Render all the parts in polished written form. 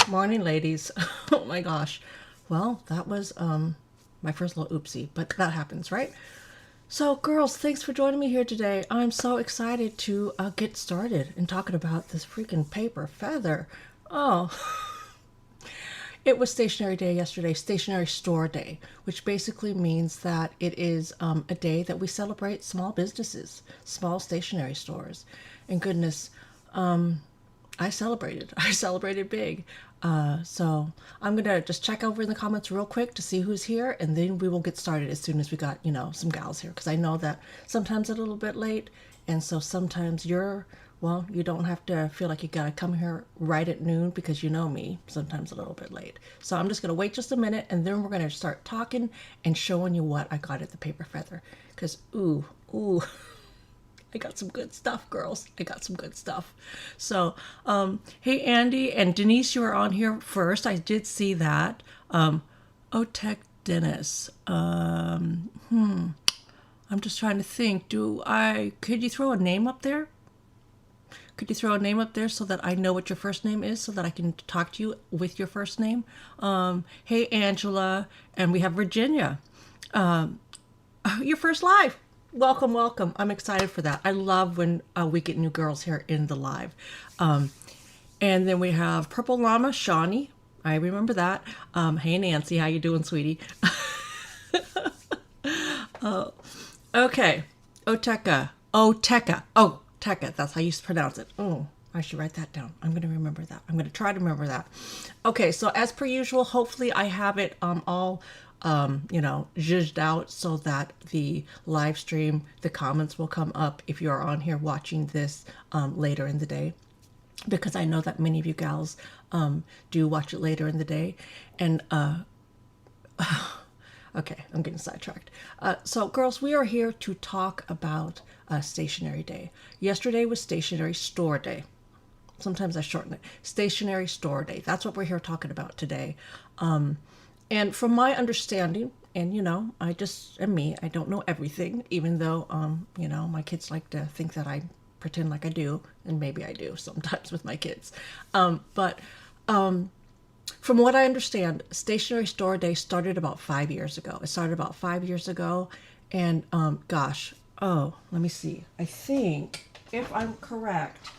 Morning, ladies. Oh my gosh. Well, that was my first little oopsie, but that happens, right? So, girls, thanks for joining me here today. I'm so excited to get started in talking about this freaking paper feather. Oh, it was Stationery Day yesterday, Stationery Store Day, which basically means that it is a day that we celebrate small businesses, small stationery stores. And goodness, I celebrated. I celebrated big. So I'm gonna just check over in the comments real quick to see who's here, and then we will get started as soon as we got some gals here, because I know that sometimes a little bit late, and so sometimes you don't have to feel like you gotta come here right at noon, because you know me, sometimes a little bit late. So I'm just gonna wait just a minute, and then we're gonna start talking and showing you what I got at the paper feather, because ooh. I got some good stuff, girls. I got some good stuff. So, hey, Andy and Denise, you are on here first. I did see that. Tech Dennis. I'm just trying to think. Could you throw a name up there? Could you throw a name up there so that I know what your first name is, so that I can talk to you with your first name? Hey, Angela. And we have Virginia. Your first live. Welcome, welcome. I'm excited for that. I love when we get new girls here in the live. And then we have Purple Llama, Shawnee. I remember that. Hey, Nancy. How you doing, sweetie? Okay. Oteka. Oteka. That's how you pronounce it. Oh, I should write that down. I'm going to remember that. I'm going to try to remember that. Okay, so as per usual, hopefully I have it all zhuzhed out so that the live stream, the comments will come up if you're on here watching this later in the day, because I know that many of you gals do watch it later in the day. And okay, I'm getting sidetracked. So girls, we are here to talk about Stationery Day. Yesterday was Stationery Store Day. Sometimes I shorten it. Stationery Store Day. That's what we're here talking about today. And from my understanding, and I just am me, I don't know everything, even though, my kids like to think that I pretend like I do, and maybe I do sometimes with my kids. But from what I understand, Stationery Store Day started about 5 years ago. It started about 5 years ago, and let me see. I think, if I'm correct,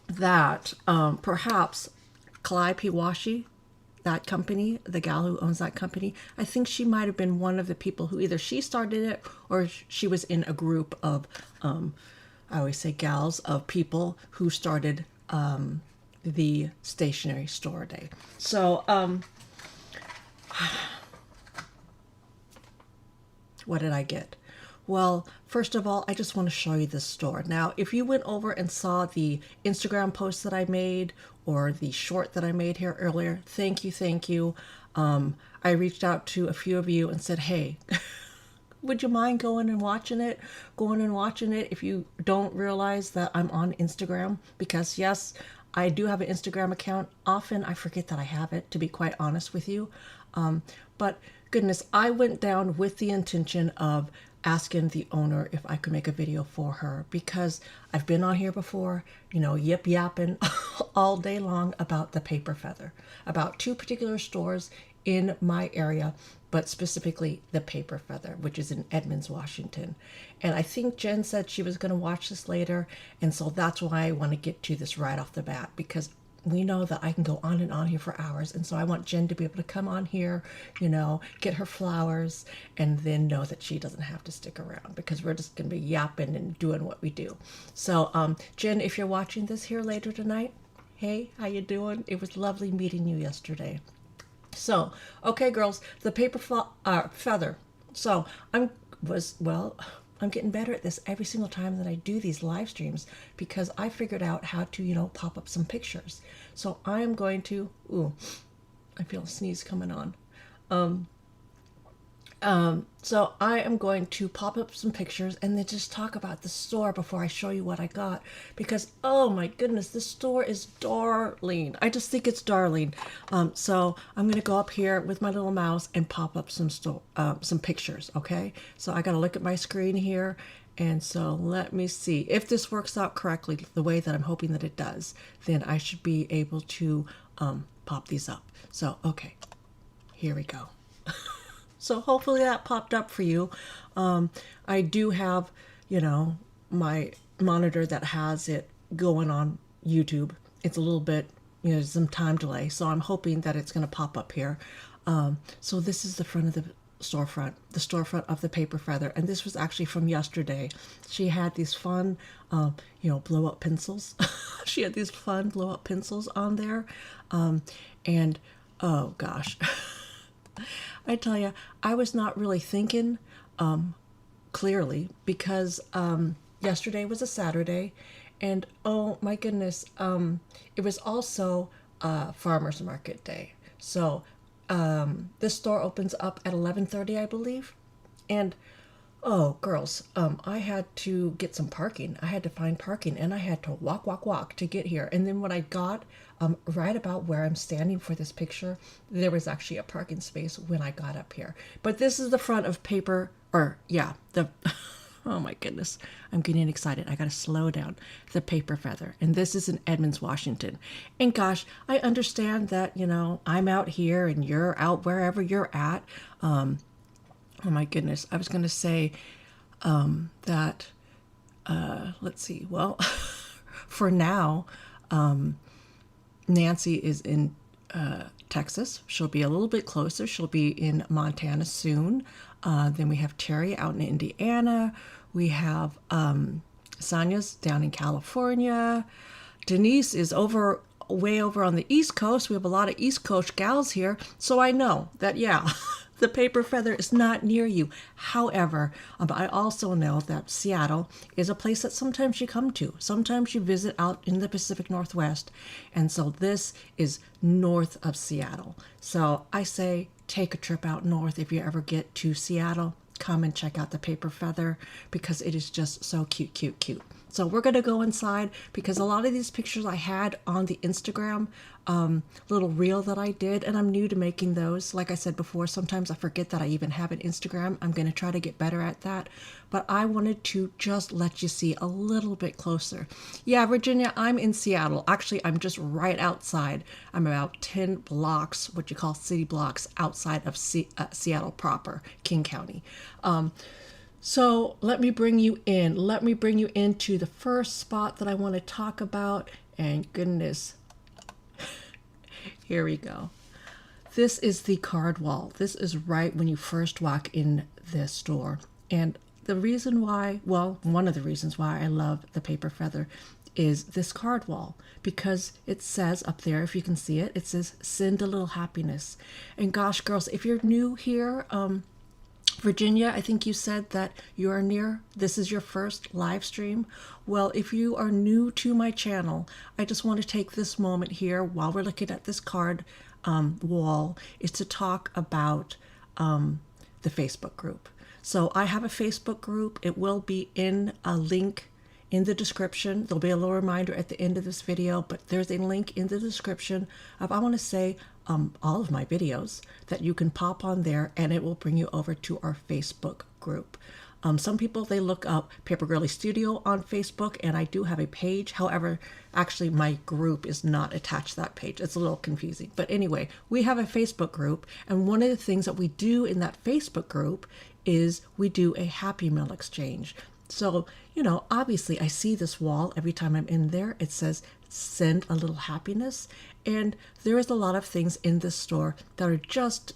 that perhaps Kalai Piwashi, that company, the gal who owns that company, I think she might have been one of the people who either she started it or she was in a group of, I always say gals, of people who started the Stationery Store Day. So, what did I get? Well, first of all, I just want to show you this store. Now, if you went over and saw the Instagram post that I made or the short that I made here earlier, thank you. I reached out to a few of you and said, hey, would you mind going and watching it? If you don't realize that I'm on Instagram, because yes, I do have an Instagram account. Often I forget that I have it, to be quite honest with you. But goodness, I went down with the intention of asking the owner if I could make a video for her, because I've been on here before, yip yapping all day long about the paper feather, about two particular stores in my area, but specifically the paper feather, which is in Edmonds, Washington. And I think Jen said she was going to watch this later, and so that's why I want to get to this right off the bat, because we know that I can go on and on here for hours. And so I want Jen to be able to come on here, get her flowers, and then know that she doesn't have to stick around, because we're just going to be yapping and doing what we do. So, Jen, if you're watching this here later tonight, hey, how you doing? It was lovely meeting you yesterday. So, okay, girls, the paper feather. So I'm getting better at this every single time that I do these live streams, because I figured out how to, pop up some pictures. So I am going to, I feel a sneeze coming on. So I am going to pop up some pictures and then just talk about the store before I show you what I got, because oh my goodness, this store is darling. I just think it's darling. So I'm going to go up here with my little mouse and pop up some pictures. Okay. So I got to look at my screen here, And so let me see. If this works out correctly, the way that I'm hoping that it does, then I should be able to pop these up. So, okay, here we go. So hopefully that popped up for you. I do have, my monitor that has it going on YouTube. It's a little bit, some time delay. So I'm hoping that it's going to pop up here. So this is the front of the storefront of the Paper Feather. And this was actually from yesterday. She had these fun, blow up pencils. She had these fun blow up pencils on there. And oh gosh. I tell you, I was not really thinking clearly because yesterday was a Saturday, and oh my goodness, it was also farmers market day. So this store opens up at 11:30, I believe, and oh girls, I had to get some parking. I had to find parking, and I had to walk to get here. And then when I got right about where I'm standing for this picture, there was actually a parking space when I got up here. But this is the front of oh my goodness, I'm getting excited. I gotta slow down. The Paper Feather. And this is in Edmonds, Washington. And gosh, I understand that, I'm out here and you're out wherever you're at. Oh my goodness, I was gonna say that, let's see, well, for now, Nancy is in Texas. She'll be a little bit closer. She'll be in Montana soon. Then we have Terry out in Indiana. We have Sonia's down in California. Denise is way over on the East Coast. We have a lot of East Coast gals here. So I know that, yeah, the Paper Feather is not near you. However, I also know that Seattle is a place that sometimes you come to. Sometimes you visit out in the Pacific Northwest. And so this is north of Seattle. So I say take a trip out north if you ever get to Seattle. Come and check out the Paper Feather because it is just so cute. So we're going to go inside because a lot of these pictures I had on the Instagram little reel that I did, and I'm new to making those. Like I said before, sometimes I forget that I even have an Instagram. I'm going to try to get better at that. But I wanted to just let you see a little bit closer. Yeah, Virginia, I'm in Seattle. Actually, I'm just right outside. I'm about 10 blocks, what you call city blocks, outside of Seattle proper, King County. So let me bring you in. Let me bring you into the first spot that I want to talk about. And goodness, here we go. This is the card wall. This is right when you first walk in this store. And the reason why, well, one of the reasons why I love the Paper Feather is this card wall, because it says up there, if you can see it, it says send a little happiness. And gosh, girls, if you're new here, Virginia, I think you said that you are this is your first live stream. Well, if you are new to my channel, I just want to take this moment here while we're looking at this card wall is to talk about the Facebook group. So I have a Facebook group. It will be in a link in the description. There'll be a little reminder at the end of this video, but there's a link in the description of, I want to say, all of my videos that you can pop on there, and it will bring you over to our Facebook group. Some people, they look up Paper Girlie Studio on Facebook, and I do have a page. However, actually my group is not attached to that page. It's a little confusing. But anyway, we have a Facebook group, and one of the things that we do in that Facebook group is we do a Happy Meal exchange. So, obviously I see this wall every time I'm in there. It says send a little happiness. And there is a lot of things in this store that are just,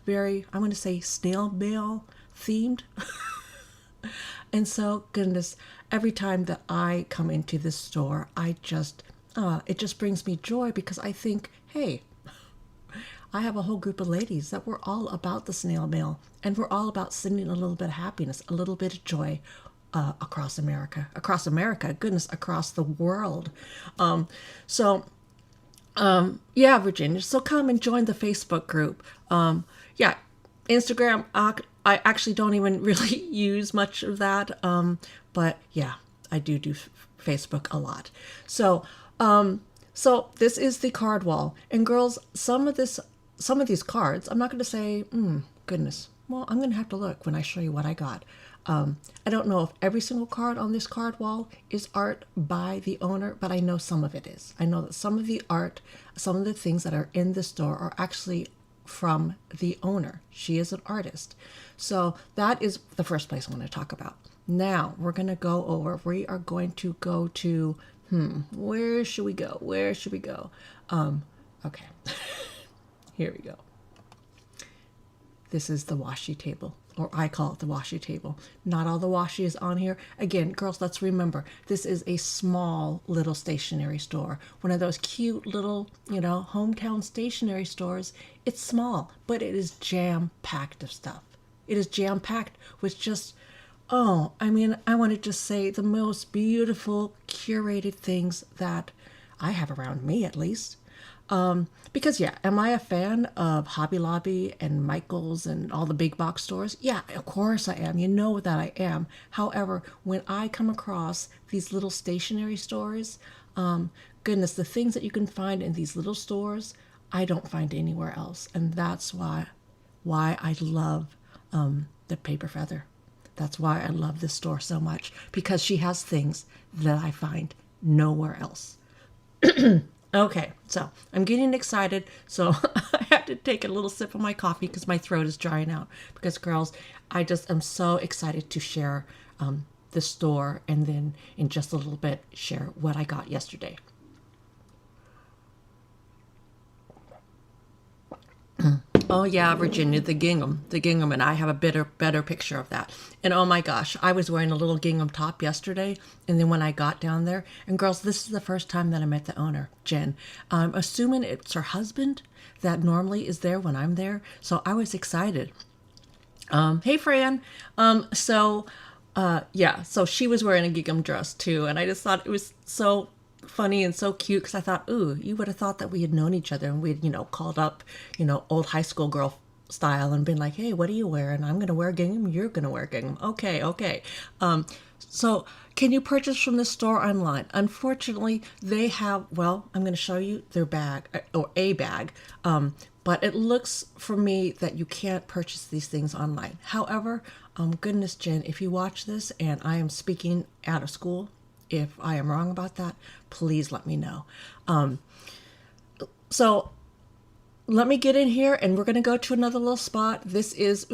very, I'm going to say snail mail themed. And so, goodness, every time that I come into this store, it just brings me joy because I think, hey, I have a whole group of ladies that we're all about the snail mail, and we're all about sending a little bit of happiness, a little bit of joy across America, goodness, across the world. Yeah, Virginia, so come and join the Facebook group. Yeah, Instagram, I actually don't even really use much of that. But yeah, I do Facebook a lot. So this is the card wall. And girls, some of these cards, I'm not going to say, goodness, well, I'm going to have to look when I show you what I got. I don't know if every single card on this card wall is art by the owner, but I know some of it is. I know that some of the art, some of the things that are in the store are actually from the owner. She is an artist. So that is the first place I want to talk about. Now we are going to go to, where should we go? Where should we go? Okay, here we go. This is the washi table, or I call it the washi table. Not all the washi is on here. Again, girls, let's remember, this is a small little stationery store. One of those cute little, hometown stationery stores. It's small, but it is jam-packed of stuff. It is jam-packed with just, I want to just say the most beautiful, curated things that I have around me, at least. Because yeah, am I a fan of Hobby Lobby and Michael's and all the big box stores? Yeah, of course I am. You know that I am. However, when I come across these little stationery stores, goodness, the things that you can find in these little stores, I don't find anywhere else. And that's why I love the Paper Feather. That's why I love this store so much, because she has things that I find nowhere else. Okay, so I'm getting excited, so I have to take a little sip of my coffee because my throat is drying out. Because girls, I just am so excited to share the store, and then in just a little bit share what I got yesterday. Oh yeah, Virginia, the gingham, and I have a better picture of that. And oh my gosh, I was wearing a little gingham top yesterday, and then when I got down there, and girls, this is the first time that I met the owner, Jen. I'm assuming it's her husband that normally is there when I'm there, so I was excited. Hey Fran. So she was wearing a gingham dress too, and I just thought it was so funny and so cute, because I thought, ooh, you would have thought that we had known each other, and we'd, called up, old high school girl style and been like, hey, what are you wearing? I'm going to wear gingham. You're going to wear gingham. Okay. So can you purchase from the store online? Unfortunately, they have, I'm going to show you their bag, or a bag. But it looks for me that you can't purchase these things online. However, goodness, Jen, if you watch this and I am speaking out of school, if I am wrong about that, please let me know. So let me get in here, and we're going to go to another little spot. This is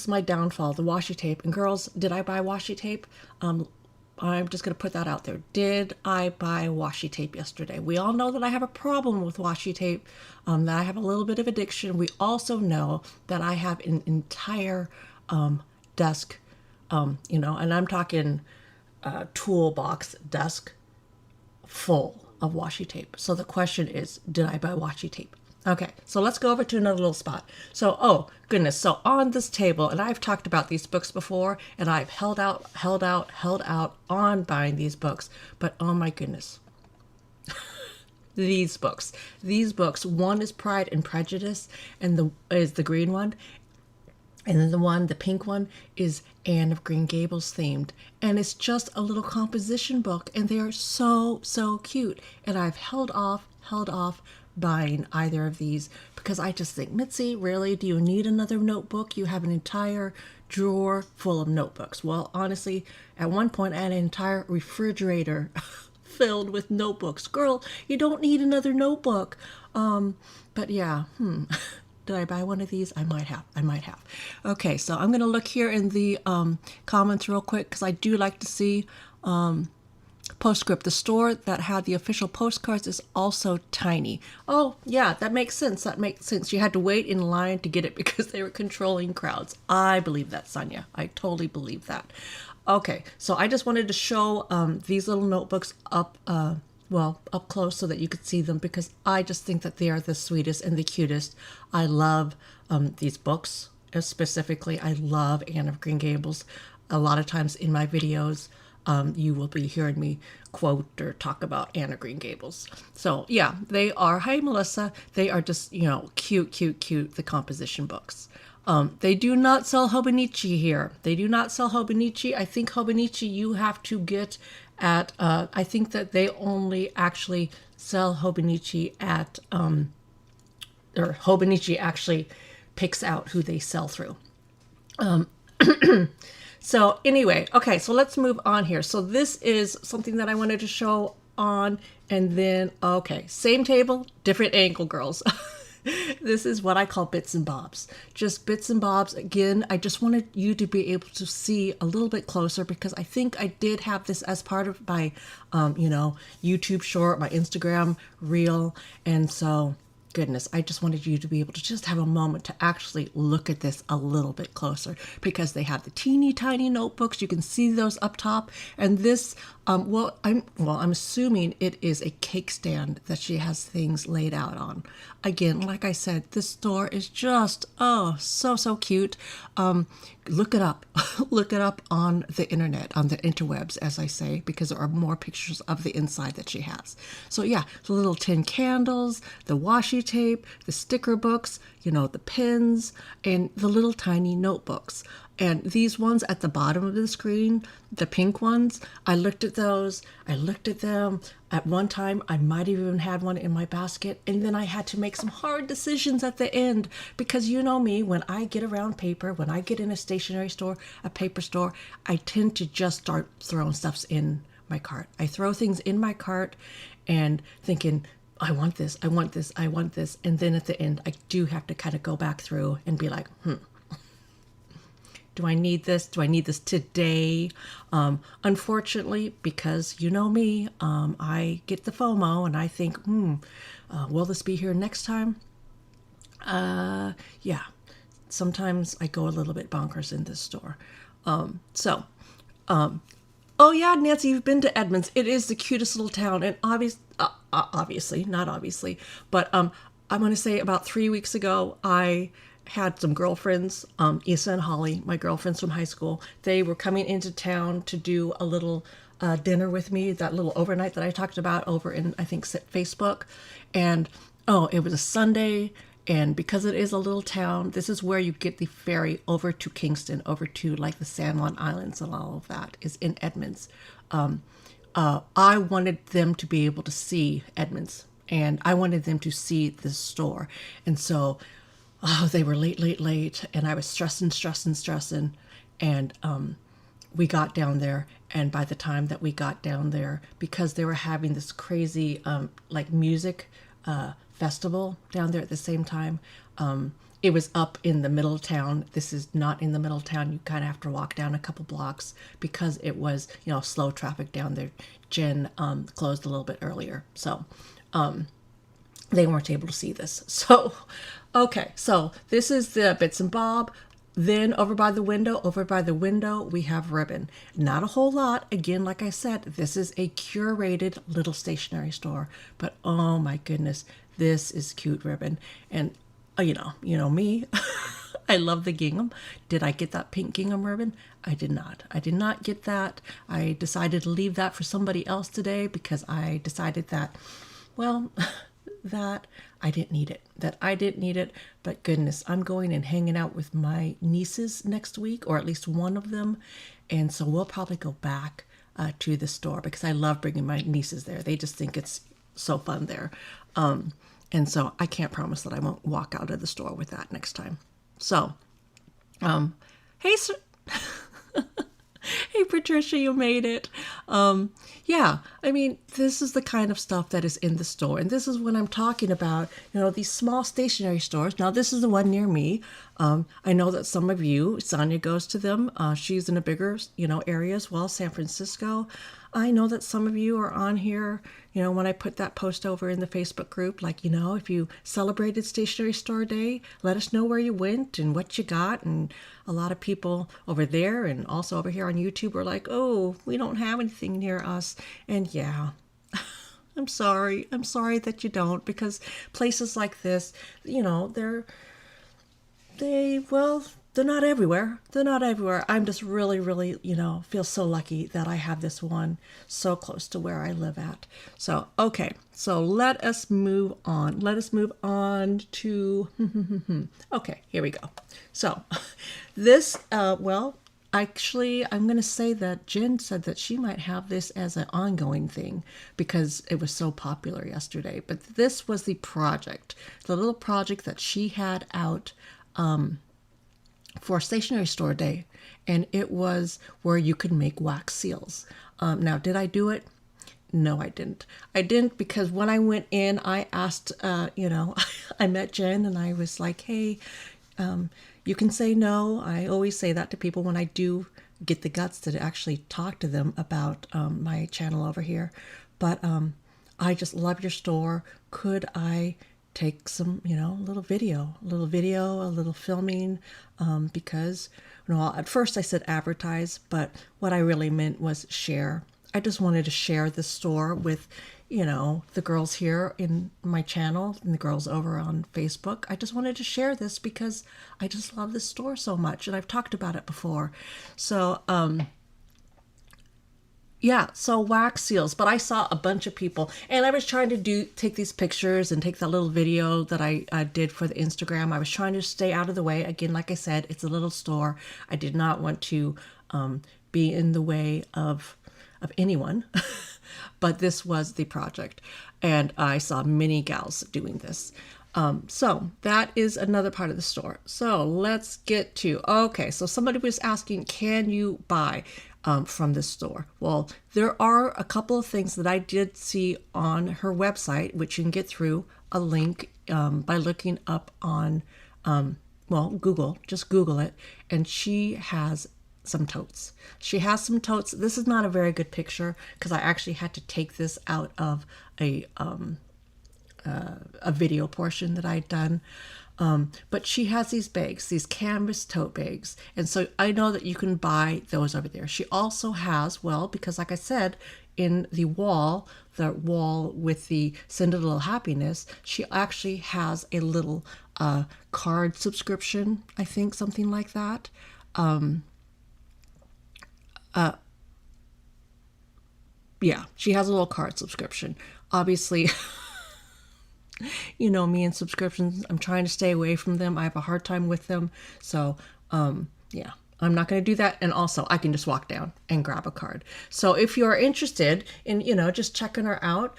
my downfall, the washi tape. And girls, did I buy washi tape? I'm just going to put that out there. Did I buy washi tape yesterday? We all know that I have a problem with washi tape, that I have a little bit of addiction. We also know that I have an entire desk, and I'm talking toolbox desk full of washi tape. So the question is, did I buy washi tape? Okay, so let's go over to another little spot. So, oh goodness, so on this table, and I've talked about these books before, and I've held out on buying these books, but oh my goodness. These books, one is Pride and Prejudice, and is the green one. And then the pink one is Anne of Green Gables themed. And it's just a little composition book, and they are so, so cute. And I've held off buying either of these because I just think, Mitzi, really, do you need another notebook? You have an entire drawer full of notebooks. Well, honestly, at one point I had an entire refrigerator filled with notebooks. Girl, you don't need another notebook. But yeah, Did I buy one of these? I might have. Okay, so I'm going to look here in the comments real quick, because I do like to see Postscript. The store that had the official postcards is also tiny. Oh, yeah, that makes sense. You had to wait in line to get it because they were controlling crowds. I believe that, Sonia. I totally believe that. Okay, so I just wanted to show these little notebooks up close so that you could see them, because I just think that they are the sweetest and the cutest. I love these books. Specifically, I love Anne of Green Gables. A lot of times in my videos, you will be hearing me quote or talk about Anne of Green Gables. So yeah, they are, hi Melissa, they are just, cute, the composition books. They do not sell Hobonichi here. They do not sell Hobonichi. I think Hobonichi you have to get at, I think that they only actually sell Hobonichi at, or Hobonichi actually picks out who they sell through. So anyway, okay, so let's move on here. So this is something that I wanted to show on, and then, okay, same table, different angle, girls. This is what I call bits and bobs. Just bits and bobs. Again, I just wanted you to be able to see a little bit closer because I think I did have this as part of my, YouTube short, my Instagram reel. And so, goodness, I just wanted you to be able to just have a moment to actually look at this a little bit closer because they have the teeny tiny notebooks. You can see those up top. And this, I'm assuming it is a cake stand that she has things laid out on. Again, like I said, this store is just, oh, so cute. Look it up. Look it up on the internet, on the interwebs, as I say, because there are more pictures of the inside that she has. So yeah, the little tin candles, the washi tape, the sticker books, the pens, and the little tiny notebooks. And these ones at the bottom of the screen, the pink ones, I looked at those. I looked at them. At one time, I might have even had one in my basket. And then I had to make some hard decisions at the end because you know me, when I get around paper, when I get in a stationery store, a paper store, I tend to just start throwing stuffs in my cart. I throw things in my cart and thinking, I want this, I want this, I want this. And then at the end, I do have to kind of go back through and be like, do I need this? Do I need this today? Unfortunately, because you know me, I get the FOMO and I think, will this be here next time? Yeah, sometimes I go a little bit bonkers in this store. Oh yeah, Nancy, you've been to Edmonds. It is the cutest little town, and obviously, not obviously, but I'm going to say about 3 weeks ago, I had some girlfriends, Issa and Holly, my girlfriends from high school. They were coming into town to do a little dinner with me, that little overnight that I talked about over in, I think, Facebook. And it was a Sunday. And because it is a little town, this is where you get the ferry over to Kingston, over to like the San Juan Islands and all of that is in Edmonds. I wanted them to be able to see Edmonds and I wanted them to see this store. And so they were late, and I was stressing. And we got down there, and by the time that we got down there, because they were having this crazy like music festival down there at the same time, it was up in the middle of town. This is not in the middle of town. You kind of have to walk down a couple blocks because it was, slow traffic down there. Jen closed a little bit earlier, so they weren't able to see this. So, okay, so this is the bits and bob. Then over by the window, we have ribbon. Not a whole lot. Again, like I said, this is a curated little stationery store. But oh my goodness, this is cute ribbon. And you know me, I love the gingham. Did I get that pink gingham ribbon? I did not. I did not get that. I decided to leave that for somebody else today because I decided that, well, that I didn't need it. But goodness, I'm going and hanging out with my nieces next week, or at least one of them. And so we'll probably go back to the store because I love bringing my nieces there. They just think it's so fun there. And so I can't promise that I won't walk out of the store with that next time. So, hey, sir. Hey, Patricia, you made it. Yeah, I mean, this is the kind of stuff that is in the store. And this is when I'm talking about, these small stationery stores. Now, this is the one near me. I know that some of you, Sonia goes to them. She's in a bigger, area as well, San Francisco. I know that some of you are on here, when I put that post over in the Facebook group, like, if you celebrated Stationery Store Day, let us know where you went and what you got. And a lot of people over there and also over here on YouTube were like, oh, we don't have anything near us. And yeah, I'm sorry. I'm sorry that you don't, because places like this, they're not everywhere. They're not everywhere. I'm just really, feel so lucky that I have this one so close to where I live at. So, okay. So let us move on. Let us move on to, okay, here we go. So this, actually, I'm going to say that Jen said that she might have this as an ongoing thing because it was so popular yesterday. But this was the project, the little project that she had out, for Stationery Store Day, and it was where you could make wax seals. Now, did I do it? No, I didn't. I didn't because when I went in, I asked, I met Jen and I was like, hey, you can say no. I always say that to people when I do get the guts to actually talk to them about my channel over here. But I just love your store. Could I take some, a little video, a little filming, because, at first I said advertise, but what I really meant was share. I just wanted to share the store with, the girls here in my channel and the girls over on Facebook. I just wanted to share this because I just love this store so much, and I've talked about it before. So, yeah, so wax seals, but I saw a bunch of people, and I was trying to take these pictures and take that little video that I did for the Instagram. I was trying to stay out of the way. Again, like I said, it's a little store. I did not want to be in the way of anyone, but this was the project, and I saw many gals doing this. So that is another part of the store. So let's get to, okay, so somebody was asking, can you buy from this store? Well, there are a couple of things that I did see on her website, which you can get through a link by looking up on, Google, just Google it, and she has some totes. She has some totes. This is not a very good picture because I actually had to take this out of a video portion that I'd done. But she has these bags, these canvas tote bags. And so I know that you can buy those over there. She also has, because like I said, in the wall with the Send a Little Happiness, she actually has a little card subscription, I think, something like that. Yeah, she has a little card subscription. Obviously, me and subscriptions, I'm trying to stay away from them. I have a hard time with them. So, yeah, I'm not going to do that. And also, I can just walk down and grab a card. So if you're interested in, just checking her out,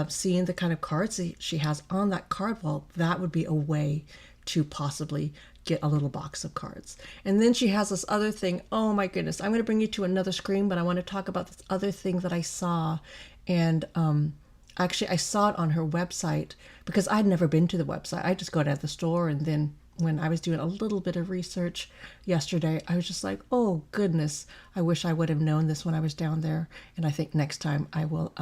seeing the kind of cards she has on that card wall, that would be a way to possibly get a little box of cards. And then she has this other thing. Oh my goodness. I'm going to bring you to another screen, but I want to talk about this other thing that I saw. And, actually, I saw it on her website because I'd never been to the website. I just go to the store, and then when I was doing a little bit of research yesterday, I was just like, oh goodness, I wish I would have known this when I was down there. And I think next time I will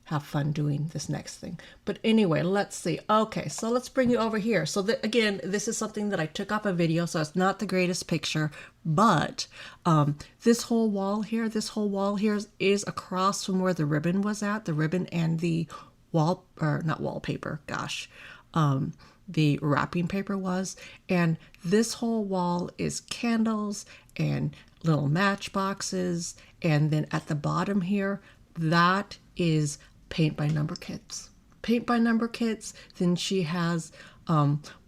have fun doing this next thing. But anyway, let's see. Okay, so let's bring you over here. So again, this is something that I took off a video, so it's not the greatest picture, but this whole wall here is across from where the ribbon was at, the ribbon and the not wallpaper, gosh, the wrapping paper was. And this whole wall is candles and little matchboxes. And then at the bottom here, that is paint by number kits. Then she has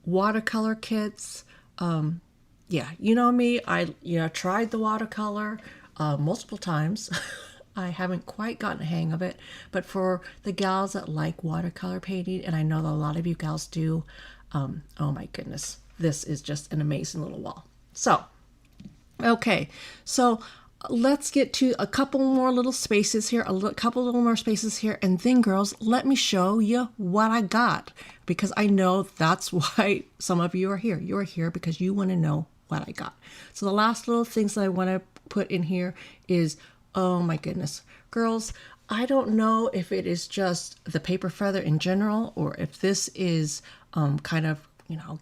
watercolor kits. Yeah, you know me, I tried the watercolor multiple times. I haven't quite gotten a hang of it, but for the gals that like watercolor painting, and I know that a lot of you gals do, oh my goodness, this is just an amazing little wall. So, okay, so let's get to a couple more little spaces here, couple little more spaces here, and then girls, let me show you what I got, because I know that's why some of you are here. You're here because you want to know what I got. So the last little things that I want to put in here is, oh my goodness, girls, I don't know if it is just the paper feather in general, or if this is kind of,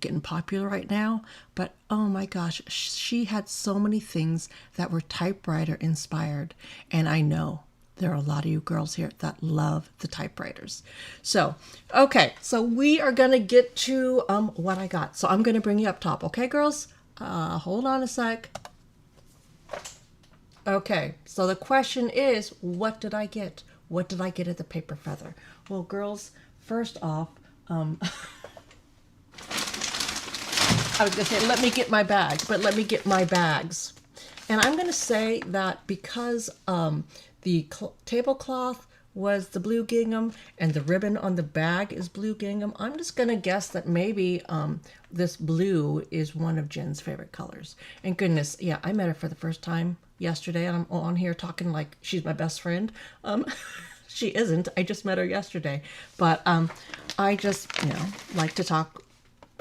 getting popular right now, but oh my gosh, she had so many things that were typewriter inspired. And I know there are a lot of you girls here that love the typewriters. So, okay, so we are going to get to what I got. So I'm going to bring you up top. Okay, girls, hold on a sec. Okay, so the question is, what did I get? What did I get at the paper feather? Well, girls, first off, I was going to say, let me get my bag, but let me get my bags. And I'm going to say that because the tablecloth was the blue gingham, and the ribbon on the bag is blue gingham. I'm just gonna guess that maybe this blue is one of Jen's favorite colors. And goodness, yeah, I met her for the first time yesterday, and I'm on here talking like she's my best friend. She isn't. I just met her yesterday, but I just like to talk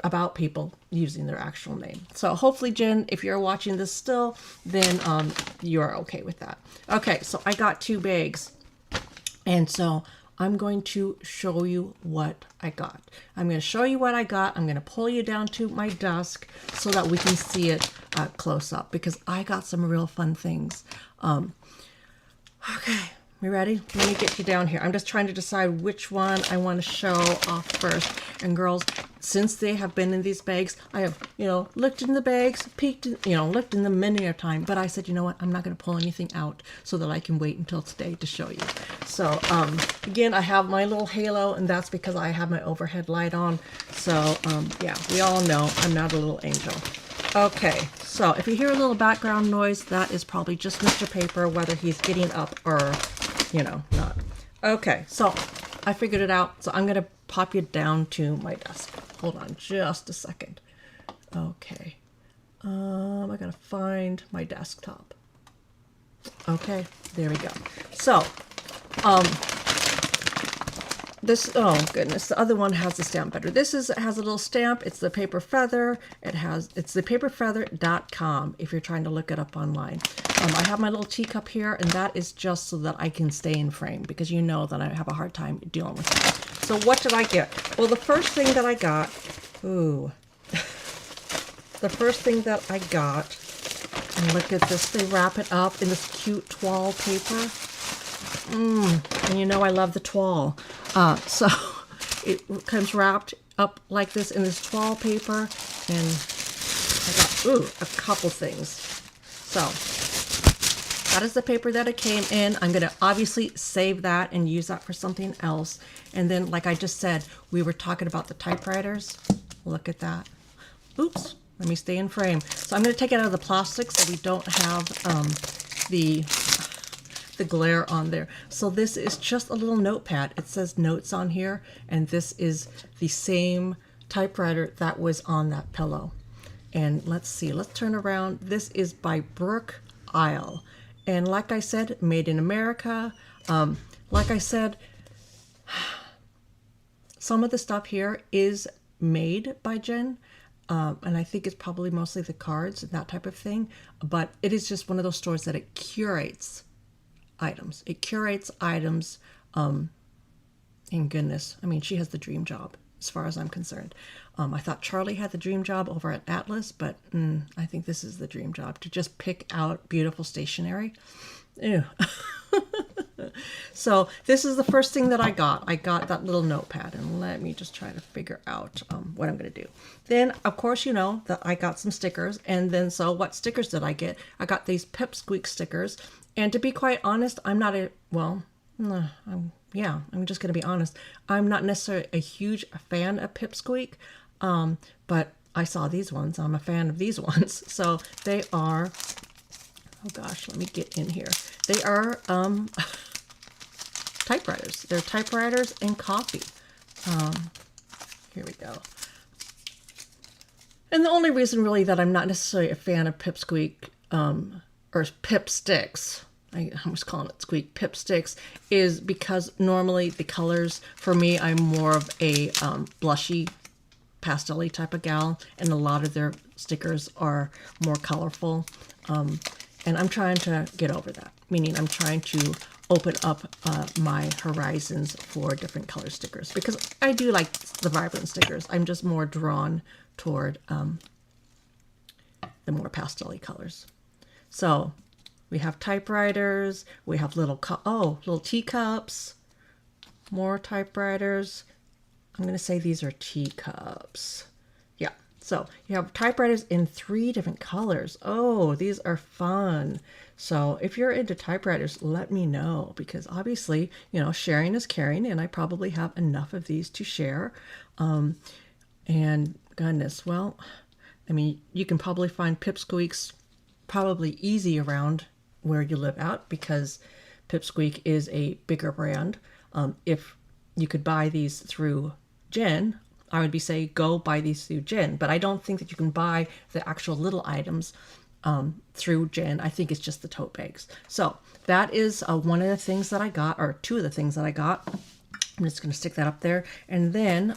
about people using their actual name. So hopefully, Jen, if you're watching this still, then you're okay with that. Okay, so I got 2 bags. And so I'm going to show you what I got. I'm going to show you what I got. I'm going to pull you down to my desk so that we can see it close up, because I got some real fun things. Okay, you ready? Let me get you down here. I'm just trying to decide which one I want to show off first. And girls, since they have been in these bags, I have, looked in the bags, peeked, looked in them many a time. But I said, you know what? I'm not going to pull anything out so that I can wait until today to show you. So, again, I have my little halo, and that's because I have my overhead light on. So, yeah, we all know I'm not a little angel. Okay, so if you hear a little background noise, that is probably just Mr. Paper, whether he's getting up or, not. Okay, so I figured it out. So I'm going to pop you down to my desk. Hold on just a second. Okay. I gotta find my desktop. Okay, there we go. So, this, oh goodness, the other one has the stamp better. This has a little stamp. It's the Paper Feather. It's the paperfeather.com if you're trying to look it up online. I have my little teacup here, and that is just so that I can stay in frame, because you know that I have a hard time dealing with that. So what did I get? Well, the first thing that I got, and look at this, they wrap it up in this cute toile paper. And you know I love the toile. So it comes wrapped up like this in this toile paper, and I got, a couple things. So that is the paper that it came in. I'm going to obviously save that and use that for something else. And then, like I just said, we were talking about the typewriters. Look at that. Oops, let me stay in frame. So I'm going to take it out of the plastic so we don't have the glare on there. So this is just a little notepad. It says notes on here, and this is the same typewriter that was on that pillow. And let's see, let's turn around. This is by Brooke Isle. And like I said, made in America. Like I said, some of the stuff here is made by Jen. And I think it's probably mostly the cards and that type of thing. But it is just one of those stores that it curates items. It curates items. And goodness, I mean, she has the dream job as far as I'm concerned. I thought Charlie had the dream job over at Atlas, but I think this is the dream job, to just pick out beautiful stationery. Ew. So this is the first thing that I got. I got that little notepad, and let me just try to figure out what I'm going to do. Then, of course, you know that I got some stickers, and then so what stickers did I get? I got these Pipsqueak stickers, and to be quite honest, I'm not a, well, I'm just going to be honest. I'm not necessarily a huge fan of Pipsqueak, but I saw these ones. I'm a fan of these ones. So they are, oh gosh, let me get in here. They are typewriters. They're typewriters and coffee. Here we go. And the only reason really that I'm not necessarily a fan of Pipsqueak or Pip Sticks, I was calling it Squeak, Pip Sticks, is because normally the colors, for me, I'm more of a blushy, pastel-y type of gal, and a lot of their stickers are more colorful. And I'm trying to get over that, meaning I'm trying to open up my horizons for different color stickers, because I do like the vibrant stickers. I'm just more drawn toward the more pastel-y colors. So we have typewriters, we have little teacups, more typewriters. I'm going to say these are teacups. Yeah, so you have typewriters in 3 different colors. Oh, these are fun. So if you're into typewriters, let me know, because obviously, you know, sharing is caring, and I probably have enough of these to share. And goodness, well, I mean, you can probably find Pipsqueaks probably easy around where you live out, because Pipsqueak is a bigger brand. If you could buy these through Jen, I would be say go buy these through Jen. But I don't think that you can buy the actual little items through Jen. I think it's just the tote bags. So that is one of the things that I got, or two of the things that I got. I'm just going to stick that up there. And then,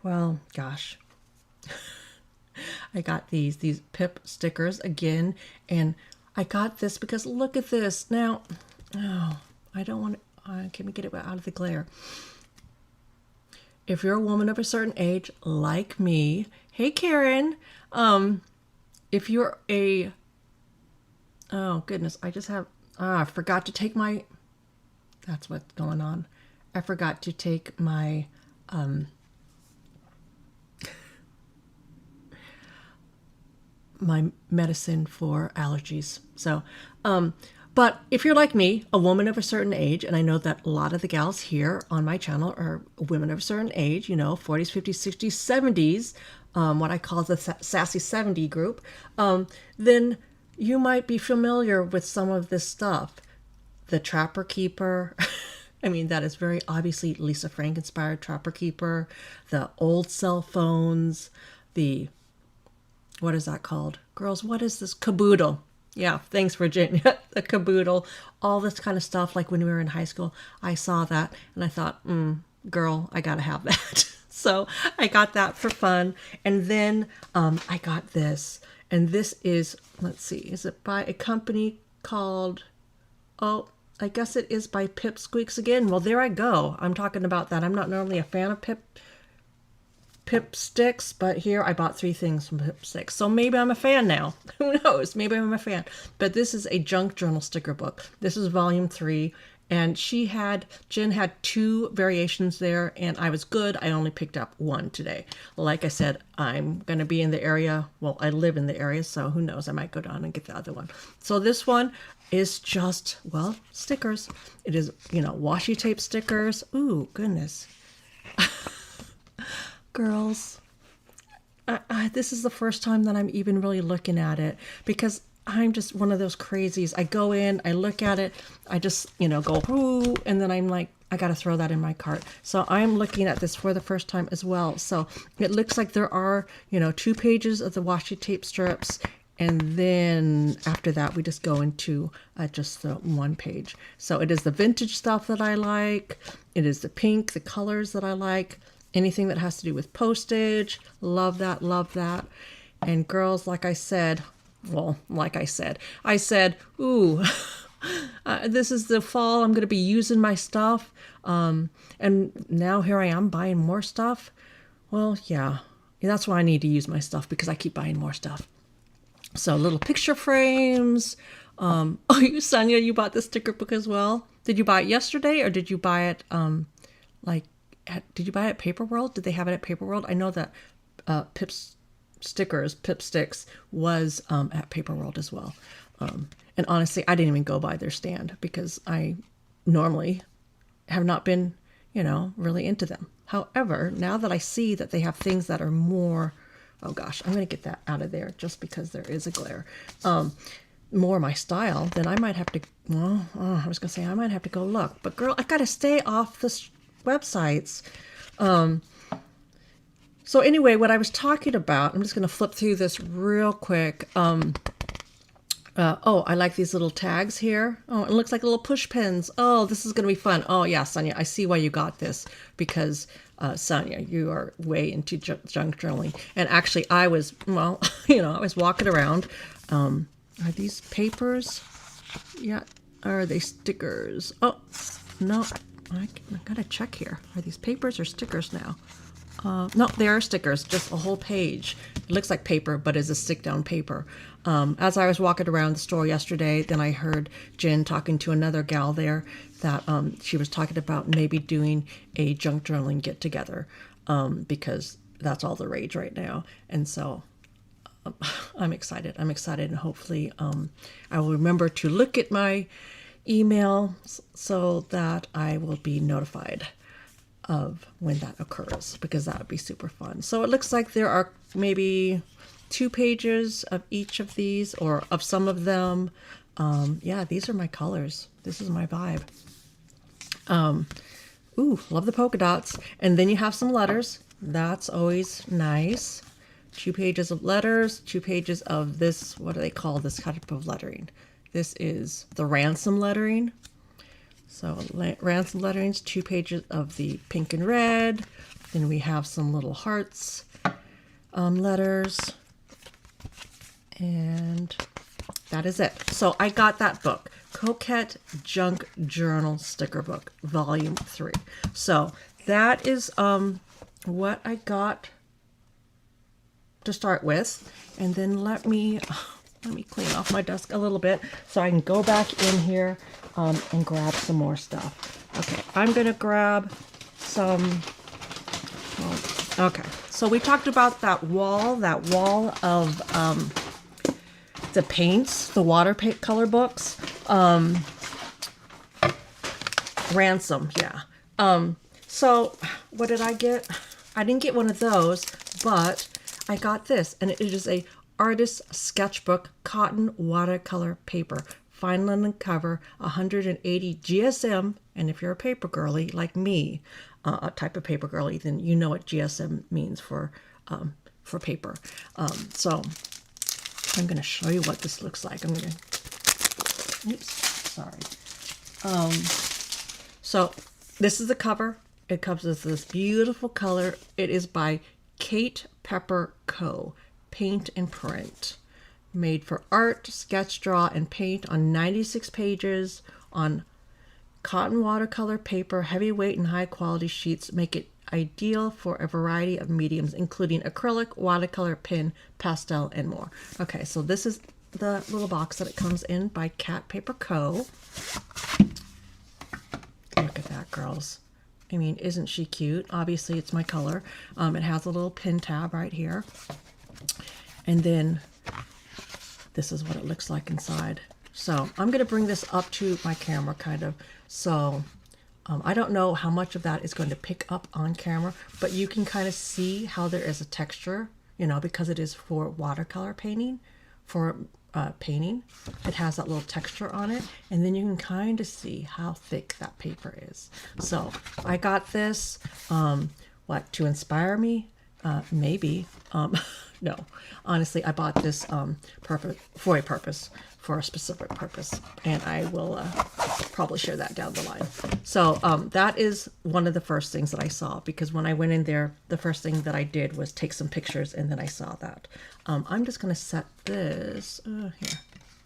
well, gosh, I got these Pip stickers again. And I got this because look at this. Now, oh, I don't want to, can we get it out of the glare? If you're a woman of a certain age, like me, hey, Karen, if you're a, oh goodness, I just have, I forgot to take my, that's what's going on. I forgot to take my, my medicine for allergies. So, but if you're like me, a woman of a certain age, and I know that a lot of the gals here on my channel are women of a certain age, you know, 40s, 50s, 60s, 70s, what I call the sassy 70 group, then you might be familiar with some of this stuff. The Trapper Keeper. I mean, that is very obviously Lisa Frank inspired Trapper Keeper. The old cell phones. The, what is that called? Girls, what is this? Caboodle. Yeah, thanks, Virginia. The caboodle, all this kind of stuff. Like when we were in high school, I saw that and I thought, girl, I gotta have that. So I got that for fun. And then I got this. And this is, let's see, is it by a company called, oh, I guess it is by Pipsqueaks again. Well, there I go. I'm talking about that. I'm not normally a fan of Pip sticks, but here I bought 3 things from Pip sticks. So maybe I'm a fan now. Who knows? Maybe I'm a fan. But this is a junk journal sticker book. This is volume 3. And Jen had 2 variations there, and I was good. I only picked up 1 today. Like I said, I'm going to be in the area. Well, I live in the area, so who knows? I might go down and get the other one. So this one is just, well, stickers. It is, you know, washi tape stickers. Ooh, goodness. Girls, this is the first time that I'm even really looking at it because I'm just one of those crazies. I go in, I look at it, I just, you know, go, ooh, and then I'm like, I got to throw that in my cart. So I'm looking at this for the first time as well. So it looks like there are, you know, 2 pages of the washi tape strips. And then after that, we just go into just the 1 page. So it is the vintage stuff that I like. It is the pink, the colors that I like. Anything that has to do with postage. Love that, love that. And girls, like I said, well, like I said, ooh, this is the fall. I'm going to be using my stuff. And now here I am buying more stuff. Well, yeah, that's why I need to use my stuff because I keep buying more stuff. So little picture frames. Oh, you, Sonia, you bought this sticker book as well. Did you buy it yesterday or did you buy it did you buy it at Paper World? Did they have it at Paper World? I know that Pip Sticks was at Paper World as well. And honestly, I didn't even go by their stand because I normally have not been, you know, really into them. However, now that I see that they have things that are more, oh gosh, I'm going to get that out of there just because there is a glare. More my style, then I might have to, well, I was going to say I might have to go look. But girl, I got to stay off the websites. So anyway, what I was talking about, I'm just going to flip through this real quick. Oh, I like these little tags here. Oh, it looks like little push pins. Oh, this is going to be fun. Oh yeah, Sonia, I see why you got this because Sonia, you are way into junk journaling. And actually I was, well, you know, I was walking around. Are these papers? Yeah. Are they stickers? Oh, no. I gotta check here. Are these papers or stickers now? No, they are stickers, just a whole page. It looks like paper, but it's a stick-down paper. As I was walking around the store yesterday, then I heard Jen talking to another gal there that she was talking about maybe doing a junk journaling get-together because that's all the rage right now. And so I'm excited. And hopefully I will remember to look at my email so that I will be notified of when that occurs because that would be super fun. So it looks like there are maybe 2 pages of each of these or of some of them. Yeah, these are my colors. This is my vibe. Ooh, love the polka dots. And then you have some letters. That's always nice. 2 pages of letters, 2 pages of this, what do they call this type of lettering? This is the ransom lettering. So ransom letterings, 2 pages of the pink and red. Then we have some little hearts letters. And that is it. So I got that book, Coquette Junk Journal Sticker Book, Volume 3. So that is what I got to start with. And then let me clean off my desk a little bit so I can go back in here and grab some more stuff. Okay, I'm gonna grab some. Okay, so we talked about that wall of the paints, the watercolor books. Ransom, yeah. So what did I get? I didn't get one of those, but I got this, and it is a artist's sketchbook cotton watercolor paper, fine linen cover, 180 GSM. And if you're a paper girly like me, a type of paper girly, then you know what GSM means for paper. So I'm going to show you what this looks like. Oops, sorry. So this is the cover. It comes with this beautiful color. It is by Kate Pepper Co. Paint and Print. Made for art, sketch, draw, and paint on 96 pages on cotton watercolor paper. Heavyweight and high quality sheets make it ideal for a variety of mediums, including acrylic, watercolor, pen, pastel, and more. Okay, so this is the little box that it comes in by Cat Paper Co. Look at that, girls. I mean, isn't she cute? Obviously, it's my color. It has a little pin tab right here. And then this is what it looks like inside. So I'm going to bring this up to my camera kind of. So I don't know how much of that is going to pick up on camera, but you can kind of see how there is a texture, you know, because it is for watercolor painting, for painting. It has that little texture on it, and then you can kind of see how thick that paper is. So I got this, what, to inspire me? Maybe. No, honestly, I bought this for a specific purpose, and I will probably share that down the line. So that is one of the first things that I saw, because when I went in there, the first thing that I did was take some pictures, and then I saw that. I'm just going to set this here.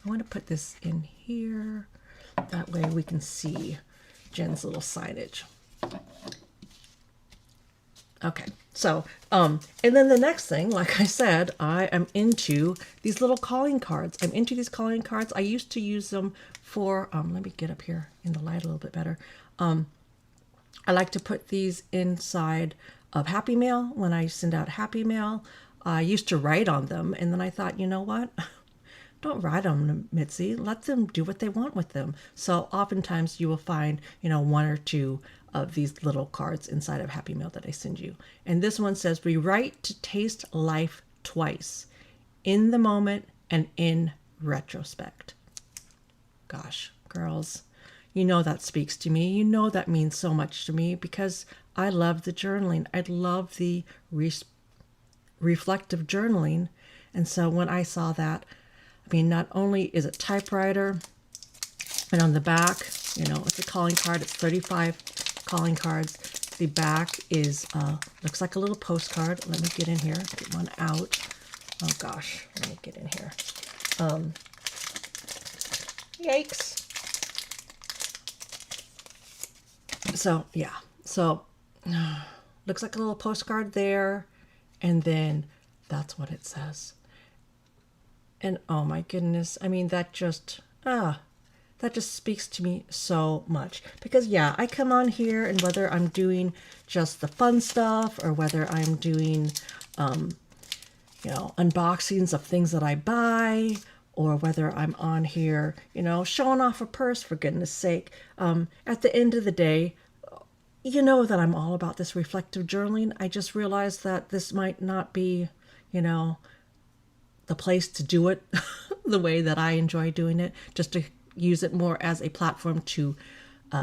I want to put this in here. That way we can see Jen's little signage. Okay, so, and then the next thing, like I said, I am into these little calling cards. I'm into these calling cards. I used to use them for, let me get up here in the light a little bit better. I like to put these inside of Happy Mail when I send out Happy Mail. I used to write on them, and then I thought, you know what? Don't write on them, Mitzi. Let them do what they want with them. So oftentimes you will find, you know, 1 or 2 of these little cards inside of Happy Mail that I send you. And this one says, we write to taste life twice, in the moment and in retrospect. Gosh, girls, you know that speaks to me. You know that means so much to me, because I love the journaling. I love the reflective journaling. And so when I saw that, I mean, not only is it typewriter, and on the back, you know, it's a calling card. It's 35 calling cards. The back is, looks like a little postcard. Let me get in here, get one out. Oh gosh, let me get in here. Yikes. So, yeah. So, looks like a little postcard there. And then that's what it says. And oh my goodness, I mean, that just speaks to me so much. Because yeah, I come on here, and whether I'm doing just the fun stuff, or whether I'm doing, you know, unboxings of things that I buy, or whether I'm on here, you know, showing off a purse, for goodness sake, at the end of the day, you know that I'm all about this reflective journaling. I just realized that this might not be, you know, the place to do it the way that I enjoy doing it, just to use it more as a platform to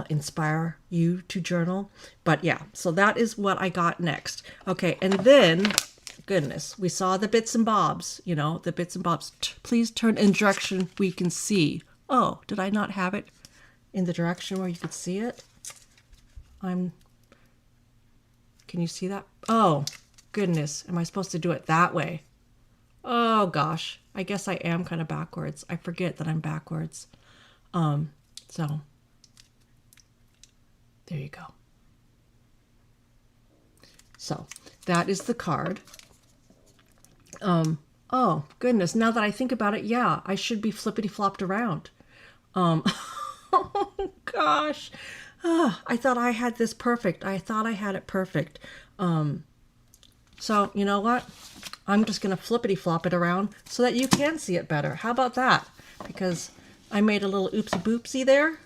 inspire you to journal. But yeah, so that is what I got next. Okay, and then, goodness, we saw the bits and bobs, you know, the bits and bobs. Please turn in direction we can see. Oh, did I not have it in the direction where you could see it? Can you see that? Oh, goodness, am I supposed to do it that way? Oh gosh, I guess I am kind of backwards. I forget that I'm backwards. So there you go. So that is the card. Oh goodness, now that I think about it, yeah, I should be flippity flopped around. Oh gosh. I thought I had this perfect. I thought I had it perfect. So you know what? I'm just going to flippity flop it around so that you can see it better. How about that? Because I made a little oopsie boopsie there.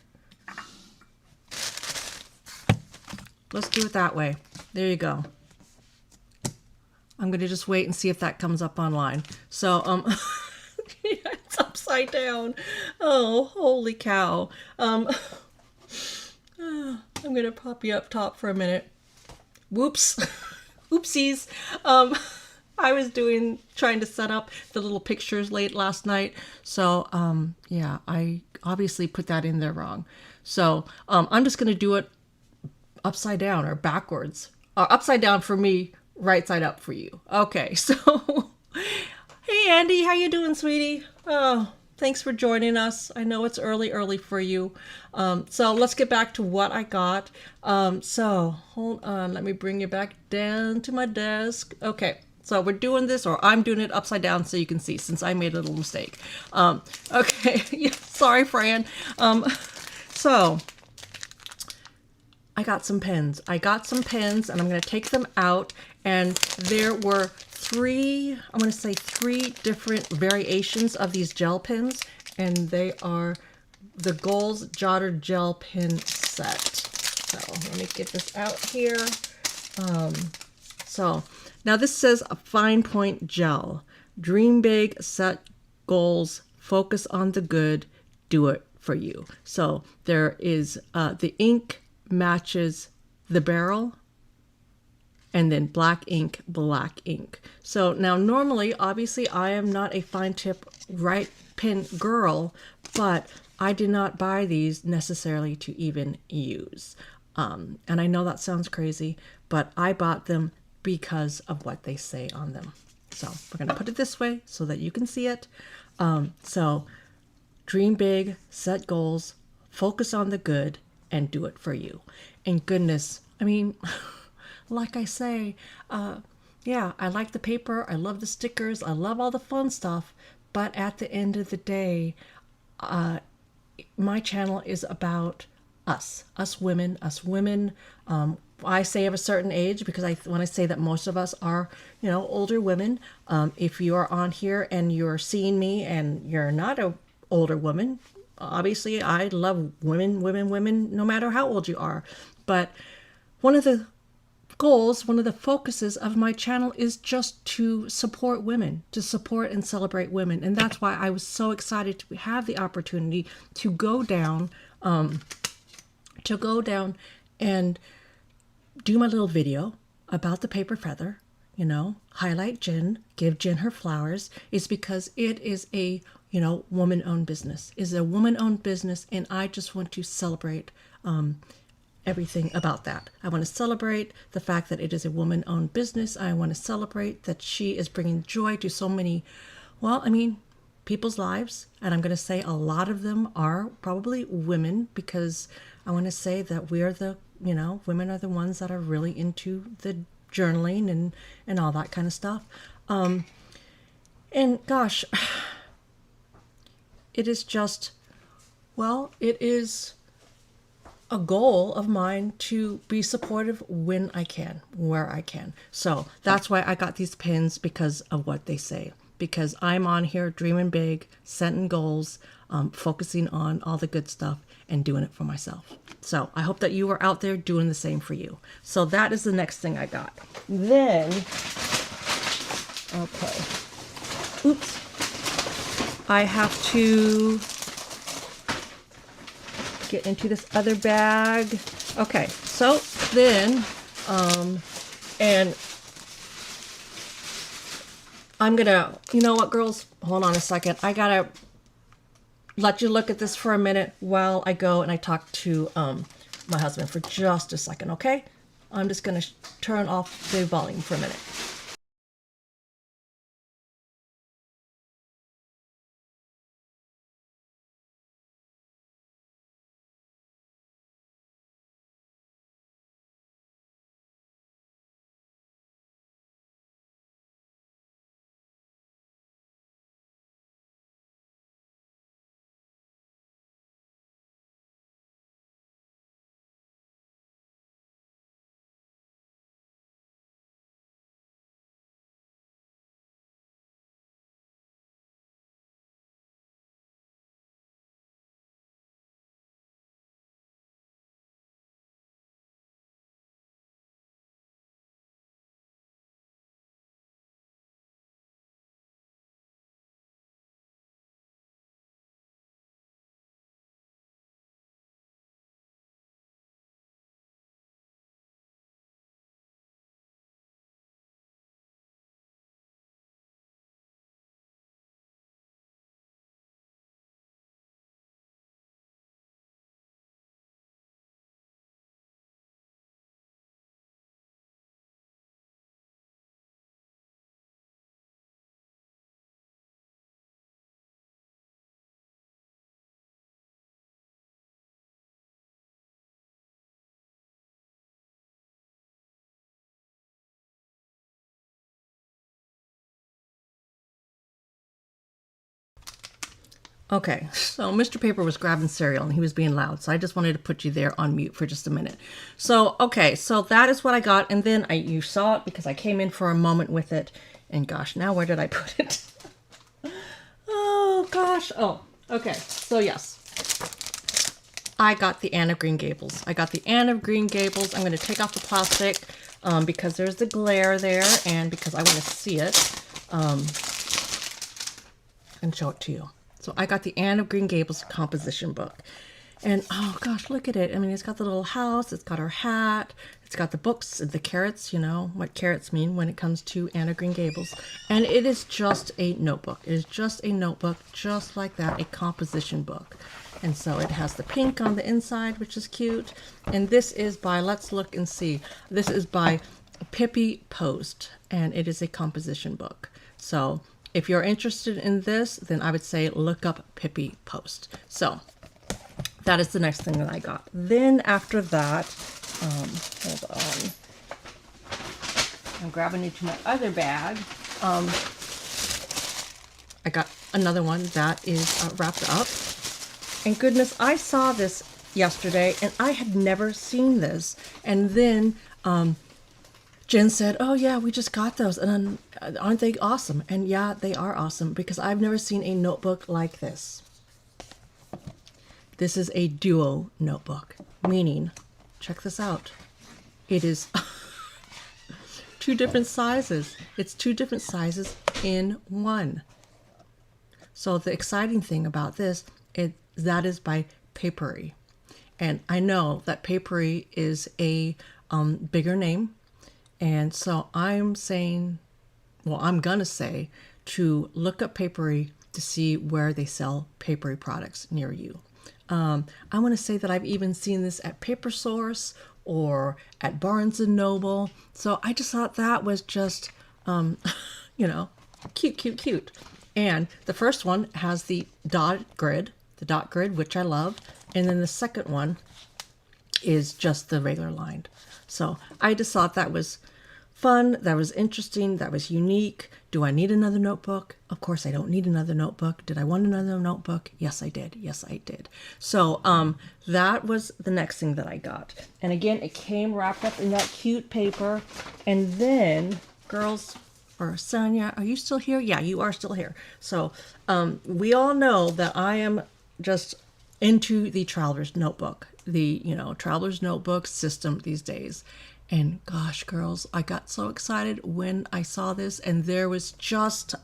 Let's do it that way. There you go. I'm going to just wait and see if that comes up online. So, yeah, it's upside down. Oh, holy cow. I'm going to pop you up top for a minute. Whoops. Oopsies. I was trying to set up the little pictures late last night. So, yeah, I obviously put that in there wrong. So, I'm just going to do it upside down or backwards. Upside down for me, right side up for you. Okay, so, hey Andy, how you doing, sweetie? Oh, thanks for joining us. I know it's early for you. So let's get back to what I got. So hold on, let me bring you back down to my desk. Okay, so we're doing this, or I'm doing it upside down so you can see, since I made a little mistake. Okay, yeah, sorry, Fran. So I got some pens. And I'm going to take them out. And there were three different variations of these gel pens. And they are the Goals Jotter Gel Pen Set. So let me get this out here. So now this says a fine point gel. Dream big, set goals, focus on the good, do it for you. So there is the ink matches the barrel, and then black ink. So now normally, obviously, I am not a fine tip right pen girl, but I did not buy these necessarily to even use. And I know that sounds crazy, but I bought them because of what they say on them. So we're going to put it this way so that you can see it. So dream big, set goals, focus on the good, and do it for you. And goodness, I mean, like I say, yeah, I like the paper, I love the stickers, I love all the fun stuff, but at the end of the day, my channel is about us women. I say of a certain age because when I say that most of us are, you know, older women. If you are on here and you're seeing me and you're not a older woman, obviously I love women, no matter how old you are. But one of the goals, one of the focuses of my channel is just to support women, to support and celebrate women. And that's why I was so excited to have the opportunity to go down and do my little video about the paper feather, you know, highlight Jen, give Jen her flowers, is because it is a, you know, woman-owned business. It's a woman-owned business, and I just want to celebrate everything about that. I want to celebrate the fact that it is a woman-owned business. I want to celebrate that she is bringing joy to so many, well, I mean, people's lives. And I'm going to say a lot of them are probably women, because I want to say that we are the, you know, women are the ones that are really into the journaling and all that kind of stuff. And gosh, it is just, well, it is a goal of mine to be supportive when I can, where I can. So that's why I got these pins, because of what they say. Because I'm on here dreaming big, setting goals, focusing on all the good stuff and doing it for myself. So I hope that you are out there doing the same for you. So that is the next thing I got. Then, okay. Oops. I have to get into this other bag. Okay, so then, and I'm gonna, you know what, girls, hold on a second. I gotta let you look at this for a minute while I go and I talk to my husband for just a second, okay? I'm just gonna turn off the volume for a minute. Okay, so Mr. Paper was grabbing cereal and he was being loud, so I just wanted to put you there on mute for just a minute. So, okay, so that is what I got, and then you saw it because I came in for a moment with it, and gosh, now where did I put it? Oh, gosh. Oh, okay, so yes. I got the Anne of Green Gables. I got the Anne of Green Gables. I'm going to take off the plastic because there's the glare there, and because I want to see it and show it to you. So I got the Anne of Green Gables composition book. And oh gosh, look at it. I mean, it's got the little house, it's got her hat, it's got the books, the carrots, you know, what carrots mean when it comes to Anne of Green Gables. And it is just a notebook. It is just a notebook, just like that, a composition book. And so it has the pink on the inside, which is cute. And this is by, let's look and see. This is by Pippi Post, and it is a composition book. So if you're interested in this, then I would say look up Pippi Post. So that is the next thing that I got. Then after that, hold on. I'm grabbing into my other bag. I got another one that is wrapped up. And goodness, I saw this yesterday and I had never seen this. And then Jen said, oh yeah, we just got those. And aren't they awesome? And yeah, they are awesome because I've never seen a notebook like this. This is a duo notebook, meaning, check this out. It is two different sizes. It's two different sizes in one. So the exciting thing about this is that is by Papery. And I know that Papery is a bigger name. And so I'm saying, well, I'm going to say to look up Papery to see where they sell Papery products near you. I want to say that I've even seen this at Paper Source or at Barnes & Noble. So I just thought that was just, you know, cute, cute, cute. And the first one has the dot grid, which I love. And then the second one is just the regular lined. So I just thought that was fun, that was interesting, that was unique. Do I need another notebook? Of course I don't need another notebook. Did I want another notebook? Yes, I did. Yes, I did. So that was the next thing that I got. And again, it came wrapped up in that cute paper. And then, girls, or Sonia, are you still here? Yeah, you are still here. So we all know that I am just into the Traveler's Notebook, the, you know, Traveler's Notebook system these days. And gosh, girls, I got so excited when I saw this, and there was just,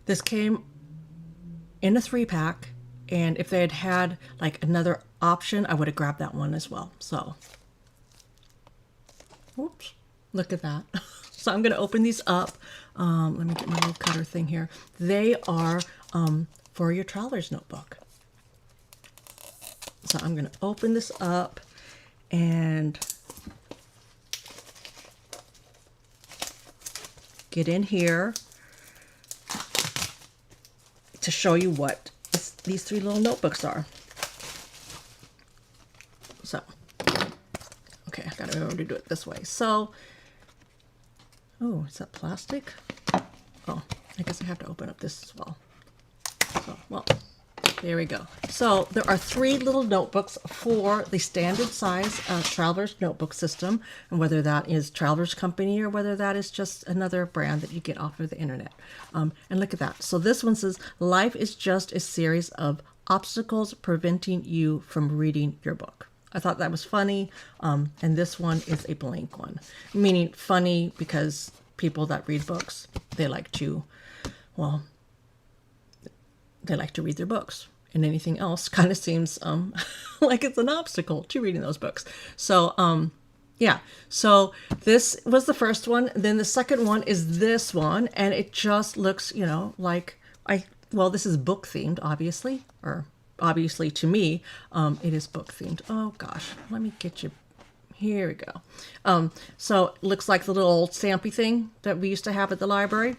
this came in a 3-pack. And if they had had like another option, I would have grabbed that one as well. So, whoops, look at that. So I'm going to open these up. Let me get my little cutter thing here. They are for your traveler's notebook. So I'm going to open this up and get in here to show you what these 3 little notebooks are. So, okay, I gotta remember to do it this way. So, oh, is that plastic? Oh, I guess I have to open up this as well. So, well, there we go. So there are 3 little notebooks for the standard size Traveler's Notebook system, and whether that is Traveler's Company or whether that is just another brand that you get off of the internet. And look at that. So this one says, life is just a series of obstacles preventing you from reading your book. I thought that was funny. And this one is a blank one, meaning funny because people that read books, they like to, well, they like to read their books, and anything else kind of seems like it's an obstacle to reading those books. So yeah, so this was the first one. Then the second one is this one, and it just looks, you know, like well, this is book themed, obviously, or obviously to me, it is book themed. Oh gosh, let me get you. Here we go. So it looks like the little old stampy thing that we used to have at the library.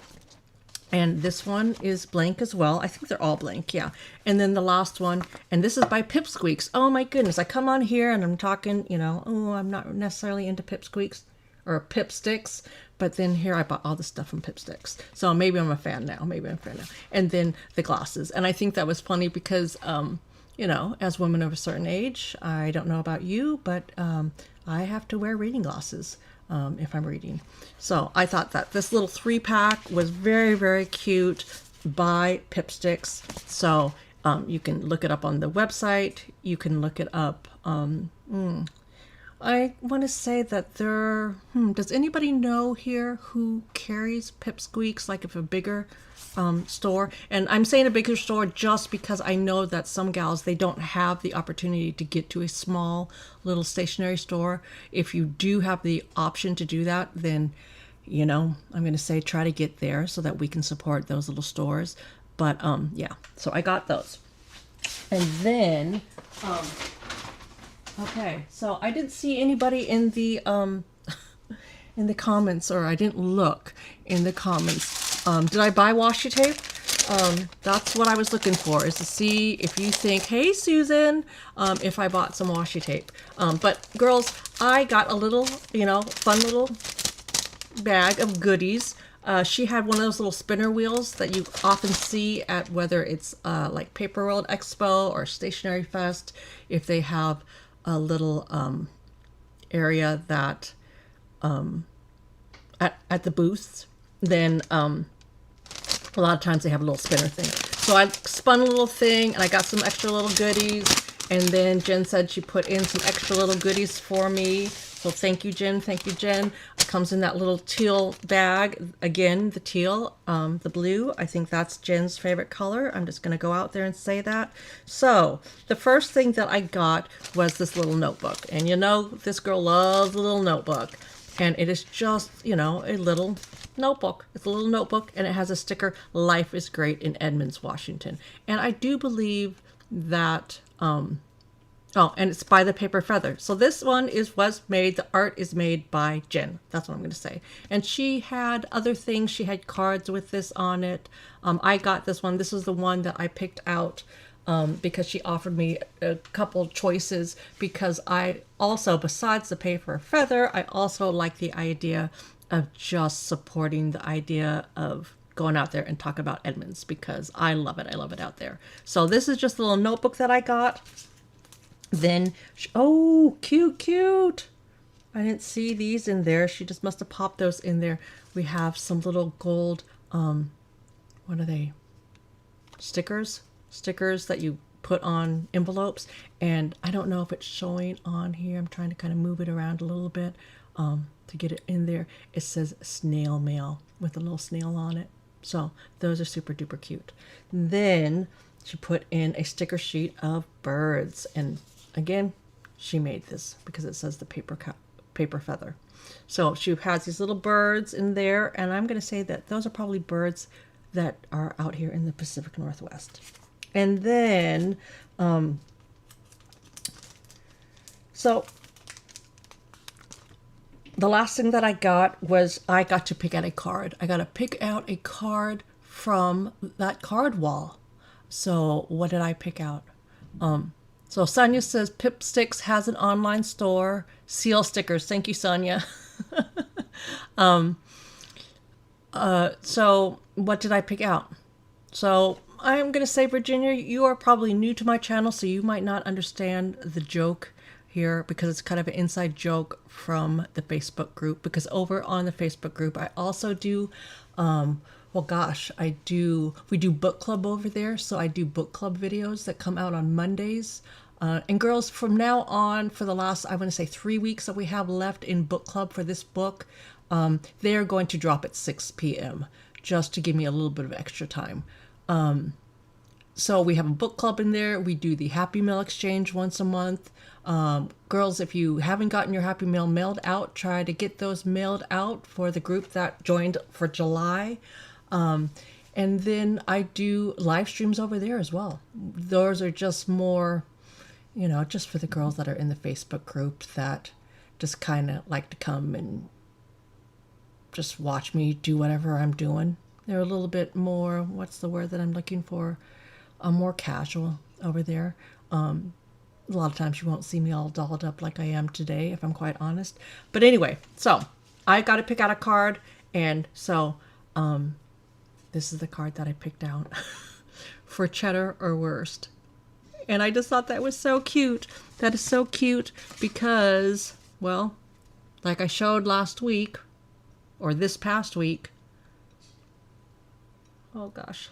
And this one is blank as well. I think they're all blank, yeah. And then the last one, and this is by Pipsqueaks. Oh my goodness, I come on here and I'm talking, you know, oh, I'm not necessarily into Pipsqueaks or Pipsticks, but then here I bought all the stuff from Pipsticks. So maybe I'm a fan now, And then the glasses. And I think that was funny because, you know, as women of a certain age, I don't know about you, but I have to wear reading glasses. If I'm reading. So I thought that this little 3-pack was very, very cute by Pipsticks. So you can look it up on the website. You can look it up. I want to say that there, does anybody know here who carries Pipsqueaks, like if a bigger store? And I'm saying a bigger store just because I know that some gals, they don't have the opportunity to get to a small little stationery store. If you do have the option to do that, then, you know, I'm going to say try to get there so that we can support those little stores. But yeah, so I got those. And then, okay, so I didn't see anybody in the comments, or I didn't look in the comments. Did I buy washi tape? That's what I was looking for, is to see if you think, hey Susan, if I bought some washi tape. But girls, I got a little, you know, fun little bag of goodies. She had one of those little spinner wheels that you often see at, whether it's like Paper World Expo or Stationery Fest, if they have a little area that at the booths, then a lot of times they have a little spinner thing. So I spun a little thing and I got some extra little goodies, and then Jen said she put in some extra little goodies for me. So thank you, Jen. Thank you, Jen. It comes in that little teal bag. Again, the teal, the blue. I think that's Jen's favorite color. I'm just going to go out there and say that. So the first thing that I got was this little notebook. And you know, this girl loves a little notebook. And it is just, you know, a little notebook. It's a little notebook, and it has a sticker, "Life is Great in Edmonds, Washington." And I do believe that, oh, and it's by the Paper Feather. So this one was made, the art is made by Jen. That's what I'm going to say. And she had other things. She had cards with this on it. I got this one. This is the one that I picked out because she offered me a couple choices, because I also, besides the Paper Feather, I also like the idea of just supporting the idea of going out there and talk about Edmonds, because I love it. I love it out there. So this is just a little notebook that I got. Then, oh, cute. I didn't see these in there. She just must have popped those in there. We have some little gold, what are they? Stickers that you put on envelopes. And I don't know if it's showing on here. I'm trying to kind of move it around a little bit to get it in there. It says snail mail with a little snail on it. So those are super duper cute. Then she put in a sticker sheet of birds. And again, she made this because it says the paper feather. So she has these little birds in there, and I'm going to say that those are probably birds that are out here in the Pacific Northwest. And then, so the last thing that I got was I got to pick out a card. I got to pick out a card from that card wall. So what did I pick out? So Sonia says Pip Sticks has an online store. Seal stickers. Thank you, Sonia. So what did I pick out? So I'm going to say, Virginia, you are probably new to my channel, so you might not understand the joke here because it's kind of an inside joke from the Facebook group. Because over on the Facebook group, I also do, we do book club over there. So I do book club videos that come out on Mondays. And girls, from now on, for the last, I want to say 3 weeks that we have left in book club for this book, they're going to drop at 6 p.m. just to give me a little bit of extra time. So we have a book club in there. We do the Happy Mail exchange once a month. Girls, if you haven't gotten your Happy Mail mailed out, try to get those mailed out for the group that joined for July. And then I do live streams over there as well. Those are just more, just for the girls that are in the Facebook group that just kind of like to come and just watch me do whatever I'm doing. They're a little bit more, what's the word that I'm looking for? More casual over there. A lot of times you won't see me all dolled up like I am today, if I'm quite honest. But anyway, so I got to pick out a card. And so this is the card that I picked out for Cheddar or Worst. And I just thought that was so cute. That is so cute because, well, like I showed last week, or this past week. Oh gosh,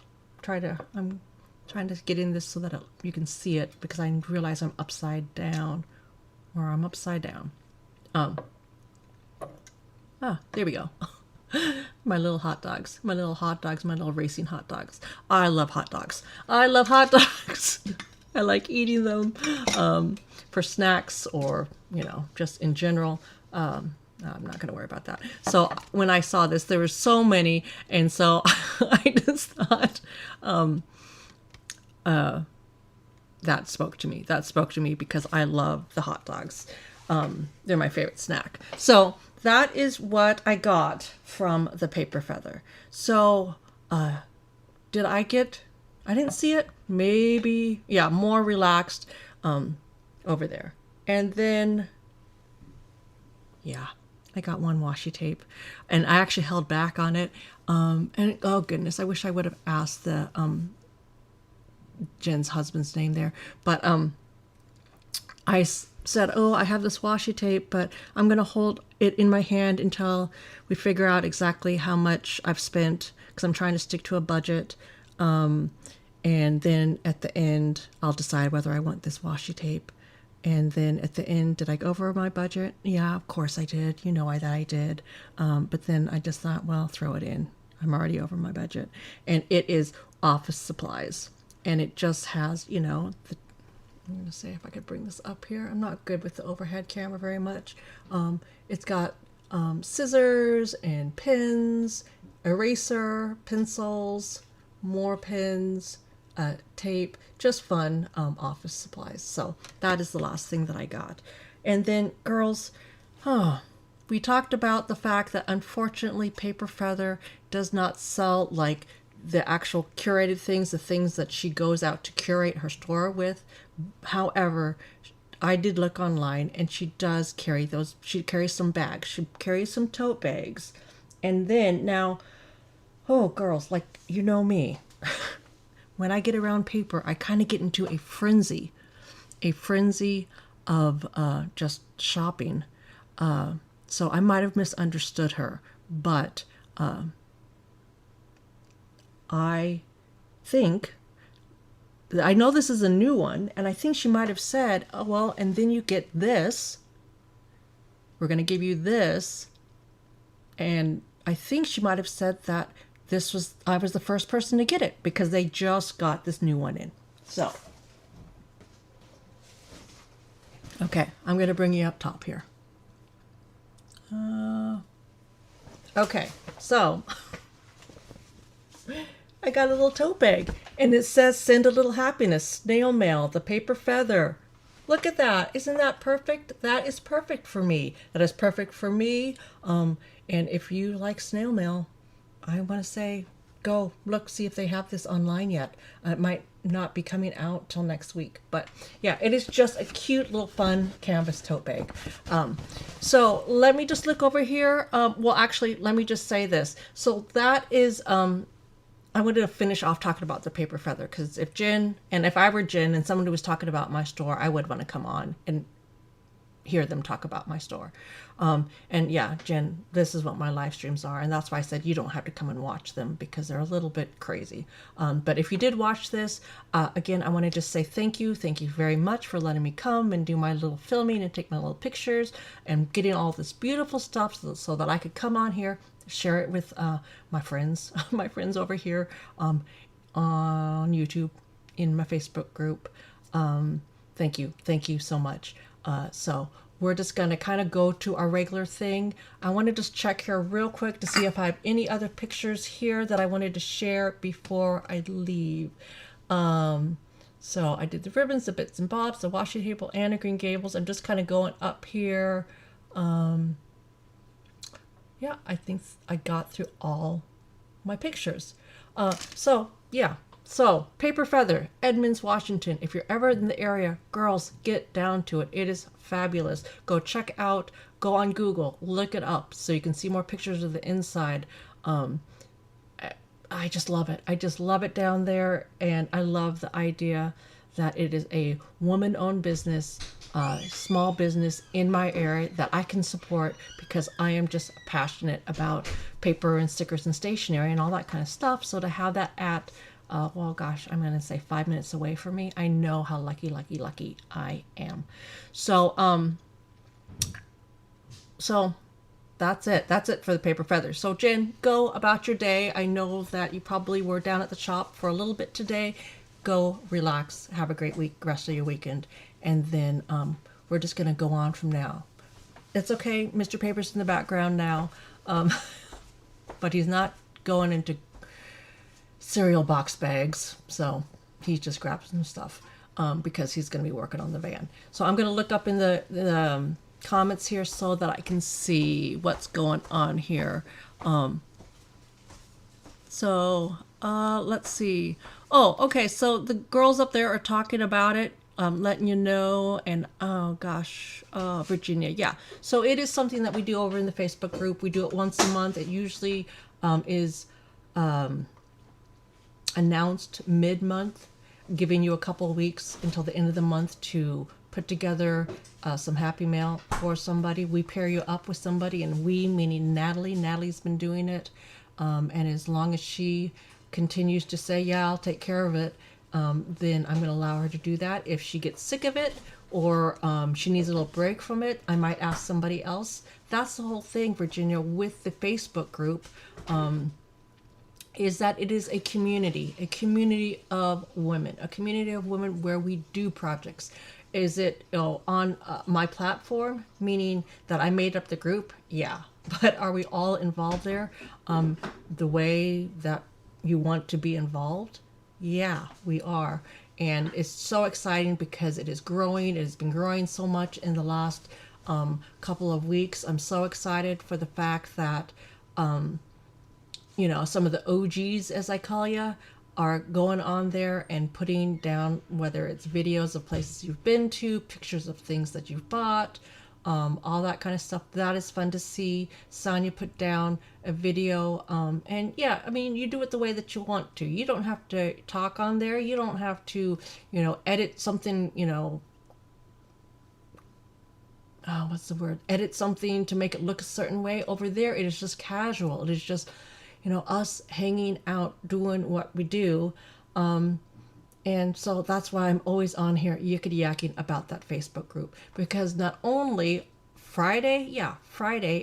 I'm trying to get in this so that you can see it because I realize I'm upside down, or I'm upside down. There we go. My little hot dogs, my little racing hot dogs. I love hot dogs. I like eating them for snacks or, just in general. I'm not going to worry about that. So when I saw this, there were so many. And so I just thought that spoke to me. That spoke to me because I love the hot dogs. They're my favorite snack. So that is what I got from the paper feather. So I didn't see it. Maybe, yeah, more relaxed over there. And then, yeah. I got one washi tape and I actually held back on it. And oh goodness, I wish I would have asked the Jen's husband's name there. But I said, oh, I have this washi tape, but I'm going to hold it in my hand until we figure out exactly how much I've spent because I'm trying to stick to a budget. And then at the end, I'll decide whether I want this washi tape. And then at the end, did I go over my budget? Yeah, of course I did. You know that I did. But then I just thought, well, throw it in. I'm already over my budget. And it is office supplies. And it just has, I'm going to see if I could bring this up here. I'm not good with the overhead camera very much. It's got scissors and pens, eraser, pencils, more pens, tape, just fun office supplies. So that is the last thing that I got. And then girls, we talked about the fact that unfortunately Paper Feather does not sell like the actual curated things, the things that she goes out to curate her store with. However, I did look online and she does carry those. She carries some bags. She carries some tote bags. And then now, oh girls, like me. When I get around paper, I kind of get into a frenzy of just shopping. So I might have misunderstood her, but I think, I know this is a new one, and I think she might have said, oh, well, and then you get this. We're going to give you this. And I think she might have said that I was the first person to get it because they just got this new one in. So, okay, I'm going to bring you up top here. Okay, so I got a little tote bag, and it says send a little happiness, snail mail, the paper feather. Look at that. Isn't that perfect? That is perfect for me. That is perfect for me. And if you like snail mail, I want to say go look, see if they have this online yet. It might not be coming out till next week, but yeah, it is just a cute little fun canvas tote bag. So let me just look over here. Well, actually, let me just say this. So that is, I wanted to finish off talking about the paper feather, because if I were Jen and someone who was talking about my store, I would want to come on and hear them talk about my store. And yeah, Jen, this is what my live streams are, and that's why I said you don't have to come and watch them, because they're a little bit crazy. But if you did watch this, again, I want to just say thank you very much for letting me come and do my little filming and take my little pictures and getting all this beautiful stuff so that I could come on here, share it with my friends, my friends over here on YouTube, in my Facebook group. Thank you so much. So we're just going to kind of go to our regular thing. I want to just check here real quick to see if I have any other pictures here that I wanted to share before I leave. So I did the ribbons, the bits and bobs, the washi table, and the Green Gables. I'm just kind of going up here. Yeah, I think I got through all my pictures. So yeah. So, Paper Feather, Edmonds, Washington. If you're ever in the area, girls, get down to it. It is fabulous. Go check out, go on Google, look it up so you can see more pictures of the inside. I just love it. I just love it down there, and I love the idea that it is a woman-owned business, small business in my area that I can support, because I am just passionate about paper and stickers and stationery and all that kind of stuff. So to have that at well, gosh, I'm going to say 5 minutes away from me, I know how lucky I am. So, so that's it. That's it for the paper feathers. So Jen, go about your day. I know that you probably were down at the shop for a little bit today. Go relax, have a great week, rest of your weekend. And then, we're just going to go on from now. It's okay. Mr. Paper's in the background now. But he's not going into cereal box bags, so he just grabbed some stuff because he's going to be working on the van. So I'm going to look up in the comments here so that I can see what's going on here. So let's see. Oh, okay, so the girls up there are talking about it, letting you know. And oh gosh, Virginia, yeah, so it is something that we do over in the Facebook group. We do it once a month. It usually is announced mid-month, giving you a couple of weeks until the end of the month to put together some happy mail for somebody. We pair you up with somebody, and we, meaning Natalie. Natalie's been doing it, and as long as she continues to say, yeah, I'll take care of it, then I'm going to allow her to do that. If she gets sick of it, or she needs a little break from it, I might ask somebody else. That's the whole thing, Virginia, with the Facebook group. Is that it is a community of women where we do projects. Is it on my platform, meaning that I made up the group? Yeah. But are we all involved there the way that you want to be involved? Yeah, we are. And it's so exciting because it is growing. It has been growing so much in the last couple of weeks. I'm so excited for the fact that some of the OGs, as I call you, are going on there and putting down, whether it's videos of places you've been to, pictures of things that you've bought, all that kind of stuff. That is fun to see. Sonia put down a video, and yeah, I mean, you do it the way that you want to. You don't have to talk on there. You don't have to, edit something, what's the word? Edit something to make it look a certain way. Over there, it is just casual. It is just us hanging out, doing what we do. And so that's why I'm always on here yickety-yakking about that Facebook group. Because not only Friday,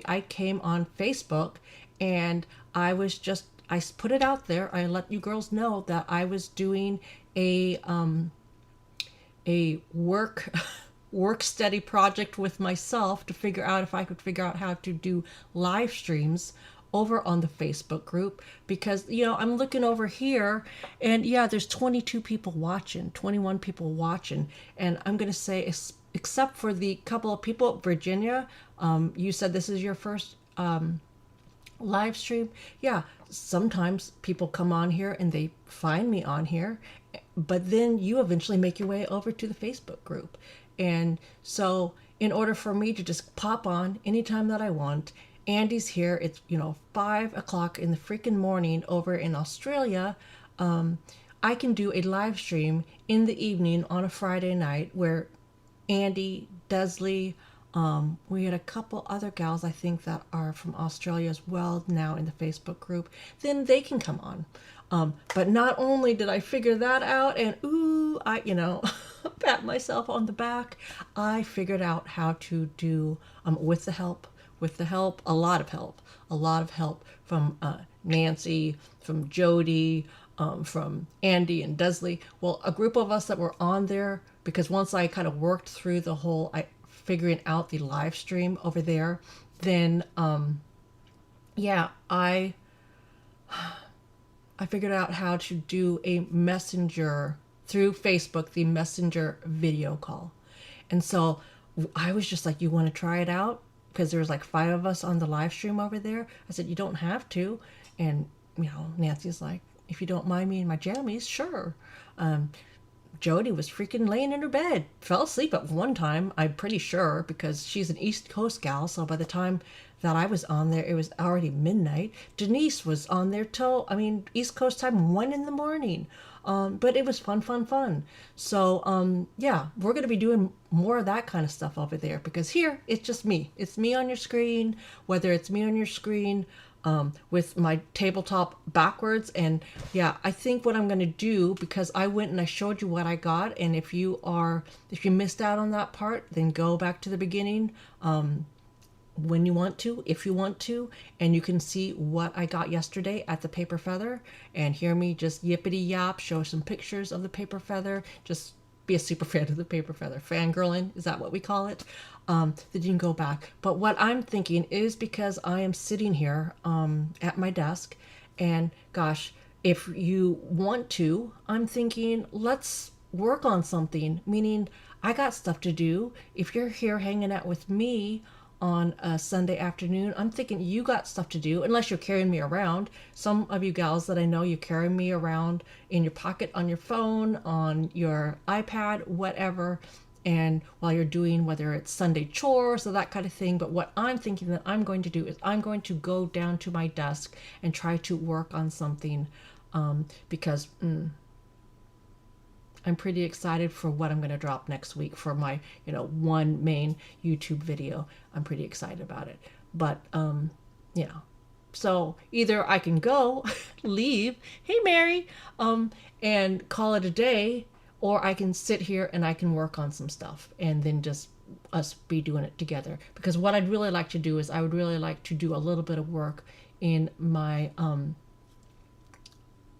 I came on Facebook and I was just I put it out there. I let you girls know that I was doing a work study project with myself to figure out if I could figure out how to do live streams over on the Facebook group, because I'm looking over here and there's 22 people watching, 21 people watching, and I'm gonna say, except for the couple of people, Virginia, you said this is your first live stream. Yeah, sometimes people come on here and they find me on here, but then you eventually make your way over to the Facebook group. And so in order for me to just pop on anytime that I want, Andy's here, it's 5 o'clock in the freaking morning over in Australia, I can do a live stream in the evening on a Friday night where Andy, Desley, we had a couple other gals I think that are from Australia as well now in the Facebook group, then they can come on. But not only did I figure that out and I pat myself on the back, I figured out how to do with the help, a lot of help from Nancy, from Jody, from Andy and Desley. Well, a group of us that were on there, because once I kind of worked through the whole figuring out the live stream over there, then I figured out how to do a messenger through Facebook, the messenger video call. And so I was just like, you want to try it out? Because there was like 5 of us on the live stream over there. I said, you don't have to. And, Nancy's like, if you don't mind me in my jammies, sure. Jody was freaking laying in her bed, fell asleep at one time, I'm pretty sure, because she's an East Coast gal. So by the time that I was on there, it was already midnight. Denise was on there till, East Coast time, 1 a.m. But it was fun. So, we're going to be doing more of that kind of stuff over there, because here, it's just me. It's me on your screen, whether it's me on your screen with my tabletop backwards. And I think what I'm going to do, because I went and I showed you what I got, and if you missed out on that part, then go back to the beginning when you want to, if you want to, and you can see what I got yesterday at the Paper Feather and hear me just yippity yap, show some pictures of the Paper Feather, just be a super fan of the Paper Feather. Fangirling, is that what we call it? Then you can go back. But what I'm thinking is, because I am sitting here at my desk, and gosh, if you want to, I'm thinking, let's work on something, meaning I got stuff to do. If you're here hanging out with me on a Sunday afternoon, I'm thinking you got stuff to do, unless you're carrying me around. Some of you gals that I know, you carry me around in your pocket, on your phone, on your iPad, whatever, and while you're doing, whether it's Sunday chores or that kind of thing. But what I'm thinking that I'm going to do is I'm going to go down to my desk and try to work on something, because I'm pretty excited for what I'm going to drop next week for my, one main YouTube video. I'm pretty excited about it. But, so either I can go, leave, hey Mary, and call it a day, or I can sit here and I can work on some stuff and then just us be doing it together. Because what I'd really like to do is I would really like to do a little bit of work in my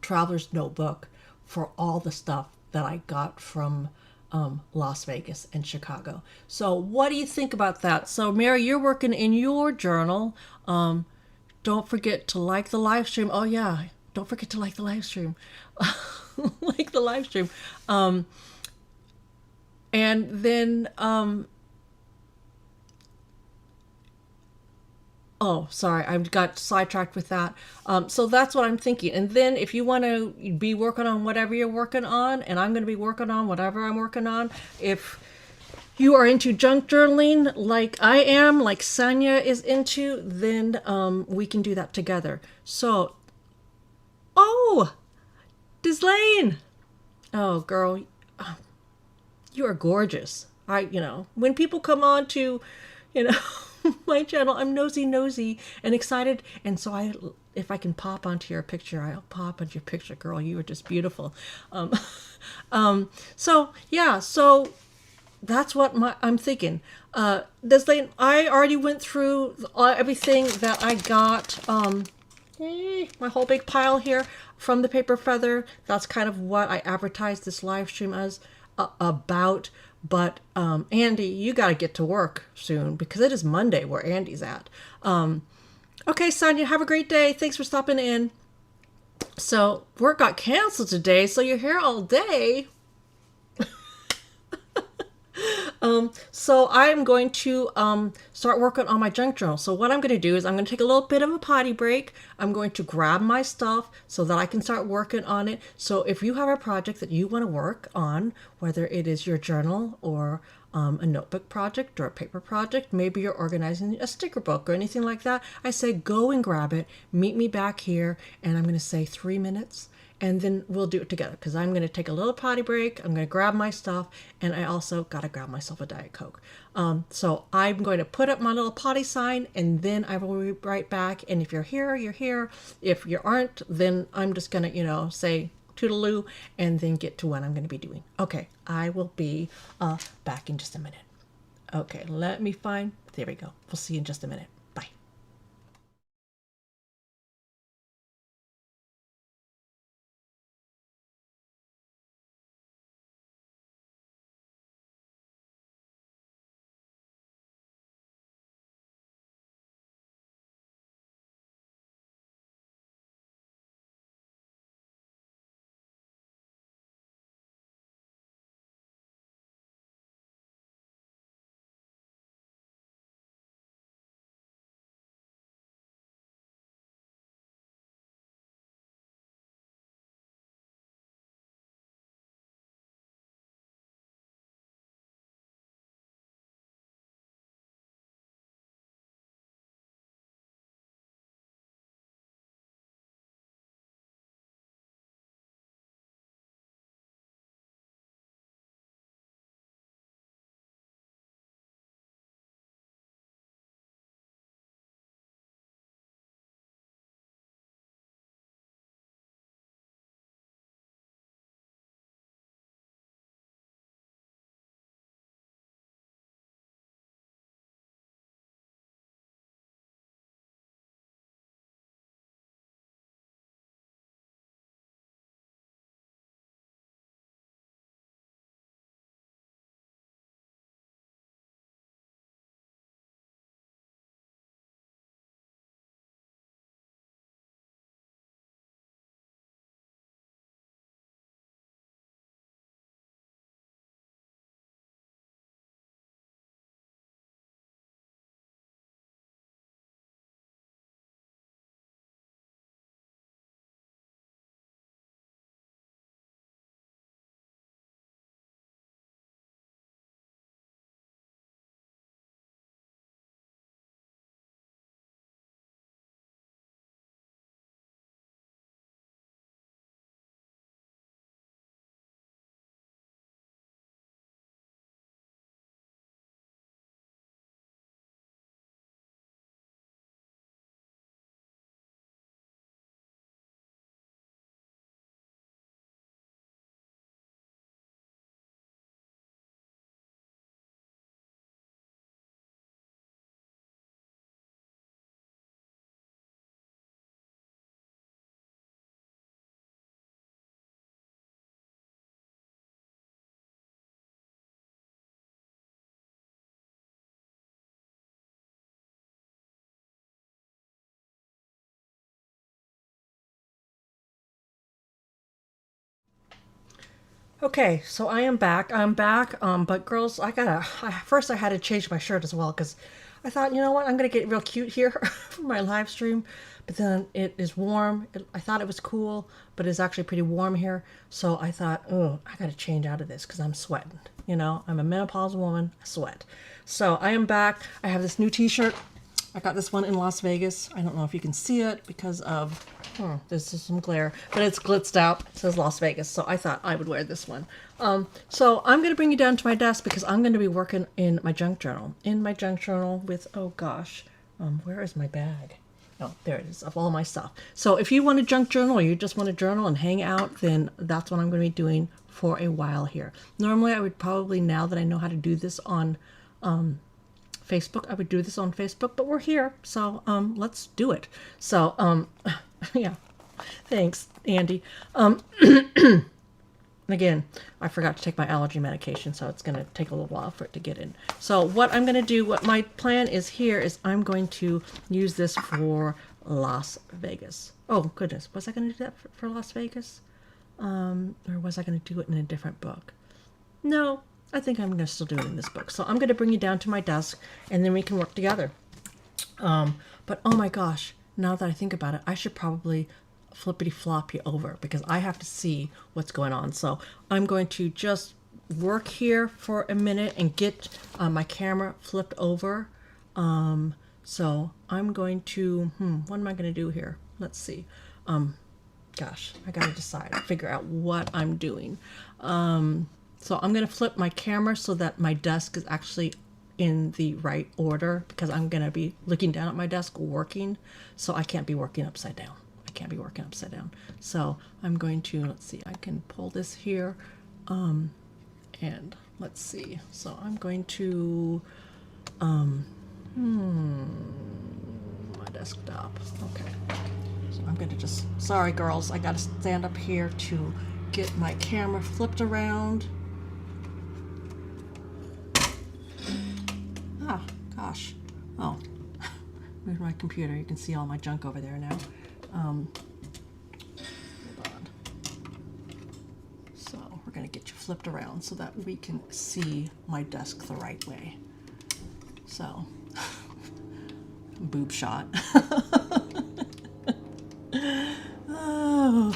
traveler's notebook for all the stuff that I got from Las Vegas and Chicago. So what do you think about that? So Mary, you're working in your journal. Don't forget to like the live stream. Oh yeah, don't forget to like the live stream. Like the live stream. And then oh, sorry, I got sidetracked with that. So that's what I'm thinking. And then if you want to be working on whatever you're working on, and I'm going to be working on whatever I'm working on, if you are into junk journaling like I am, like Sanya is into, then we can do that together. So, oh, Dislane. Oh, girl, you are gorgeous. When people come on to, my channel, I'm nosy and excited, and so if I can pop onto your picture, I'll pop onto your picture. Girl, you are just beautiful. So that's what I'm thinking. Deslane, I already went through everything that I got Hey, my whole big pile here from the paper feather. That's kind of what I advertised this live stream as about. But Andy, you got to get to work soon because it is Monday where Andy's at. Okay, Sonia, have a great day. Thanks for stopping in. So work got canceled today, so you're here all day. So I'm going to start working on my junk journal. So what I'm going to do is I'm going to take a little bit of a potty break. I'm going to grab my stuff so that I can start working on it. So if you have a project that you want to work on, whether it is your journal or a notebook project or a paper project, maybe you're organizing a sticker book or anything like that, I say go and grab it. Meet me back here, and I'm going to say 3 minutes. And then we'll do it together because I'm going to take a little potty break. I'm going to grab my stuff, and I also got to grab myself a Diet Coke. So I'm going to put up my little potty sign, and then I will be right back. And if you're here, you're here. If you aren't, then I'm just going to, say toodaloo and then get to what I'm going to be doing. Okay, I will be back in just a minute. Okay, let me find. There we go. We'll see you in just a minute. Bye. Okay, so I am back. I'm back. But girls, first I had to change my shirt as well because I thought, you know what, I'm gonna get real cute here for my live stream. But then it is warm. I thought it was cool, but it's actually pretty warm here. So I thought, oh, I gotta change out of this because I'm sweating. I'm a menopausal woman. I sweat. So I am back. I have this new T-shirt. I got this one in Las Vegas. I don't know if you can see it because of, there's just some glare, but it's glitzed out. It says Las Vegas, so I thought I would wear this one. So I'm going to bring you down to my desk because I'm going to be working in my junk journal. In my junk journal with, oh gosh, where is my bag? Oh, there it is, of all my stuff. So if you want a junk journal or you just want to journal and hang out, then that's what I'm going to be doing for a while here. Normally I would probably, now that I know how to do this on Facebook, I would do this on Facebook, but we're here, so let's do it. So Yeah. Thanks, Andy. Again, I forgot to take my allergy medication, so it's going to take a little while for it to get in. So what I'm going to do, what my plan is here, is I'm going to use this for Las Vegas. Oh, goodness. Was I going to do that for Las Vegas? Or was I going to do it in a different book? No, I think I'm going to still do it in this book. So I'm going to bring you down to my desk, and then we can work together. But oh my gosh, now that I think about it, I should probably flippity flop you over because I have to see what's going on. So I'm going to just work here for a minute and get my camera flipped over. So I'm going to, what am I going to do here? Let's see. Gosh, I got to decide, figure out what I'm doing. So I'm going to flip my camera so that my desk is actually in the right order because I'm going to be looking down at my desk working. So I can't be working upside down. Can't be working upside down. So I'm going to, let's see, I can pull this here, and let's see. So I'm going to, my desktop. Okay. So I'm going to just, sorry girls, I got to stand up here to get my camera flipped around. Ah, gosh. Oh, where's my computer? You can see all my junk over there now. Hold on. So we're going to get you flipped around so that we can see my desk the right way. So, boob shot. Oh,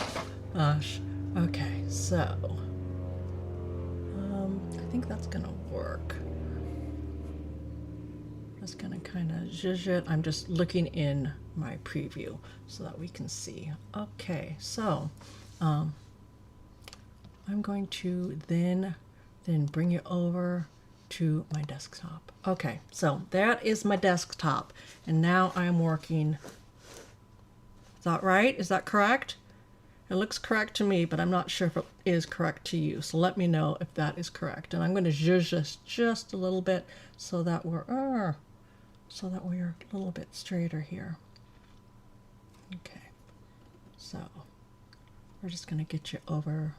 gosh. Okay, so, I think that's going to work. Just going to kind of zhuzh it. I'm just looking in my preview so that we can see. Okay, so I'm going to then bring you over to my desktop. Okay, so that is my desktop, and now I'm working. Is that right? Is that correct? It looks correct to me, but I'm not sure if it is correct to you. So let me know if that is correct. And I'm going to zhuzh this just a little bit so that we're a little bit straighter here. Okay, so we're just going to get you over.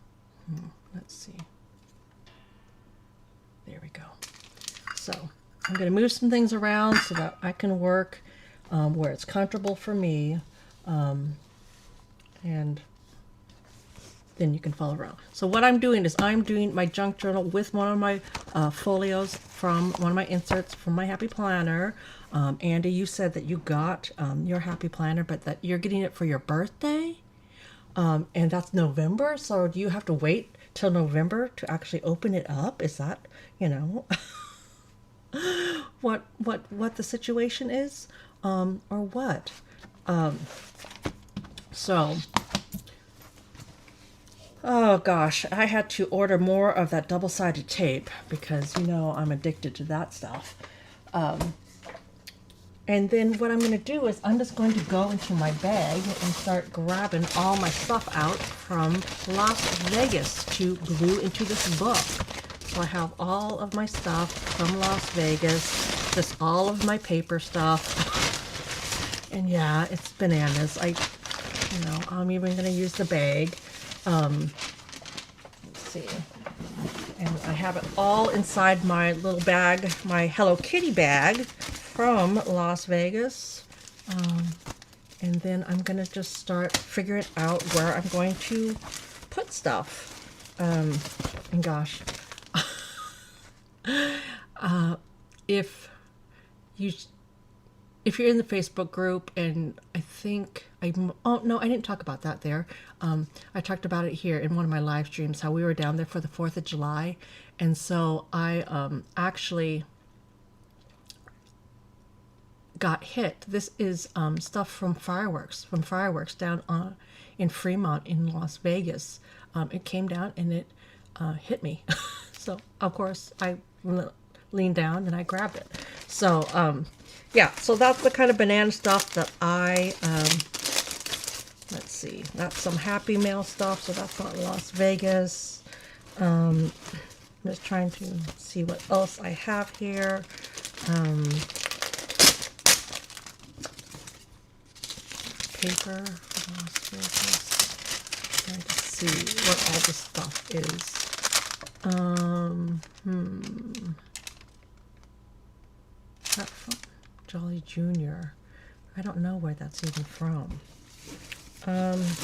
Let's see. There we go. So I'm going to move some things around so that I can work where it's comfortable for me, and then you can follow around. So what I'm doing is I'm doing my junk journal with one of my folios from one of my inserts from my Happy Planner. Andy, you said that you got your Happy Planner, but that you're getting it for your birthday, and that's November. So do you have to wait till November to actually open it up? Is that, what the situation is, or what? So. Oh gosh, I had to order more of that double-sided tape because I'm addicted to that stuff. And then what I'm going to do is I'm just going to go into my bag and start grabbing all my stuff out from Las Vegas to glue into this book. So I have all of my stuff from Las Vegas, just all of my paper stuff. And yeah, it's bananas. I'm even going to use the bag. Let's see. And I have it all inside my little bag, my Hello Kitty bag from Las Vegas. And then I'm going to just start figuring out where I'm going to put stuff. And gosh, if you're in the Facebook group, and I didn't talk about that there. I talked about it here in one of my live streams, how we were down there for the 4th of July. And so I actually got hit. This is stuff from fireworks down in Fremont in Las Vegas. It came down and it hit me. So of course I leaned down and I grabbed it. So yeah, so that's the kind of banana stuff that I, let's see, that's some Happy Mail stuff, so that's not Las Vegas. I'm just trying to see what else I have here. Paper, Trying to see what all this stuff is. Is that from Jolly Junior? I don't know where that's even from. Let's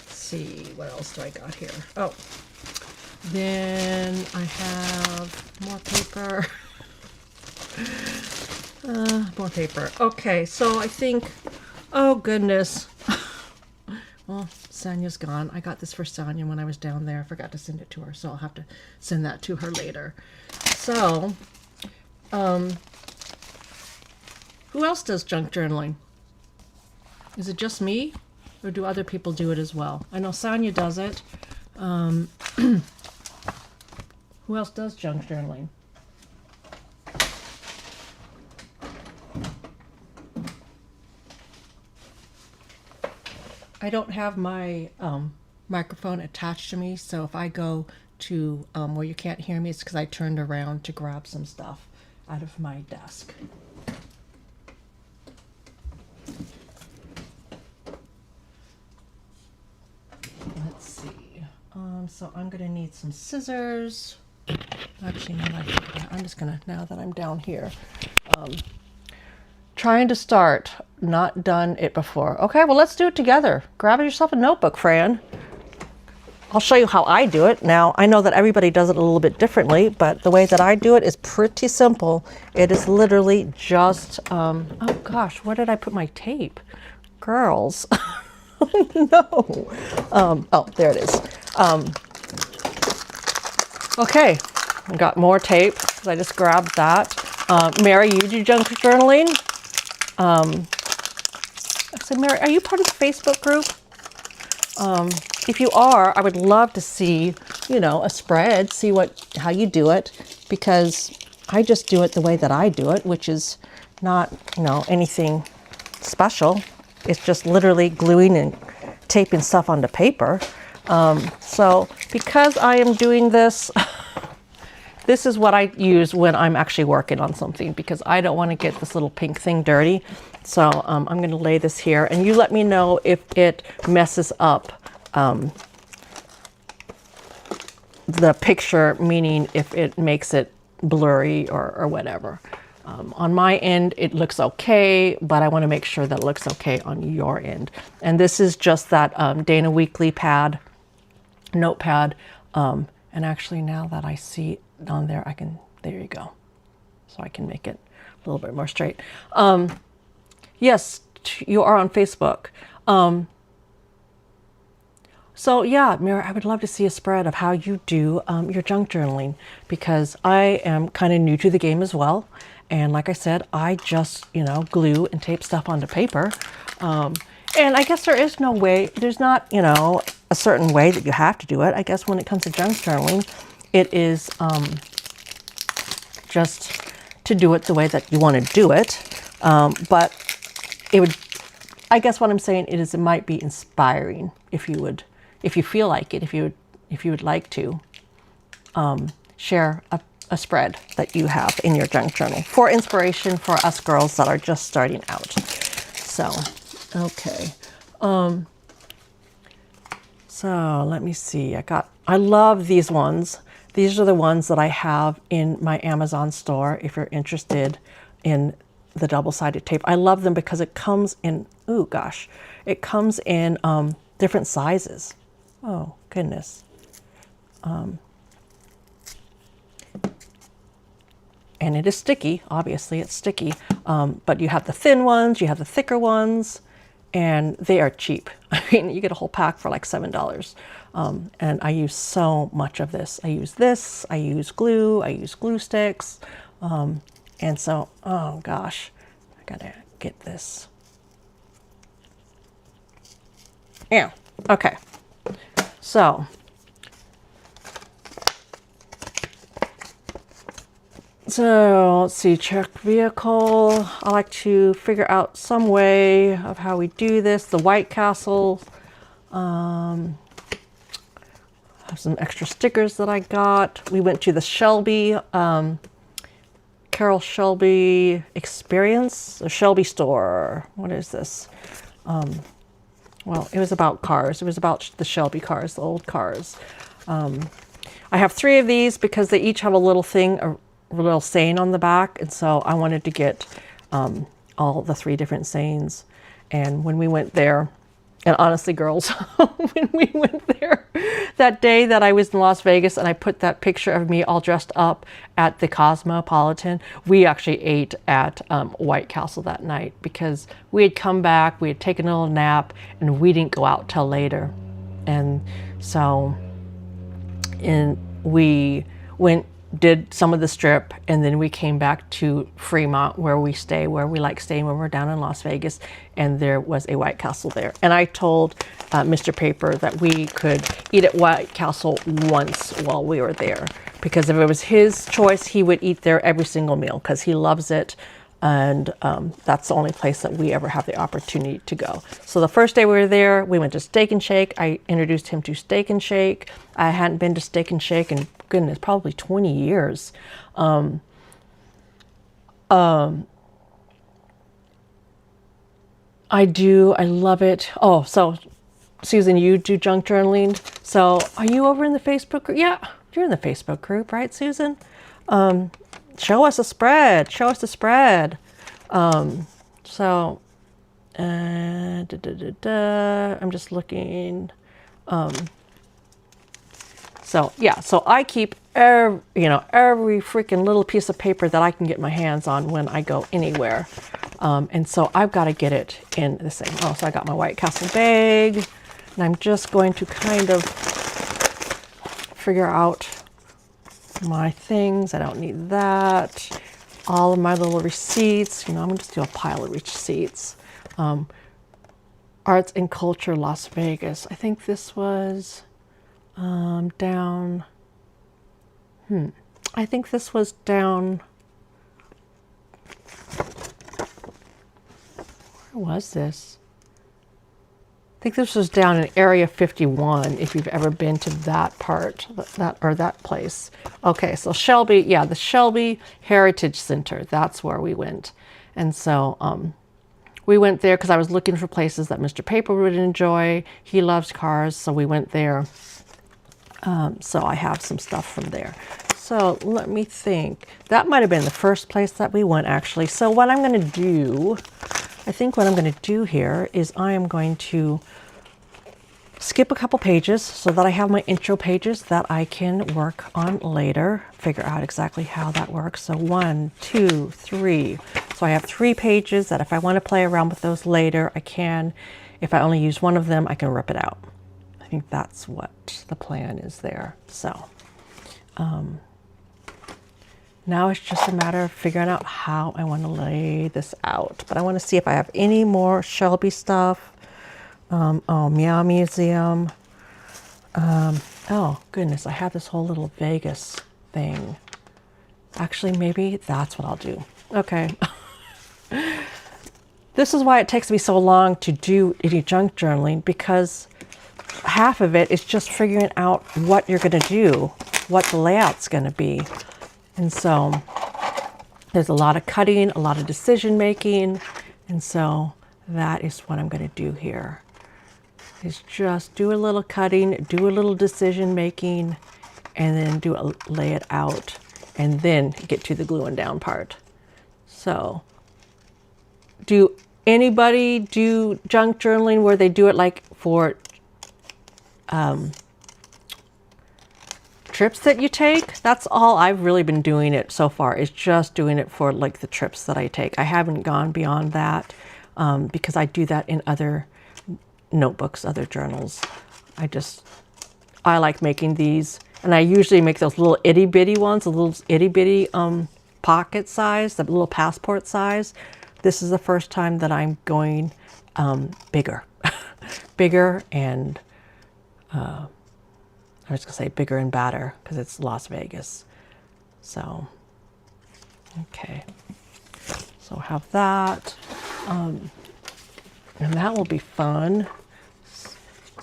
see, what else do I got here? Oh, then I have more paper. More paper. Okay, so I think, oh goodness. Well, Sanya's gone. I got this for Sanya when I was down there. I forgot to send it to her, so I'll have to send that to her later. So, who else does junk journaling? Is it just me, or do other people do it as well? I know Sanya does it. Who else does junk journaling? I don't have my microphone attached to me, so if I go to where you can't hear me, it's because I turned around to grab some stuff out of my desk. Let's see. So I'm going to need some scissors. Actually, no, I'm just going to, now that I'm down here, trying to start, not done it before. Okay, well, let's do it together. Grab yourself a notebook, Fran. I'll show you how I do it. Now, I know that everybody does it a little bit differently, but the way that I do it is pretty simple. It is literally just, oh gosh, where did I put my tape? Girls. No. Oh, there it is. Okay, I got more tape because I just grabbed that. Mary, you do junk journaling? I said, Mary, are you part of the Facebook group? If you are, I would love to see, you know, a spread, see how you do it, because I just do it the way that I do it, which is not, you know, anything special. It's just literally gluing and taping stuff onto paper. So because I am doing this, this is what I use when I'm actually working on something, because I don't want to get this little pink thing dirty. So I'm going to lay this here, and you let me know if it messes up the picture, meaning if it makes it blurry or whatever. On my end, it looks okay, but I want to make sure that it looks okay on your end. And this is just that Dana Weekly pad, notepad. And actually, now that I see it on there, I can, there you go. So I can make it a little bit more straight. Yes, you are on Facebook. So yeah, Mira, I would love to see a spread of how you do your junk journaling, because I am kind of new to the game as well. And like I said, I just, you know, glue and tape stuff onto paper. And I guess there is no way, there's not, you know, a certain way that you have to do it. I guess when it comes to junk journaling, it is just to do it the way that you want to do it. But it would, I guess what I'm saying is it might be inspiring if you would, if you feel like it, if you would like to share a spread that you have in your junk journal for inspiration for us girls that are just starting out. So, okay. So let me see. I love these ones. These are the ones that I have in my Amazon store if you're interested in the double-sided tape. I love them because it comes in, ooh gosh, it comes in different sizes. Oh goodness. And it is sticky, obviously it's sticky, but you have the thin ones, you have the thicker ones, and they are cheap. I mean, you get a whole pack for like $7. And I use so much of this. I use this, I use glue sticks. And so, oh gosh, I gotta get this. Yeah, okay. So, let's see, check vehicle. I like to figure out some way of how we do this. The White Castle. Have some extra stickers that I got. We went to the Shelby, Carol Shelby Experience, the Shelby store. What is this? well, it was about cars. It was about the Shelby cars, the old cars. I have 3 of these because they each have a little thing, a little saying on the back. And so I wanted to get all the 3 different sayings. And when we went there, and honestly, girls, when we went there that day that I was in Las Vegas and I put that picture of me all dressed up at the Cosmopolitan, we actually ate at White Castle that night because we had come back, we had taken a little nap, and we didn't go out till later. And so we went, did some of the strip, and then we came back to Fremont where we stay, where we like staying when we're down in Las Vegas, and there was a White Castle there. And I told Mr. Paper that we could eat at White Castle once while we were there, because if it was his choice, he would eat there every single meal because he loves it. And that's the only place that we ever have the opportunity to go. So the first day we were there, we went to Steak and Shake. I introduced him to Steak and Shake. I hadn't been to Steak and Shake in, goodness, probably 20 years. I love it. Oh, so Susan, you do junk journaling. So are you over in the Facebook group? Yeah, you're in the Facebook group, right, Susan? Show us a spread. Show us the spread. I'm just looking. So yeah, so I keep every freaking little piece of paper that I can get my hands on when I go anywhere. And so I've got to get it in the same. Oh, so I got my White Castle bag, and I'm just going to kind of figure out my things. I don't need that. All of my little receipts. I'm going to just do a pile of receipts. Arts and Culture, Las Vegas. I think this was down. I think this was down. Where was this? I think this was down in Area 51, if you've ever been to that part, that place. Okay, so Shelby, yeah, the Shelby Heritage Center, that's where we went. And so we went there because I was looking for places that Mr. Paper would enjoy. He loves cars, so we went there. So I have some stuff from there. So let me think. That might have been the first place that we went, actually. So what I'm going to do, I think what I'm going to do here is I am going to skip a couple pages so that I have my intro pages that I can work on later, figure out exactly how that works. So 1, 2, 3. So I have 3 pages that if I want to play around with those later, I can. If I only use one of them, I can rip it out. I think that's what the plan is there. So now it's just a matter of figuring out how I want to lay this out. But I want to see if I have any more Shelby stuff. Oh, Meow Museum. Oh, goodness, I have this whole little Vegas thing. Actually, maybe that's what I'll do. Okay. This is why it takes me so long to do any junk journaling, because half of it is just figuring out what you're going to do, what the layout's going to be. And so there's a lot of cutting, a lot of decision making. And so that is what I'm going to do here, is just do a little cutting, do a little decision making, and then lay it out, and then get to the gluing down part. So do anybody do junk journaling where they do it like for trips that you take? That's all I've really been doing it so far, is just doing it for like the trips that I take. I haven't gone beyond that because I do that in other notebooks, other journals. I like making these, and I usually make those little itty bitty ones, a little itty bitty pocket size, the little passport size. This is the first time that I'm going bigger, bigger, and I was gonna say bigger and badder because it's Las Vegas. So, okay. So have that, and that will be fun.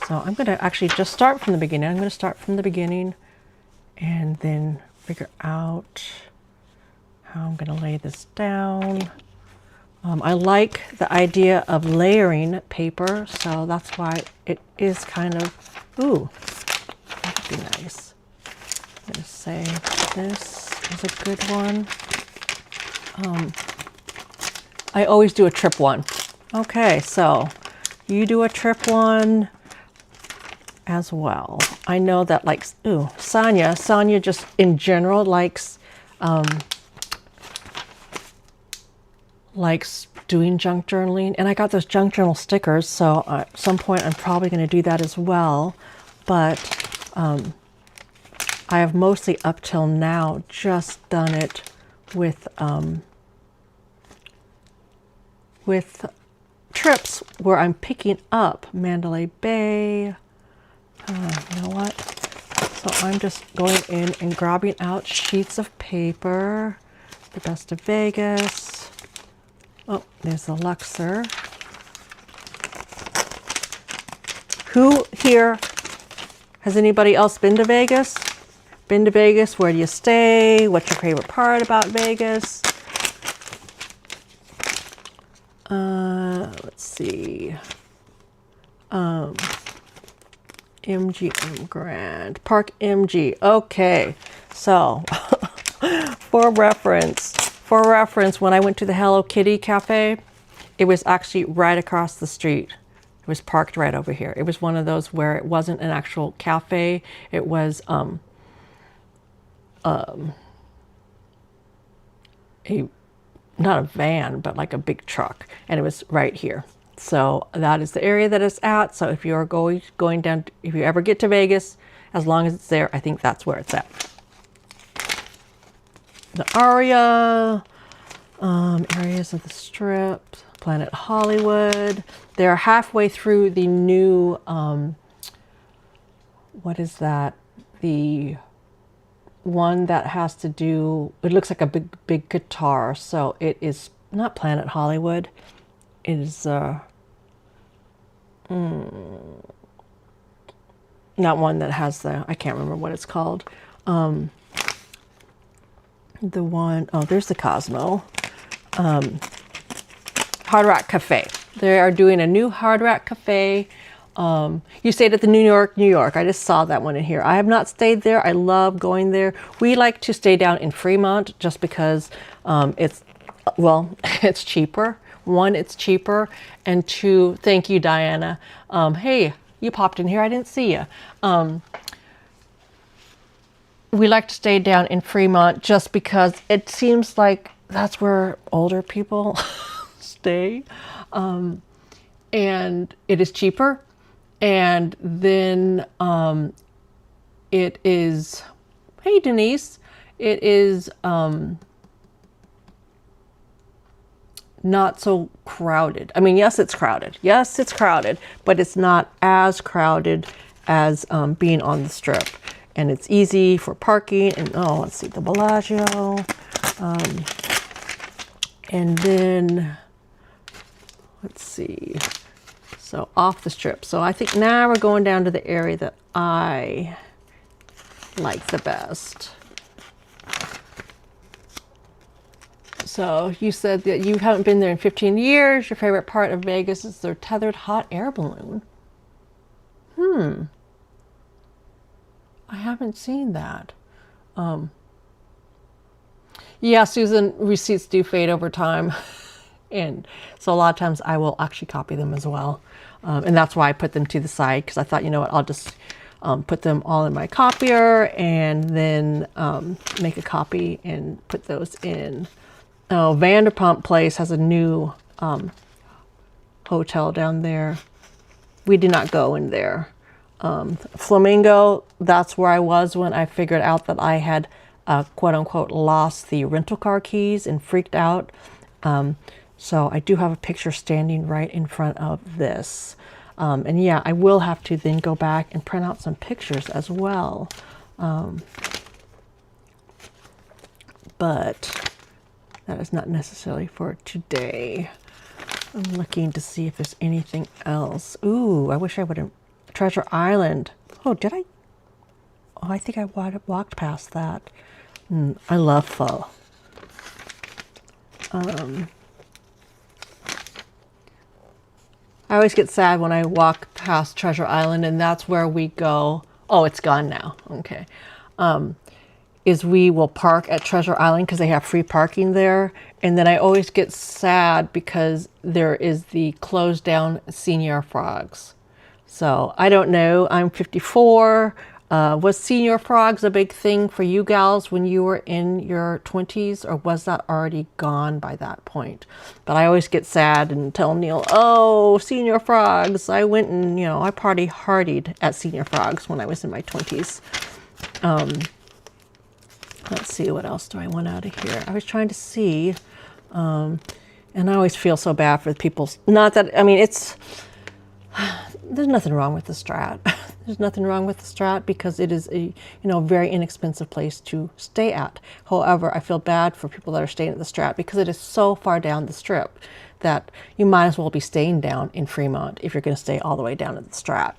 So I'm gonna actually just start from the beginning. I'm gonna start from the beginning and then figure out how I'm gonna lay this down. I like the idea of layering paper, so that's why it is kind of, ooh, that would be nice. I'm going to say this is a good one. I always do a trip one. Okay, so you do a trip one as well. I know that, like, ooh, Sonia just in general likes doing junk journaling, and I got those junk journal stickers, so at some point I'm probably going to do that as well. But I have mostly up till now just done it with trips where I'm picking up Mandalay Bay. You know what? So I'm just going in and grabbing out sheets of paper. The Best of Vegas. Oh, there's the Luxor. Who here, has anybody else been to Vegas? Been to Vegas? Where do you stay? What's your favorite part about Vegas? Let's see. MGM Grand Park MG. Okay, so for reference, when I went to the Hello Kitty Cafe, it was actually right across the street. It was parked right over here. It was one of those where it wasn't an actual cafe. It was not a van, but like a big truck, and it was right here. So that is the area that it's at. So if you're going down, if you ever get to Vegas, as long as it's there, I think that's where it's at. The Aria, areas of the Strip, Planet Hollywood. They're halfway through the new, what is that? The one that has to do, it looks like a big guitar. So it is not Planet Hollywood. It is not one that has the, I can't remember what it's called. The one, oh, there's the Cosmo. Hard Rock Cafe. They are doing a new Hard Rock Cafe. You stayed at the New York. I just saw that one in here. I have not stayed there. I love going there. We like to stay down in Fremont just because it's, well, it's cheaper. One, it's cheaper. And two, thank you, Diana. Hey, you popped in here. I didn't see you. We like to stay down in Fremont just because it seems like that's where older people stay. And it is cheaper. And then it is, hey Denise, it is not so crowded. I mean, yes, it's crowded. Yes, it's crowded, but it's not as crowded as being on the Strip. And it's easy for parking. And oh, let's see, the Bellagio. And then, let's see. So off the Strip. So I think now we're going down to the area that I like the best. So you said that you haven't been there in 15 years. Your favorite part of Vegas is their tethered hot air balloon. I haven't seen that. Yeah, Susan, receipts do fade over time. And so a lot of times I will actually copy them as well. And that's why I put them to the side, because I thought, you know what, I'll just put them all in my copier and then make a copy and put those in. Oh, Vanderpump Place has a new hotel down there. We did not go in there. Flamingo, that's where I was when I figured out that I had quote unquote lost the rental car keys and freaked out. So I do have a picture standing right in front of this. And yeah, I will have to then go back and print out some pictures as well. But that is not necessarily for today. I'm looking to see if there's anything else. Ooh, I wish I would have. Treasure Island. Oh, did I? Oh, I think I walked past that. I love pho. I always get sad when I walk past Treasure Island, and that's where we go. Oh, it's gone now. Okay. Is we will park at Treasure Island because they have free parking there. And then I always get sad because there is the closed down Senior Frogs. So I don't know. I'm 54. Was Senior Frogs a big thing for you gals when you were in your 20s, or was that already gone by that point? But I always get sad and tell Neil, oh, Senior Frogs. I went and, I party hardied at Senior Frogs when I was in my 20s. Let's see, what else do I want out of here? I was trying to see, and I always feel so bad for the people. Not that, I mean, there's nothing wrong with the Strat. There's nothing wrong with the Strat because it is a, very inexpensive place to stay at. However, I feel bad for people that are staying at the Strat because it is so far down the strip that you might as well be staying down in Fremont if you're going to stay all the way down at the Strat.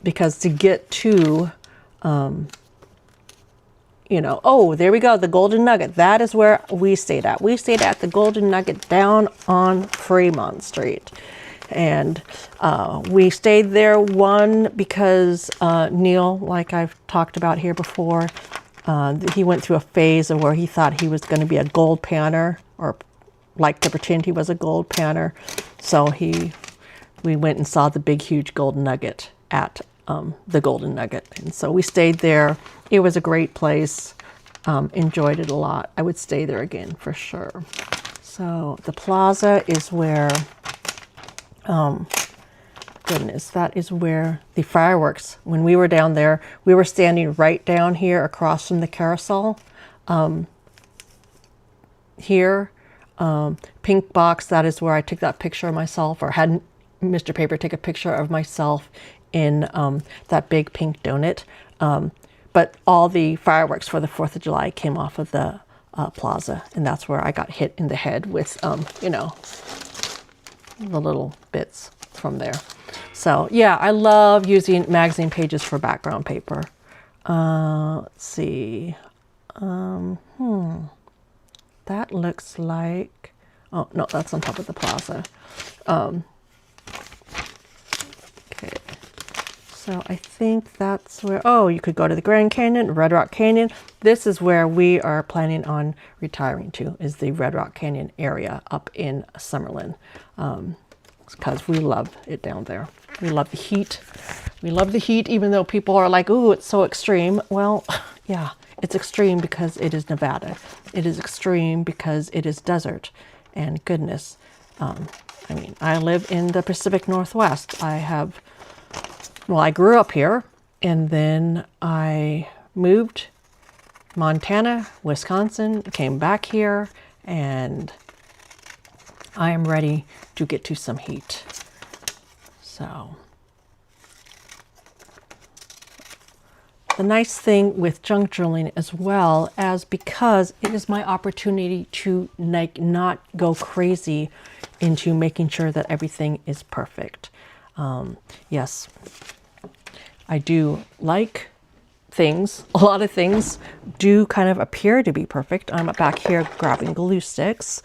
Because to get to, oh, there we go, the Golden Nugget. That is where we stayed at. We stayed at the Golden Nugget down on Fremont Street. And we stayed there, one, because Neil, like I've talked about here before, he went through a phase of where he thought he was going to be a gold panner, or like to pretend he was a gold panner. So we went and saw the big, huge Golden Nugget at the Golden Nugget. And so we stayed there. It was a great place. Enjoyed it a lot. I would stay there again for sure. So the plaza is where, goodness, that is where the fireworks, when we were down there, we were standing right down here across from the carousel. Here, pink box, that is where I took that picture of myself, or had Mr. Paper take a picture of myself in that big pink donut. But all the fireworks for the 4th of July came off of the plaza, and that's where I got hit in the head with, the little bits from there. So yeah, I love using magazine pages for background paper. Let's see. That looks like, oh no, that's on top of the plaza. Okay. So I think that's where, oh, you could go to the Grand Canyon, Red Rock Canyon. This is where we are planning on retiring to, is the Red Rock Canyon area up in Summerlin. Because we love it down there. We love the heat. We love the heat, even though people are like, ooh, it's so extreme. Well, yeah, it's extreme because it is Nevada. It is extreme because it is desert. And goodness, I mean, I live in the Pacific Northwest. I grew up here, and then I moved Montana, Wisconsin, came back here, and I am ready to get to some heat. So the nice thing with junk journaling as well, as because it is my opportunity to not go crazy into making sure that everything is perfect. Yes, I do like things. A lot of things do kind of appear to be perfect. I'm back here grabbing glue sticks.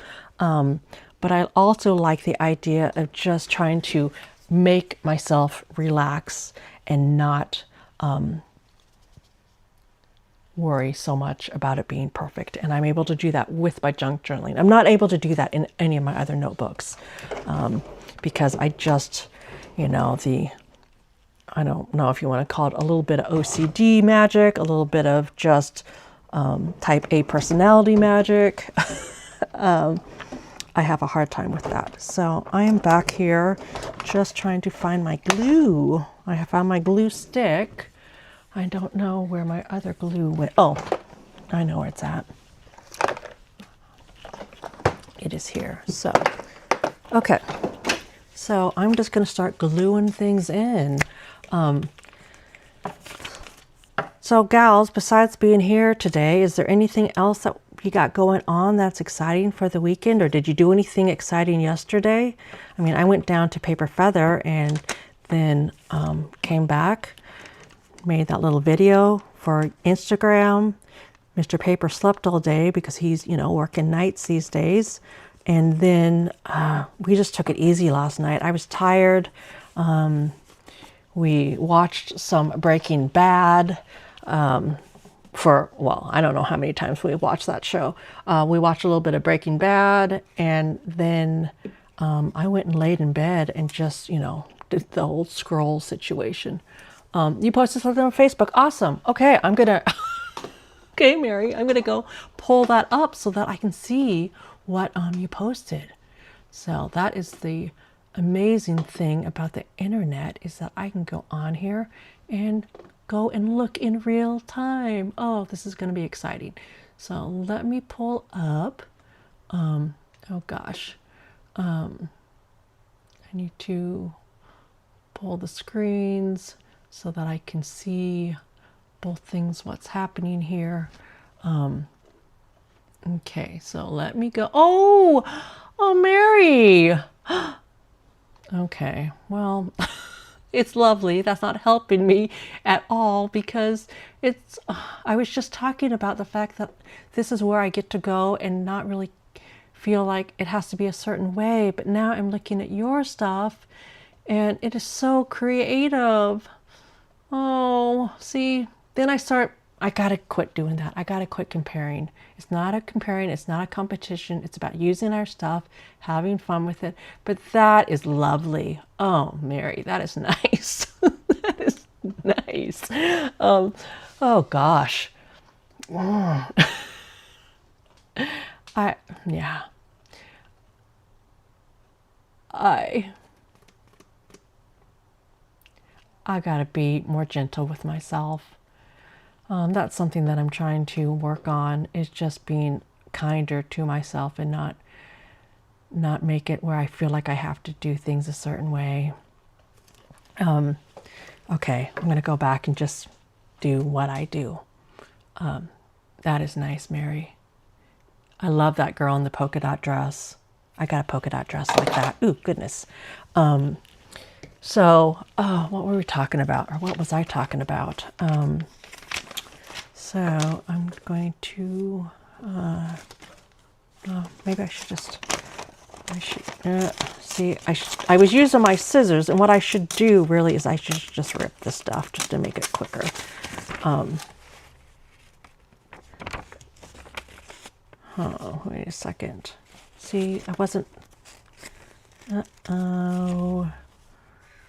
But I also like the idea of just trying to make myself relax and not worry so much about it being perfect. And I'm able to do that with my junk journaling. I'm not able to do that in any of my other notebooks because I just, I don't know if you want to call it a little bit of OCD magic, a little bit of just type A personality magic. I have a hard time with that. So I am back here just trying to find my glue. I have found my glue stick. I don't know where my other glue went. Oh, I know where it's at. It is here. So, okay. So I'm just going to start gluing things in. So gals, besides being here today, is there anything else that you got going on that's exciting for the weekend, or did you do anything exciting yesterday? I mean, I went down to Paper Feather and then came back, made that little video for Instagram. Mr. Paper slept all day because he's, working nights these days. And then we just took it easy last night. I was tired. We watched some Breaking Bad well, I don't know how many times we watched that show. We watched a little bit of Breaking Bad, and then I went and laid in bed and just, did the old scroll situation. You posted something on Facebook. Awesome. Okay, I'm going to... Okay, Mary, I'm going to go pull that up so that I can see what you posted. So that is the amazing thing about the internet, is that I can go on here and go and look in real time. Oh, this is going to be exciting. So let me pull up. Oh gosh. I need to pull the screens so that I can see both things, what's happening here. Okay, so let me go. Oh, Mary. Okay, well, it's lovely. That's not helping me at all, because I was just talking about the fact that this is where I get to go and not really feel like it has to be a certain way. But now I'm looking at your stuff and it is so creative. Oh, see, then I gotta quit doing that. I gotta quit comparing. It's not a comparing, it's not a competition. It's about using our stuff, having fun with it. But that is lovely. Oh, Mary, that is nice. That is nice. Oh gosh. Yeah. I gotta be more gentle with myself. That's something that I'm trying to work on, is just being kinder to myself and not make it where I feel like I have to do things a certain way. Okay, I'm going to go back and just do what I do. That is nice, Mary. I love that girl in the polka dot dress. I got a polka dot dress like that. Ooh, goodness. So, what were we talking about? Or what was I talking about? So I'm going to, maybe I should just, see, I was using my scissors, and what I should do really is I should just rip this stuff just to make it quicker. Oh, wait a second. See, I wasn't, I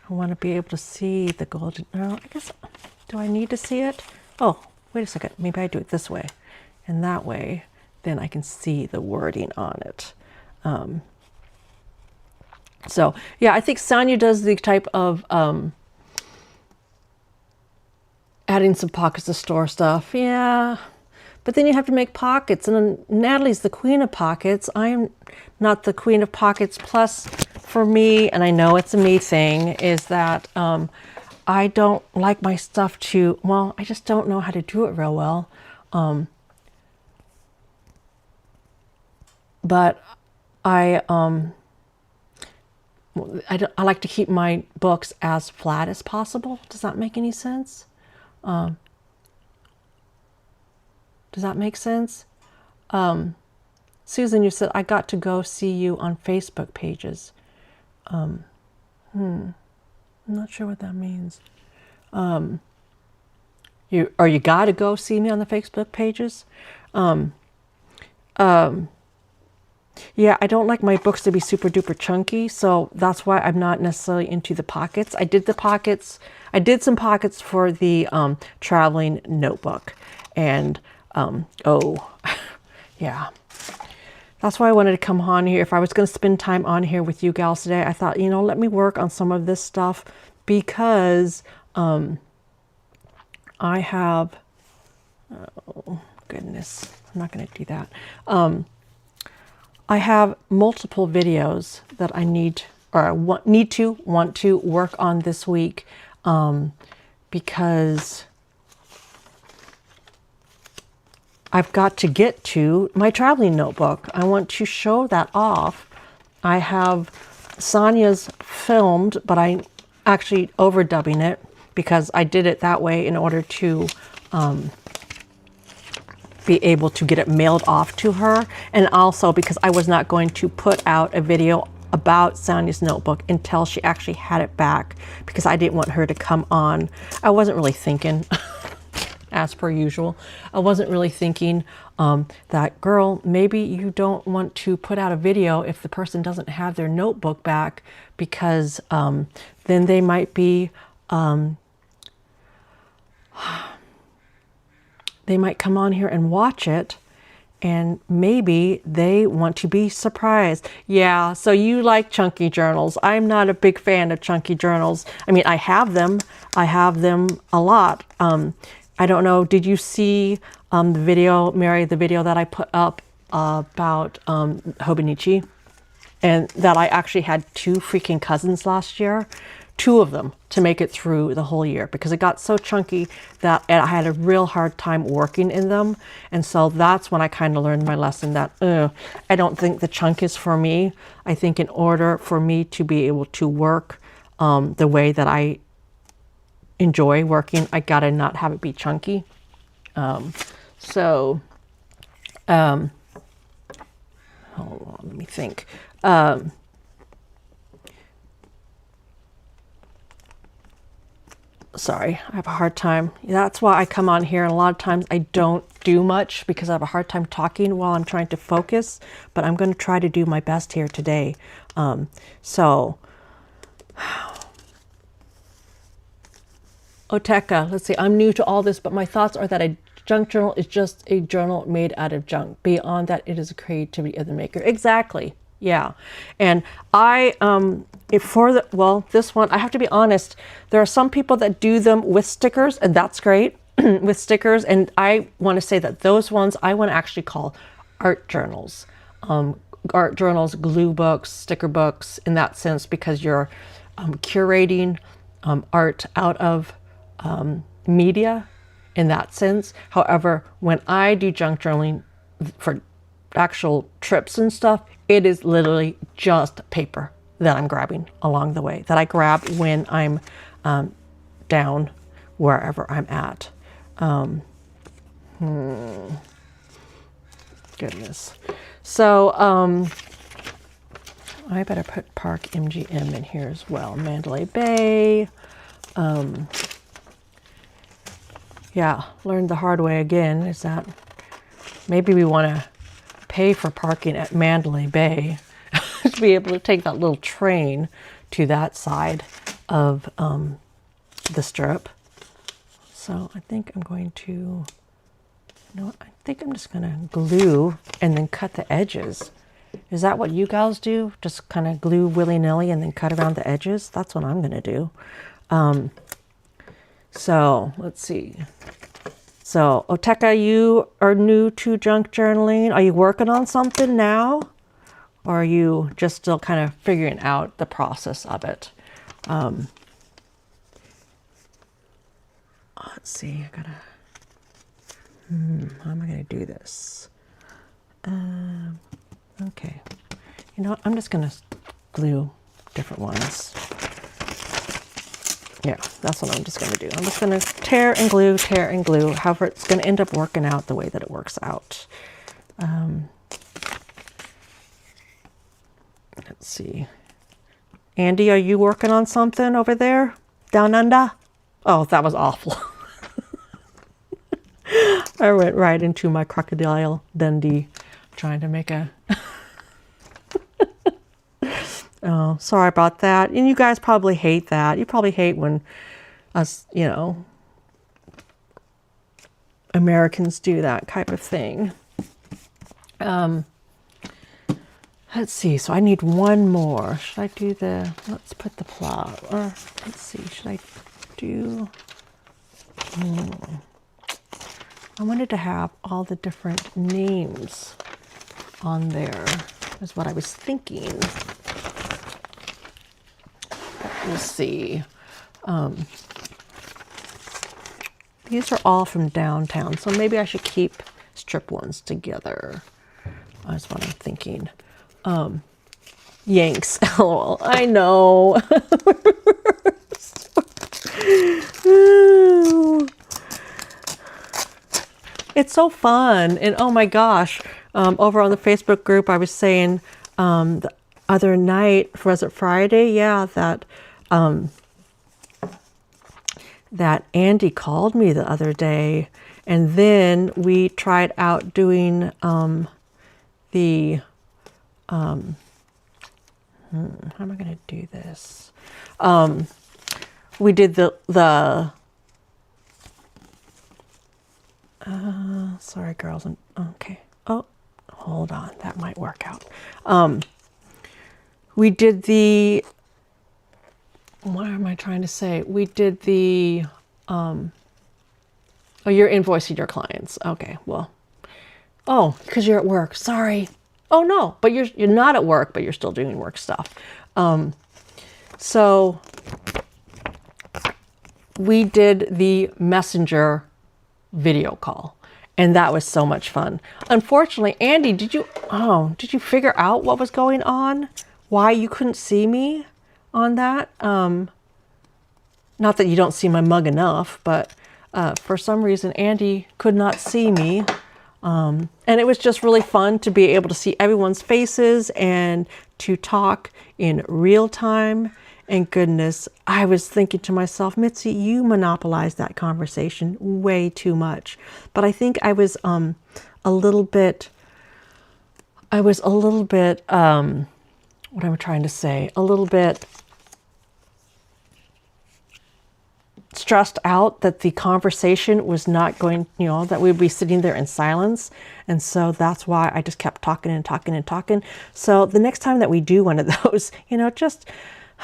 want to be able to see the golden, no, I guess, do I need to see it? Oh, wait a second, maybe I do it this way, and that way then I can see the wording on it. So yeah, I think Sonia does the type of adding some pockets to store stuff. Yeah, but then you have to make pockets, and then Natalie's the queen of pockets. I am not the queen of pockets. Plus, for me, and I know it's a me thing, is that I don't like my stuff to, well, I just don't know how to do it real well. But I like to keep my books as flat as possible. Does that make any sense? Does that make sense? Susan, you said, I got to go see you on Facebook pages. I'm not sure what that means. You got to go see me on the Facebook pages? Yeah, I don't like my books to be super duper chunky, so that's why I'm not necessarily into the pockets. I did some pockets for the traveling notebook, and oh, yeah. That's why I wanted to come on here. If I was going to spend time on here with you gals today, I thought, let me work on some of this stuff, because I have, oh goodness, I'm not going to do that. I have multiple videos that I need to want to work on this week, because I've got to get to my traveling notebook. I want to show that off. I have Sonia's filmed, but I'm actually overdubbing it because I did it that way in order to be able to get it mailed off to her. And also because I was not going to put out a video about Sonia's notebook until she actually had it back, because I didn't want her to come on. I wasn't really thinking, as per usual, I wasn't really thinking that, girl, maybe you don't want to put out a video if the person doesn't have their notebook back, because then they might be, they might come on here and watch it, and maybe they want to be surprised. Yeah, so you like chunky journals. I'm not a big fan of chunky journals. I mean, I have them a lot. I don't know, did you see the video, Mary, the video that I put up about Hobonichi? And that I actually had 2 freaking cousins last year, 2 of them, to make it through the whole year, because it got so chunky that I had a real hard time working in them. And so that's when I kind of learned my lesson that I don't think the chunk is for me. I think in order for me to be able to work the way that I enjoy working, I gotta not have it be chunky. Hold on, let me think. Sorry, I have a hard time. That's why I come on here, and a lot of times I don't do much because I have a hard time talking while I'm trying to focus, but I'm going to try to do my best here today. Oteka, let's see, I'm new to all this, but my thoughts are that a junk journal is just a journal made out of junk. Beyond that, it is a creativity of the maker. Exactly. Yeah. And this one, I have to be honest, there are some people that do them with stickers, and that's great, with stickers. And I want to say that those ones I want to actually call art journals. Art journals, glue books, sticker books, in that sense, because you're curating art out of media in that sense. However, when I do junk journaling for actual trips and stuff, it is literally just paper that I'm grabbing along the way, that I grab when I'm down wherever I'm at. Goodness. So I better put Park MGM in here as well. Mandalay Bay. Yeah, learned the hard way again, is that maybe we want to pay for parking at Mandalay Bay to be able to take that little train to that side of the strip. So I think I'm going to, you know what, I think I'm just going to glue and then cut the edges. Is that what you guys do? Just kind of glue willy-nilly and then cut around the edges? That's what I'm going to do. So let's see. So Oteka, you are new to junk journaling. Are you working on something now? Or are you just still kind of figuring out the process of it? Let's see, I gotta, how am I gonna do this? Okay, you know what, I'm just gonna glue different ones. Yeah, that's what I'm just gonna do. I'm just gonna tear and glue, however it's gonna end up working out the way that it works out. Let's see. Andy, are you working on something over there? Down under? Oh, that was awful. I went right into my Crocodile Dundee trying to make a... Oh, sorry about that. And you guys probably hate that. You probably hate when us, you know, Americans do that type of thing. Let's see. So I need one more. Should I do the, let's put the plot, or let's see, should I do, I wanted to have all the different names on there, is what I was thinking. We'll see. These are all from downtown, so maybe I should keep strip ones together. That's what I'm thinking. Yanks, lol. I know. It's so fun. And oh my gosh, over on the Facebook group, I was saying the other night, was it Friday? Yeah, that Andy called me the other day, and then we tried out doing the how am I going to do this? We did the sorry girls, okay. Oh, hold on, that might work out. We did the, what am I trying to say? We did the oh, you're invoicing your clients. Okay, well, oh, because you're at work. Sorry. Oh no, but you're not at work, but you're still doing work stuff. So we did the messenger video call, and that was so much fun. Unfortunately, Andy, did you figure out what was going on? Why you couldn't see me on that? Not that you don't see my mug enough, but for some reason, Andy could not see me. And it was just really fun to be able to see everyone's faces and to talk in real time. And goodness, I was thinking to myself, Mitzi, you monopolized that conversation way too much. But I think I was a little bit, what am I trying to say? A little bit stressed out that the conversation was not going, that we'd be sitting there in silence. And so that's why I just kept talking and talking and talking. So the next time that we do one of those, just,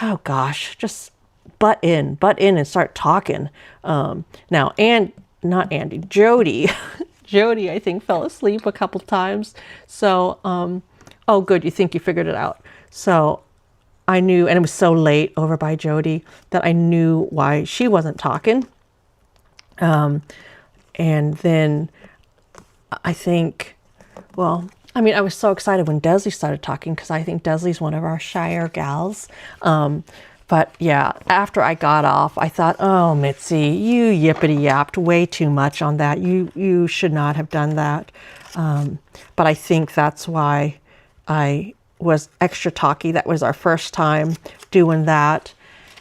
oh gosh, just butt in and start talking. Now, not Andy, Jody, Jody, I think fell asleep a couple times. So, oh good, you think you figured it out. So I knew, and it was so late over by Jody, that I knew why she wasn't talking. And then I think, well, I mean, I was so excited when Desley started talking, because I think Desley's one of our shyer gals. But yeah, after I got off, I thought, oh, Mitzi, you yippity yapped way too much on that. You should not have done that. But I think that's why I was extra talky. That was our first time doing that.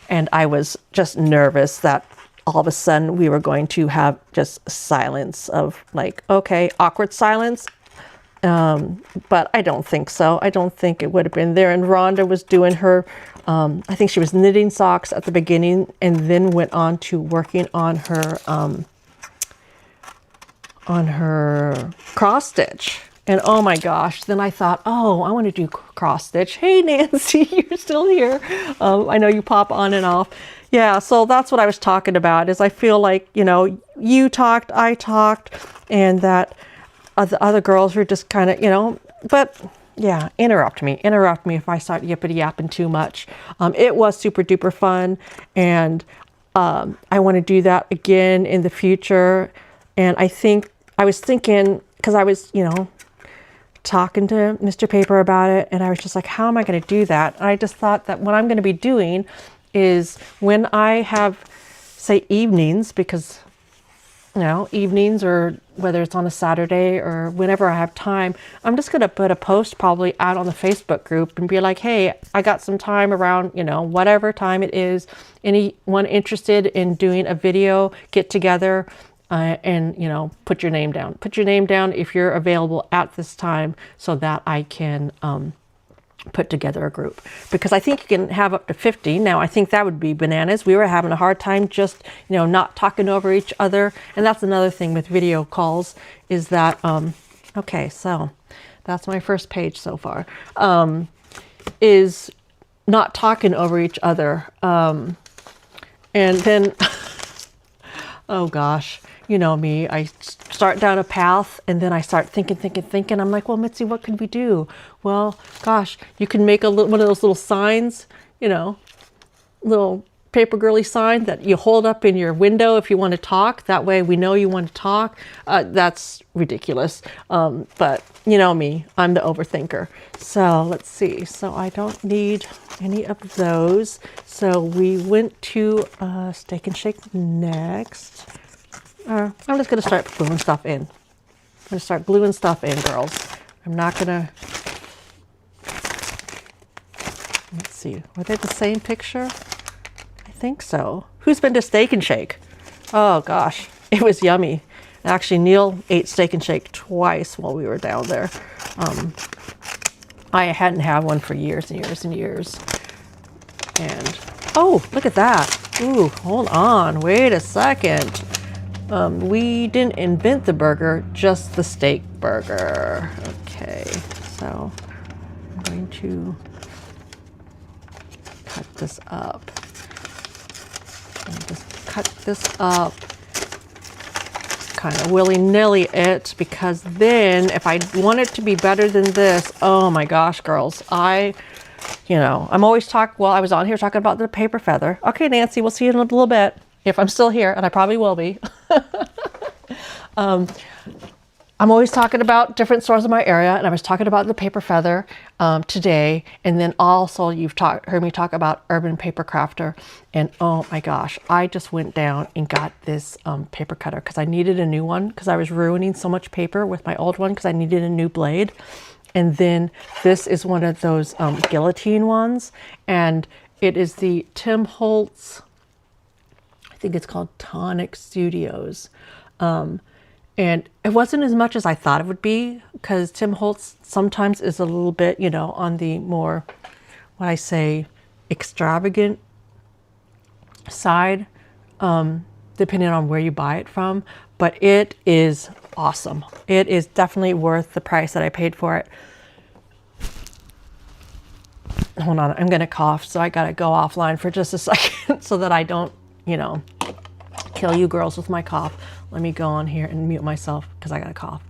And I was just nervous that all of a sudden we were going to have just silence of like, okay, awkward silence. But I don't think so. I don't think it would have been there. And Rhonda was doing her, I think she was knitting socks at the beginning, and then went on to working on her cross stitch. And oh my gosh, then I thought, oh, I want to do cross stitch. Hey, Nancy, you're still here. I know you pop on and off. Yeah, so that's what I was talking about, is I feel like, you talked, I talked, and that the other girls were just kind of, but yeah, interrupt me if I start yippity yapping too much. It was super duper fun, and I want to do that again in the future. And I was thinking, because I was, talking to Mr. Paper about it, and I was just like, how am I going to do that? And I just thought that what I'm going to be doing is, when I have, say, evenings, because evenings, or whether it's on a Saturday or whenever I have time, I'm just going to put a post probably out on the Facebook group and be like, hey, I got some time around, whatever time it is. Anyone interested in doing a video, get together, and, put your name down. Put your name down if you're available at this time, so that I can put together a group. Because I think you can have up to 50. Now, I think that would be bananas. We were having a hard time just, not talking over each other. And that's another thing with video calls, is that, okay, so that's my first page so far, is not talking over each other. And then, oh gosh, you know me, I start down a path, and then I start thinking. I'm like, well, Mitzi, what could we do? Well, gosh, you can make one of those little signs, little Paper Girlie sign that you hold up in your window if you want to talk. That way we know you want to talk. That's ridiculous. But you know me, I'm the overthinker. So let's see. So I don't need any of those. So we went to Steak and Shake next. I'm just going to start putting stuff in. I'm going to start gluing stuff in, girls. I'm not going to... Let's see. Were they the same picture? I think so. Who's been to Steak and Shake? Oh, gosh. It was yummy. Actually, Neil ate Steak and Shake twice while we were down there. I hadn't had one for years and years and years. And, oh, look at that. Ooh, hold on. Wait a second. We didn't invent the burger, just the steak burger. Okay, so I'm going to cut this up. And just cut this up kind of willy-nilly it, because then if I want it to be better than this, oh my gosh, girls, I'm always I was on here talking about the paper feather. Okay, Nancy, we'll see you in a little bit, if I'm still here, and I probably will be. I'm always talking about different stores in my area, and I was talking about the paper feather today, and then also you've heard me talk about Urban Paper Crafter, and oh my gosh, I just went down and got this paper cutter because I needed a new one, because I was ruining so much paper with my old one because I needed a new blade. And then this is one of those guillotine ones, and it is the Tim Holtz, I think it's called Tonic Studios. And it wasn't as much as I thought it would be, because Tim Holtz sometimes is a little bit, on the more, what I say, extravagant side, depending on where you buy it from. But it is awesome. It is definitely worth the price that I paid for it. Hold on, I'm going to cough, so I got to go offline for just a second so that I don't, kill you girls with my cough. Let me go on here and mute myself because I got a cough.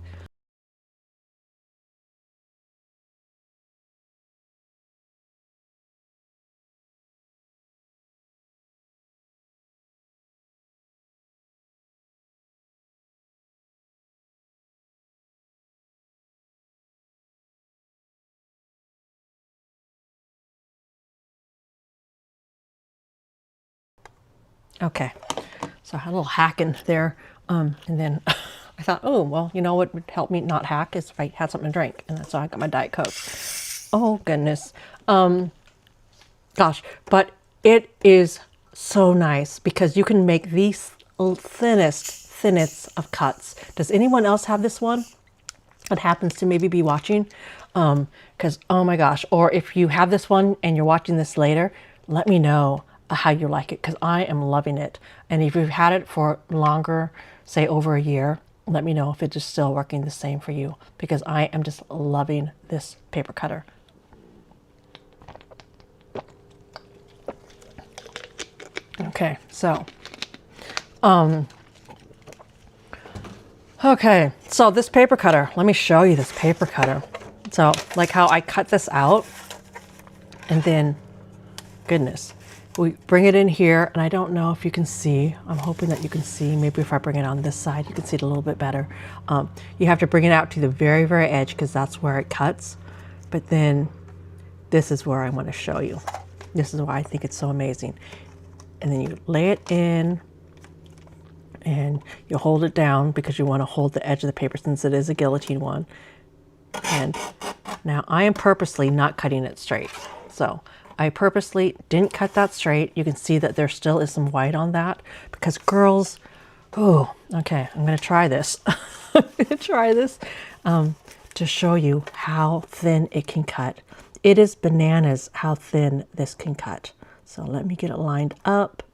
Okay, so I had a little hacking there, and then I thought, oh, well, what would help me not hack is if I had something to drink, and that's why I got my Diet Coke. Oh, goodness. Gosh, but it is so nice because you can make these thinnest of cuts. Does anyone else have this one that happens to maybe be watching? Because, oh my gosh, or if you have this one and you're watching this later, let me know how you like it, because I am loving it. And if you've had it for longer, say over a year, let me know if it is still working the same for you, because I am just loving this paper cutter. Okay, so this paper cutter, let me show you this paper cutter. So like how I cut this out, and then goodness, we bring it in here, and I don't know if you can see. I'm hoping that you can see. Maybe if I bring it on this side, you can see it a little bit better. You have to bring it out to the very, very edge, because that's where it cuts. But then this is where I want to show you. This is why I think it's so amazing. And then you lay it in, and you hold it down because you want to hold the edge of the paper since it is a guillotine one. And now I am purposely not cutting it straight. So I purposely didn't cut that straight. You can see that there still is some white on that because girls, oh, okay, I'm going to try this. I'm going to try this to show you how thin it can cut. It is bananas how thin this can cut. So let me get it lined up,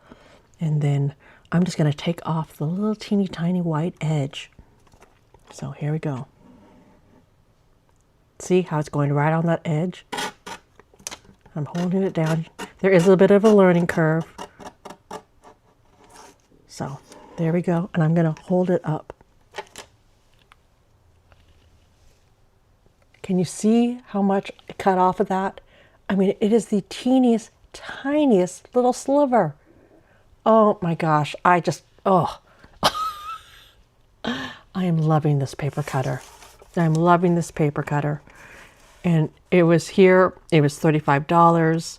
and then I'm just going to take off the little teeny tiny white edge. So here we go. See how it's going right on that edge? I'm holding it down. There is a bit of a learning curve. So there we go. And I'm going to hold it up. Can you see how much I cut off of that? I mean, it is the teeniest, tiniest little sliver. Oh my gosh. I am loving this paper cutter. I'm loving this paper cutter. And it was here, it was $35.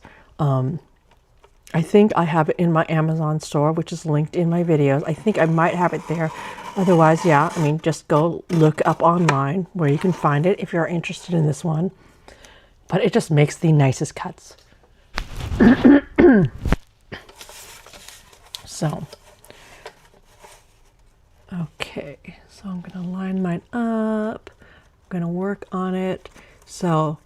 I think I have it in my Amazon store, which is linked in my videos. I think I might have it there. Otherwise, yeah, I mean, just go look up online where you can find it if you're interested in this one. But it just makes the nicest cuts. So, okay, so I'm going to line mine up. I'm going to work on it. So,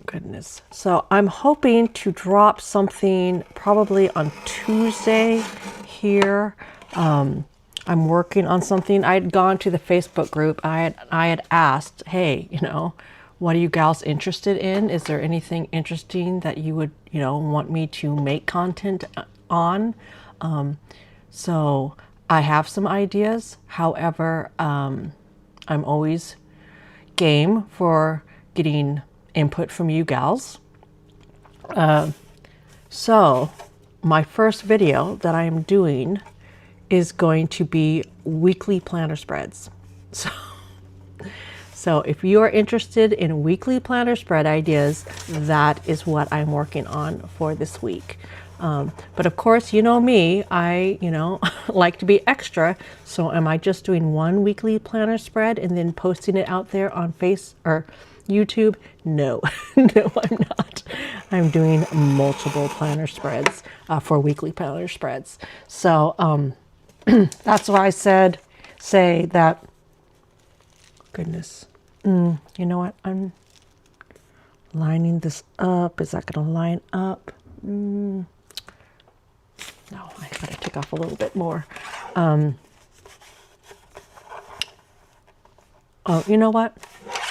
goodness. So I'm hoping to drop something probably on Tuesday here. I'm working on something. I had gone to the Facebook group. I had asked, hey, you know, what are you gals interested in? Is there anything interesting that you would, you know, want me to make content on? So I have some ideas. However, I'm always game for getting input from you gals. So my first video that I am doing is going to be weekly planner spreads. So if you are interested in weekly planner spread ideas, that is what I'm working on for this week. But of course, you know me, I, you know, like to be extra. So am I just doing one weekly planner spread and then posting it out there on YouTube? No, no, I'm not. I'm doing multiple planner spreads for weekly planner spreads. So that's why I say that, goodness, you know what? I'm lining this up. Is that going to line up? No, I gotta take off a little bit more. Oh, you know what?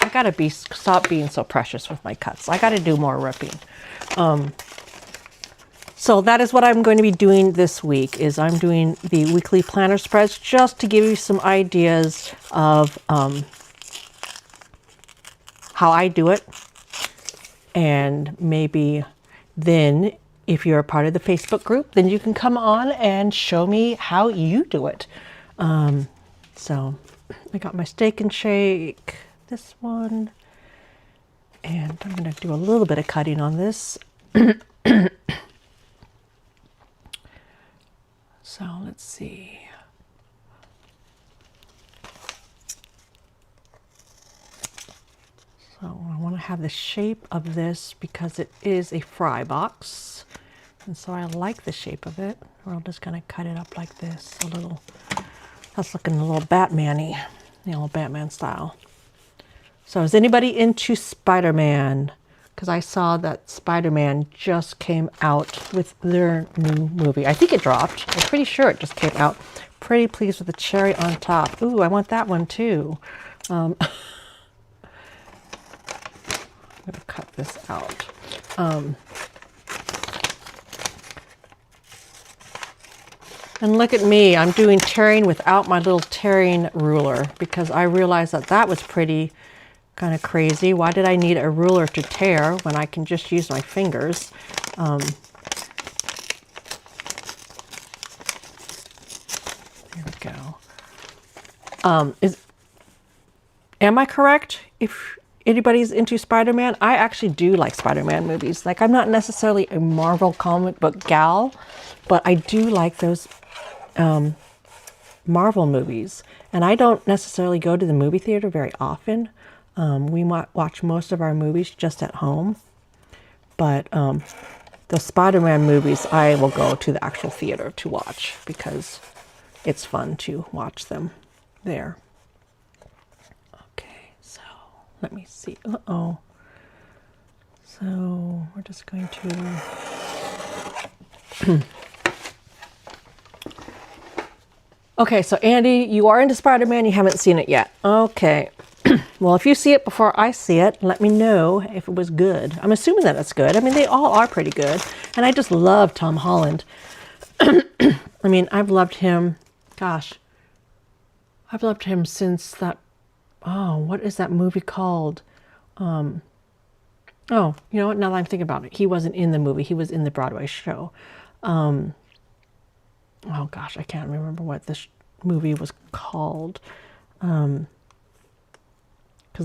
I gotta stop being so precious with my cuts. I gotta do more ripping. So that is what I'm going to be doing this week. Is I'm doing the weekly planner spreads just to give you some ideas of how I do it, and maybe then if you're a part of the Facebook group, then you can come on and show me how you do it. So I got my Steak and Shake, this one, and I'm going to do a little bit of cutting on this. So let's see. So I want to have the shape of this because it is a fry box. And so I like the shape of it. We're just going to cut it up like this, a little, that's looking a little Batman-y, you know, Batman style. So is anybody into Spider-Man? Because I saw that Spider-Man just came out with their new movie. I think it dropped. I'm pretty sure it just came out. Pretty pleased with the cherry on top. Ooh, I want that one too. I'm going to cut this out. And look at me, I'm doing tearing without my little tearing ruler because I realized that that was pretty kind of crazy. Why did I need a ruler to tear when I can just use my fingers? There we go. Am I correct? If anybody's into Spider-Man, I actually do like Spider-Man movies. Like, I'm not necessarily a Marvel comic book gal, but I do like those Marvel movies. And I don't necessarily go to the movie theater very often. We watch most of our movies just at home. But the Spider-Man movies, I will go to the actual theater to watch because it's fun to watch them there. Okay, so let me see. Uh-oh. So we're just going to... Okay, so Andy, you are into Spider-Man. You haven't seen it yet. Okay. Well, if you see it before I see it, let me know if it was good. I'm assuming that it's good. I mean, they all are pretty good. And I just love Tom Holland. I mean, I've loved him, gosh, I've loved him since that, oh, what is that movie called? Oh, you know what, now that I'm thinking about it, he wasn't in the movie, he was in the Broadway show. Oh gosh, I can't remember what this movie was called. Because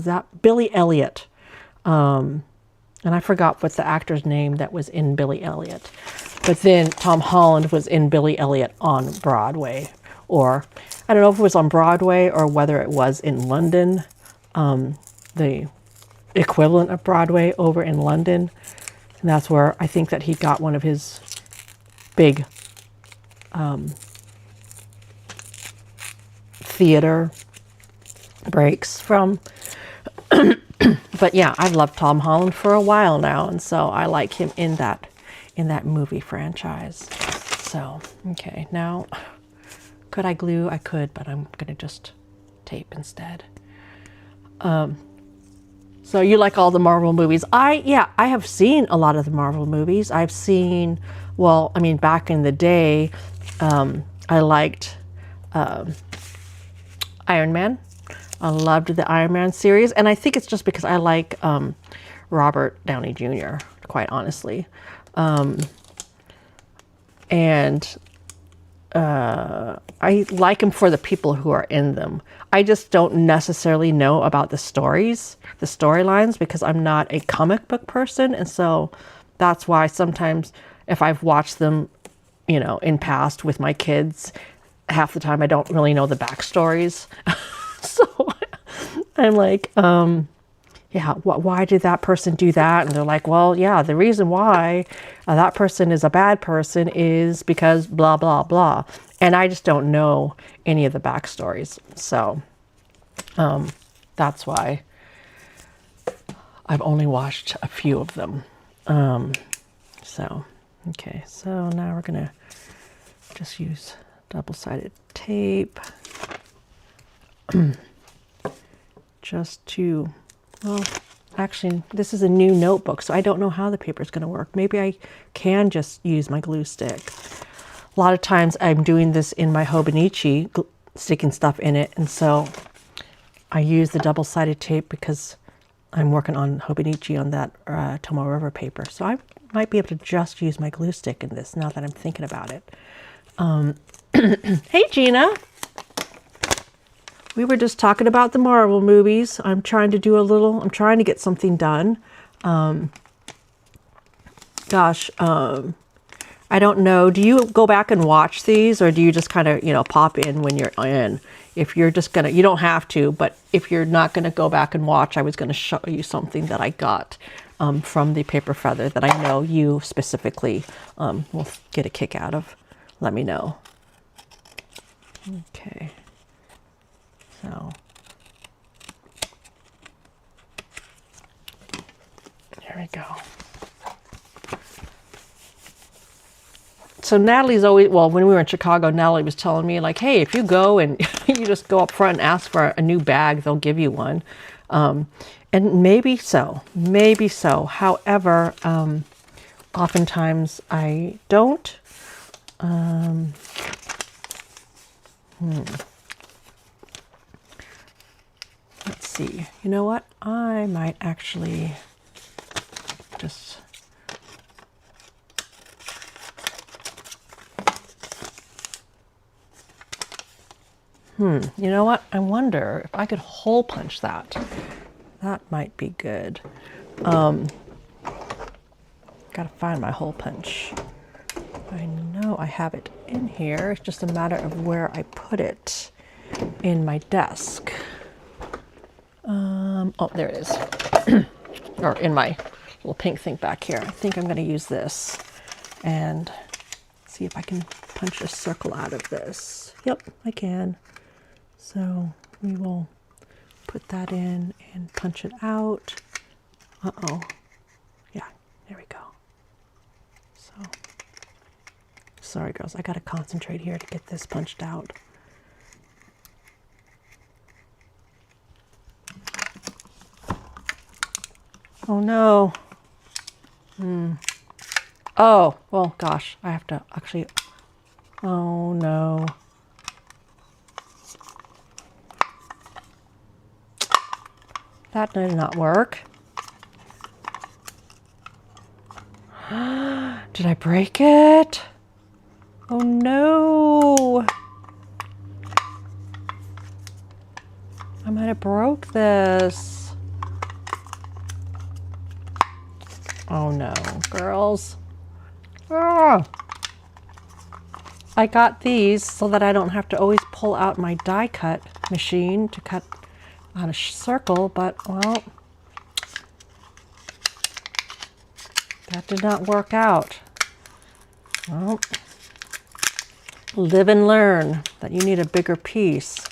that, Billy Elliot. And I forgot what the actor's name that was in Billy Elliot. But then Tom Holland was in Billy Elliot on Broadway. Or, I don't know if it was on Broadway or whether it was in London. The equivalent of Broadway over in London. And that's where I think that he got one of his big theater breaks from. But yeah, I've loved Tom Holland for a while now, and so I like him in that movie franchise. So, okay, now could I glue? I could, but I'm gonna just tape instead. So you like all the Marvel movies? Yeah, I have seen a lot of the Marvel movies. I've seen, well, I mean, back in the day, I liked Iron Man. I loved the Iron Man series, and I think it's just because I like Robert Downey Jr., quite honestly. And I like him for the people who are in them. I just don't necessarily know about the stories, the storylines, because I'm not a comic book person, and so that's why sometimes if I've watched them, you know, in past with my kids, half the time I don't really know the backstories. So I'm like, yeah, why did that person do that? And they're like, well, yeah, the reason why that person is a bad person is because blah, blah, blah. And I just don't know any of the backstories. So that's why I've only watched a few of them. So, okay, so now we're going to just use double-sided tape. Just to, well, actually, this is a new notebook, so I don't know how the paper is going to work. Maybe I can just use my glue stick. A lot of times I'm doing this in my Hobonichi, sticking stuff in it, and so I use the double-sided tape because I'm working on Hobonichi on that Tomoe River paper. So I might be able to just use my glue stick in this now that I'm thinking about it. Hey, Gina. We were just talking about the Marvel movies. I'm trying to get something done. I don't know. Do you go back and watch these, or do you just kind of, you know, pop in when you're in? If you're just gonna, you don't have to, but if you're not gonna go back and watch, I was gonna show you something that I got from the Paper Feather that I know you specifically will get a kick out of. Let me know. Okay. So, there we go. So Natalie's always, well, when we were in Chicago, Natalie was telling me, like, hey, if you go and you just go up front and ask for a new bag, they'll give you one. And maybe so. However, oftentimes I don't. Let's see. You know what? I might actually just... You know what? I wonder if I could hole punch that. That might be good. Gotta find my hole punch. I know I have it in here. It's just a matter of where I put it in my desk. Oh, there it is. Or in my little pink thing back here. I think I'm going to use this and see if I can punch a circle out of this. Yep, I can. So we will put that in and punch it out. Uh-oh. Yeah, there we go. So, sorry girls, I got to concentrate here to get this punched out. Oh no. Oh, well, gosh, I have to actually, oh no. That did not work. Did I break it? Oh no. I might have broke this. Oh no, girls. Ah. I got these so that I don't have to always pull out my die cut machine to cut on a circle, but well, that did not work out. Well, live and learn that you need a bigger piece,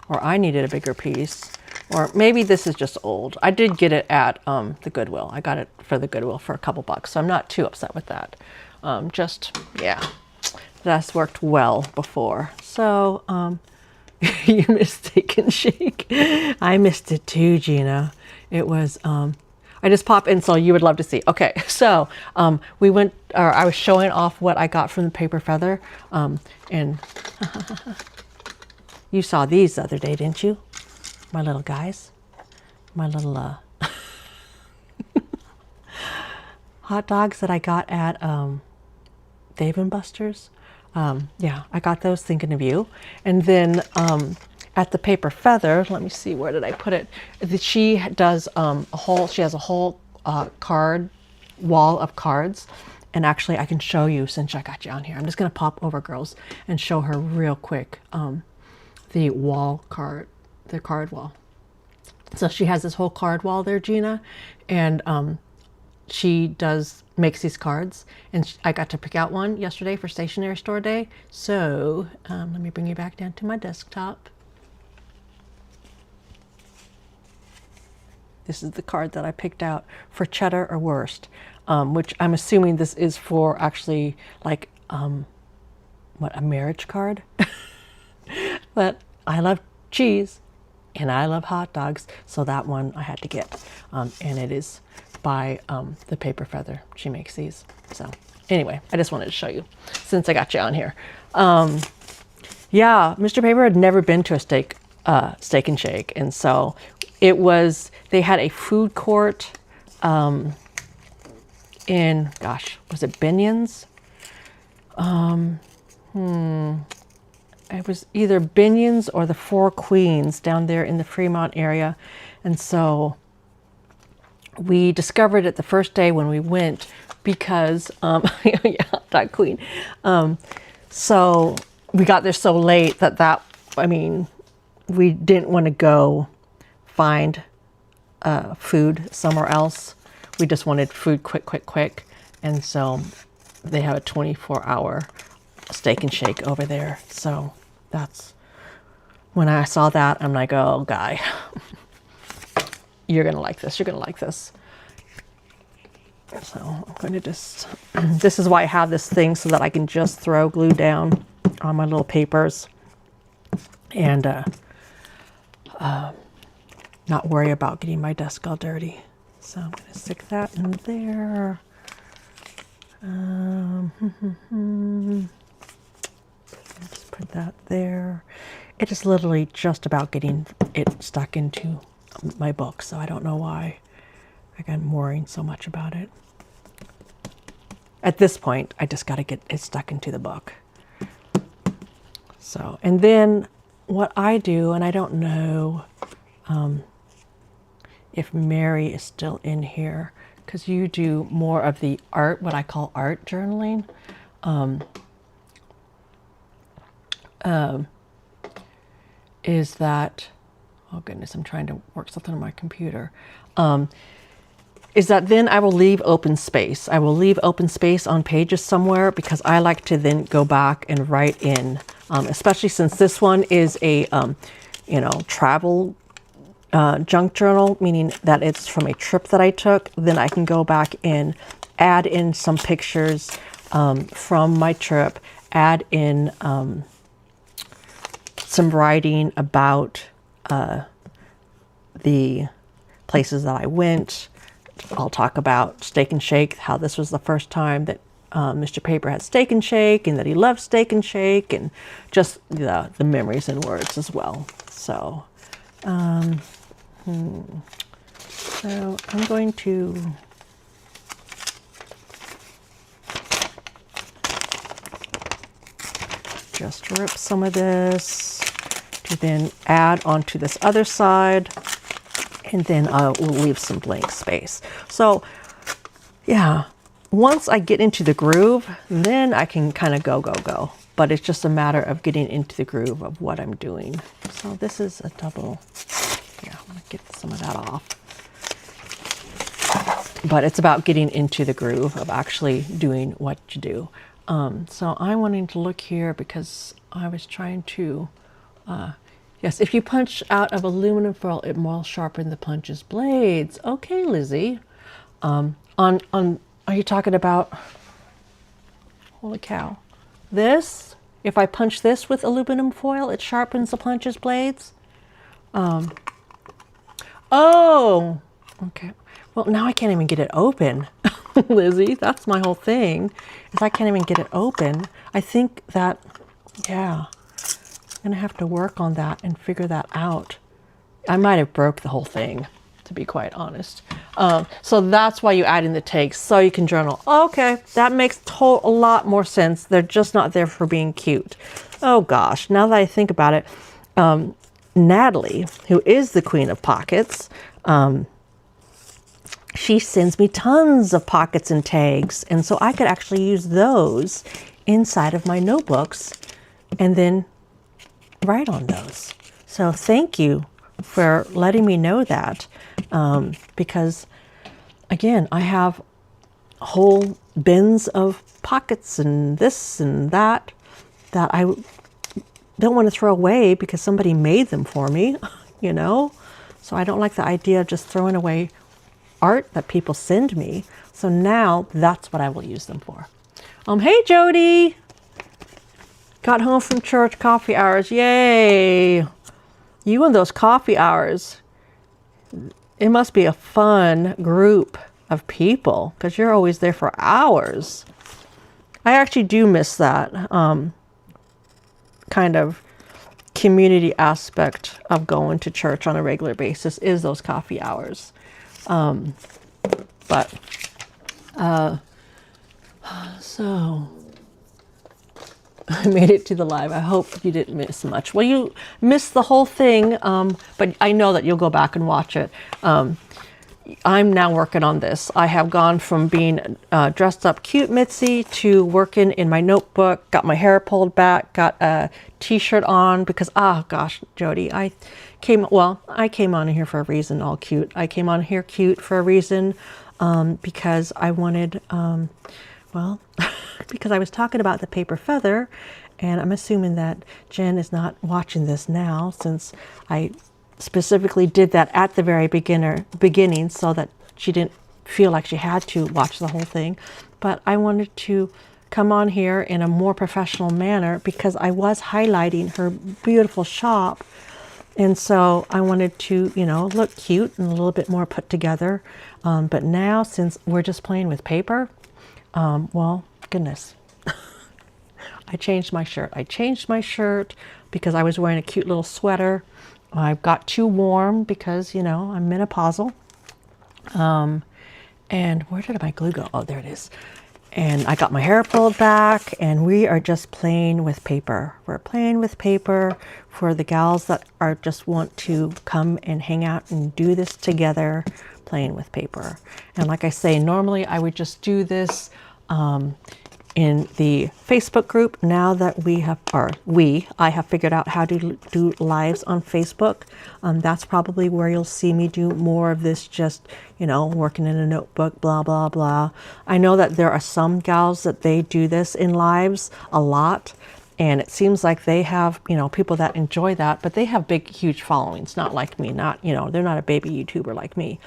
or I needed a bigger piece, or maybe this is just old. I did get it at the Goodwill. I got it for the Goodwill for a couple bucks, so I'm not too upset with that. Yeah, that's worked well before. So you missed Steak and Shake. I missed it too, Gina. It was I just pop in so you would love to see. Okay, so we went, or I was showing off what I got from the Paper Feather, and you saw these the other day, didn't you? My little guys, my little hot dogs that I got at Dave & Buster's. Yeah, I got those thinking of you. And then at the Paper Feather, let me see, where did I put it? She does she has a whole card wall of cards. And actually I can show you since I got you on here. I'm just gonna pop over, girls, and show her real quick the card wall. So she has this whole card wall there, Gina, and she makes these cards, and I got to pick out one yesterday for Stationery Store Day. So let me bring you back down to my desktop. This is the card that I picked out for Cheddar or Worst, which I'm assuming this is for actually like a marriage card. But I love cheese and I love hot dogs, so that one I had to get, and it is by the Paper Feather. She makes these. So anyway, I just wanted to show you since I got you on here. Yeah, Mr. Paper had never been to a Steak and Shake, and so they had a food court in, gosh, was it Binion's? It was either Binion's or the Four Queens down there in the Fremont area. And so we discovered it the first day when we went because, yeah, that queen. So we got there so late we didn't want to go find food somewhere else. We just wanted food quick. And so they have a 24-hour Steak and Shake over there. So that's when I saw that, I'm like, oh, guy, you're gonna like this. You're gonna like this. So I'm going to just, this is why I have this thing so that I can just throw glue down on my little papers and not worry about getting my desk all dirty. So I'm going to stick that in there. Just put that there. It is literally just about getting it stuck into my book, so I don't know why I'm worrying so much about it. At this point, I just got to get it stuck into the book. So, and then what I do, and I don't know if Mary is still in here, because you do more of the art, what I call art journaling. Is that, oh goodness, I'm trying to work something on my computer. Is that then I will leave open space. I will leave open space on pages somewhere because I like to then go back and write in, especially since this one is a, travel junk journal, meaning that it's from a trip that I took. Then I can go back and add in some pictures from my trip, add in some writing about the places that I went. I'll talk about Steak and Shake, how this was the first time that Mr. Paper had Steak and Shake, and that he loved Steak and Shake, and just the memories and words as well. So, so I'm going to just rip some of this to then add onto this other side, and then we'll leave some blank space. So yeah, once I get into the groove, then I can kind of go. But it's just a matter of getting into the groove of what I'm doing. So this is a double. Yeah, I'm gonna get some of that off. But it's about getting into the groove of actually doing what you do. So I'm wanting to look here because I was trying to, yes, if you punch out of aluminum foil, it will sharpen the punch's blades. Okay, Lizzie. Are you talking about, holy cow, this? If I punch this with aluminum foil, it sharpens the punch's blades? Oh, okay. Well, now I can't even get it open, Lizzie. That's my whole thing, is I can't even get it open. I think that, yeah, I'm gonna have to work on that and figure that out. I might have broke the whole thing, to be quite honest. So that's why you add in the tags, so you can journal. Okay, that makes a lot more sense. They're just not there for being cute. Oh gosh, now that I think about it, Natalie, who is the queen of pockets, she sends me tons of pockets and tags. And so I could actually use those inside of my notebooks and then write on those. So thank you for letting me know that. Because again, I have whole bins of pockets and this and that I don't want to throw away because somebody made them for me, you know? So I don't like the idea of just throwing away art that people send me. So now that's what I will use them for. Hey Jody! Got home from church, coffee hours, yay! You and those coffee hours. It must be a fun group of people because you're always there for hours. I actually do miss that kind of community aspect of going to church on a regular basis, is those coffee hours. So I made it to the live. I hope you didn't miss much. Well, you missed the whole thing, but I know that you'll go back and watch it. I'm now working on this. I have gone from being dressed up cute Mitzi to working in my notebook, got my hair pulled back, got a t-shirt on because, gosh, Jody, I came on here for a reason, all cute. I came on here cute for a reason because I wanted, because I was talking about the paper feather, and I'm assuming that Jen is not watching this now since I specifically did that at the very beginning so that she didn't feel like she had to watch the whole thing. But I wanted to come on here in a more professional manner because I was highlighting her beautiful shop. And so I wanted to, look cute and a little bit more put together. But now, since we're just playing with paper, well, goodness. I changed my shirt because I was wearing a cute little sweater. I got too warm because, I'm menopausal. And where did my glue go? Oh, there it is. And I got my hair pulled back, and we are just playing with paper. We're playing with paper for the gals that are just want to come and hang out and do this together, playing with paper. And like I say, normally I would just do this in the Facebook group. Now that I have figured out how to do lives on Facebook. That's probably where you'll see me do more of this, just, working in a notebook, blah, blah, blah. I know that there are some gals that they do this in lives a lot. And it seems like they have, people that enjoy that, but they have big, huge followings, not like me, they're not a baby YouTuber like me.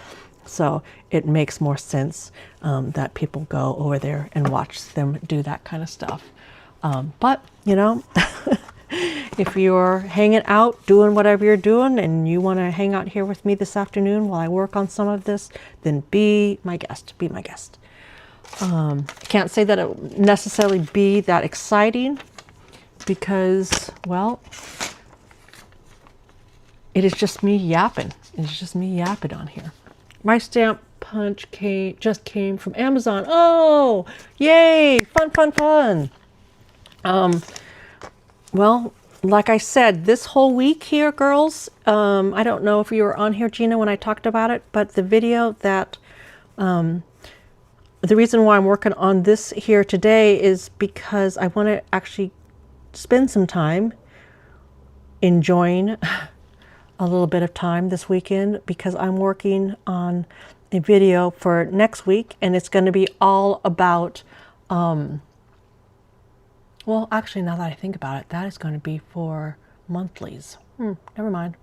So it makes more sense that people go over there and watch them do that kind of stuff. But, if you're hanging out, doing whatever you're doing, and you want to hang out here with me this afternoon while I work on some of this, then be my guest. Be my guest. I can't say that it will necessarily be that exciting because, well, it is just me yapping. It's just me yapping on here. My stamp punch just came from Amazon. Oh, yay! Fun, fun, fun. Well, like I said, this whole week here, girls, I don't know if you were on here, Gina, when I talked about it, but the video that the reason why I'm working on this here today is because I want to actually spend some time enjoying a little bit of time this weekend, because I'm working on a video for next week, and it's going to be all about, well, actually, now that I think about it, that is going to be for monthlies. Never mind.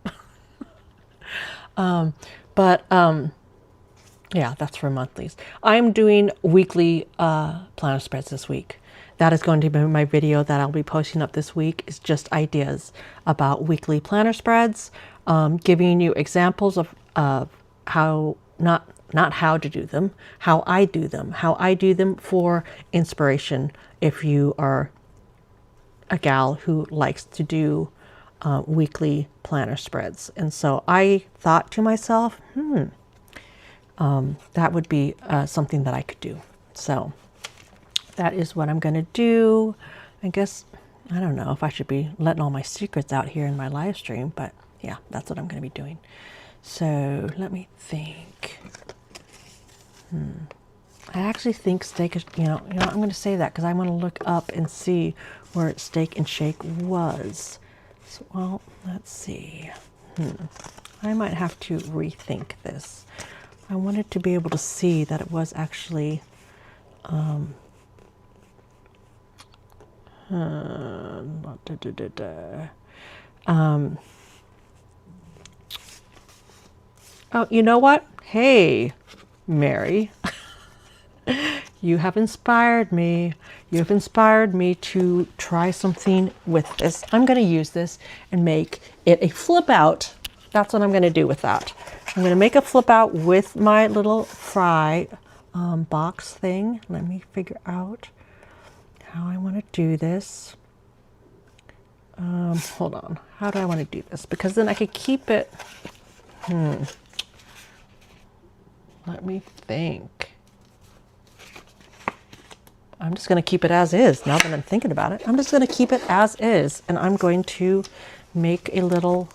Yeah, that's for monthlies. I'm doing weekly planner spreads this week. That is going to be my video that I'll be posting up this week. It's just ideas about weekly planner spreads, giving you examples of how, not how to do them, how I do them for inspiration if you are a gal who likes to do weekly planner spreads. And so I thought to myself, that would be something that I could do. So that is what I'm going to do. I guess, I don't know if I should be letting all my secrets out here in my live stream, but yeah, that's what I'm going to be doing. So let me think. I actually think Steak is, I'm going to say that because I want to look up and see where Steak and Shake was. So, well, let's see. I might have to rethink this. I wanted to be able to see that it was actually oh, you know what? Hey, Mary, you have inspired me. You have inspired me to try something with this. I'm going to use this and make it a flip out. That's what I'm going to do with that. I'm going to make a flip out with my little fry box thing. Let me figure out how I want to do this. Hold on. How do I want to do this? Because then I could keep it. Let me think. I'm just going to keep it as is now that I'm thinking about it. I'm just going to keep it as is, and I'm going to make a little